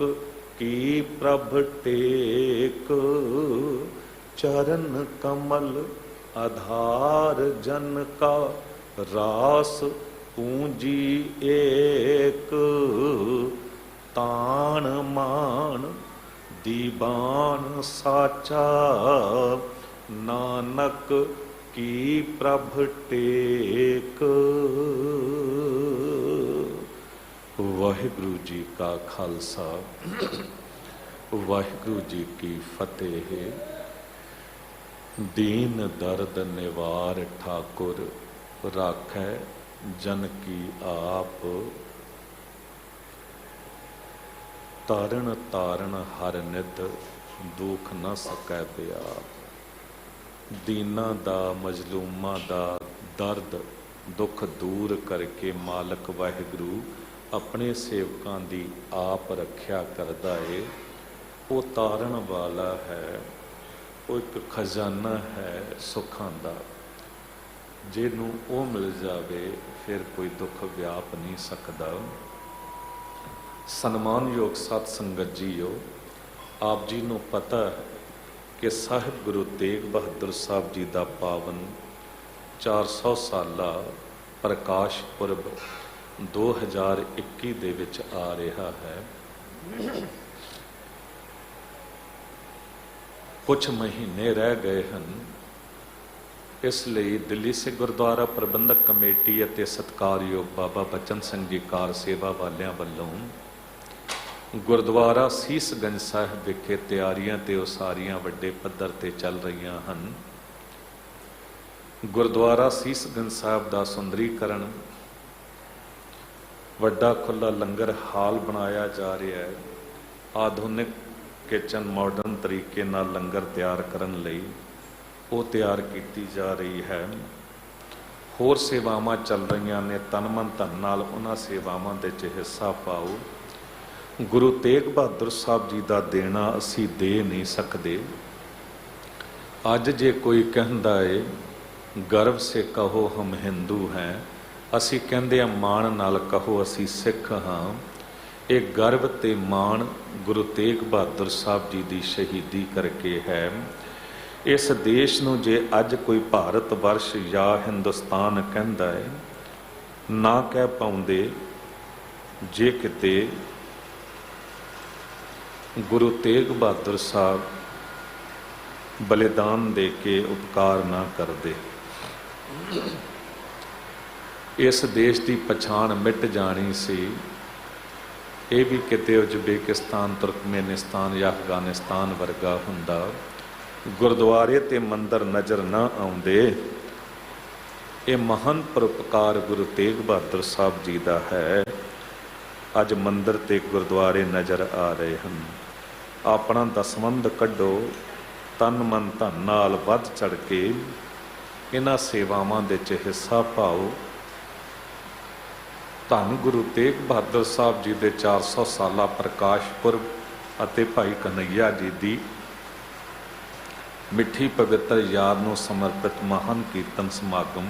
की प्रभ टेक। चरण कमल आधार जन का, रास पूंजी एक। तान मान दीवान साचा, नानक की प्रभ टेक। वाहिगुरु जी का खालसा, वाहिगुरु जी की फतेह। दीन दर्द निवार ठाकुर, राखै जन की आप। तारण तारण हर निध, दुख न सकै बिआप। दीना दा मजलूमां दा दर्द दुख दूर करके मालक वाहिगुरु अपने सेवकां दी आप रखिया करदा है। वो तारण वाला है, वो एक खजाना है सुखां दा। जिन्हों वो मिल जावे फिर कोई दुख व्याप नहीं सकदा। सन्मानयोग सत संगत जीओ, आप जी नूं पता है कि साहिब गुरु तेग बहादुर साहब जी का पावन 400 साला प्रकाश पुरब 2021 दे विच आ रहा है। कुछ महीने रह गए हैं, इसलिए दिल्ली से गुरुद्वारा प्रबंधक कमेटी ਅਤੇ सत्कारयोग बाबा बचन सिंह जी कार सेवा वालियां ਵੱਲੋਂ गुरुद्वारा सीसगंज साहिब विखे ਤਿਆਰੀਆਂ ਤੇ ਉਸਾਰੀਆਂ ਵੱਡੇ ਪੱਧਰ ਤੇ ਚੱਲ ਰਹੀਆਂ ਹਨ। ਗੁਰਦੁਆਰਾ ਸੀਸਗੰਜ ਸਾਹਿਬ ਦਾ ਸੁੰਦਰੀਕਰਨ, ਵੱਡਾ ਖੁੱਲਾ ਲੰਗਰ ਹਾਲ ਬਣਾਇਆ ਜਾ ਰਿਹਾ ਹੈ। ਆਧੁਨਿਕ ਕਿਚਨ ਮਾਡਰਨ ਤਰੀਕੇ ਨਾਲ ਲੰਗਰ ਤਿਆਰ ਕਰਨ ਲਈ ਉਹ ਤਿਆਰ ਕੀਤੀ ਜਾ ਰਹੀ ਹੈ। ਹੋਰ ਸੇਵਾਵਾਂ ਚੱਲ ਰਹੀਆਂ ਨੇ, ਤਨ ਮਨ ਧਨ ਨਾਲ ਉਹਨਾਂ ਸੇਵਾਵਾਂ ਦੇ 'ਚ ਹਿੱਸਾ ਪਾਓ। ਗੁਰੂ ਤੇਗ ਬਹਾਦਰ ਸਾਹਿਬ ਜੀ ਦਾ ਦੇਣਾ ਅਸੀਂ ਦੇ ਨਹੀਂ ਸਕਦੇ। ਅੱਜ ਜੇ ਕੋਈ ਕਹਿੰਦਾ ਏ गर्व से कहो हम हिंदू हैं, असी कहते हैं माण नाल कहो असी सिख हाँ। ये गर्व ते माण गुरु तेग बहादुर साहब जी की शहीदी करके है। इस देश नूं जे अज कोई भारत वर्ष या हिंदुस्तान कहता है ना कह पाउंदे जे किते गुरु तेग बहादुर साहब बलिदान दे के उपकार ना करदे। इस देश की पछाण मिट जानी सी। ये भी किते उजबेकिस्तान, तुर्कमेनिस्तान या अफगानिस्तान वर्गा हुंदा। गुरुद्वारे ते मंदिर नज़र ना आउंदे। ये महान परोपकार गुरु तेग बहादुर साहब जी का है। अज मंदिर ते गुरुद्वारे नज़र आ रहे हैं। अपना दसवंध कढ़ो, तन मन धन नाल वध चढ़ के इन्हां सेवावां दे च हिस्सा पाओ। धन गुरु तेग बहादुर साहब जी के 400 साला प्रकाश पुरब अते भाई कन्हैया जी की मिठी पवित्र याद नूं समर्पित महान कीर्तन समागम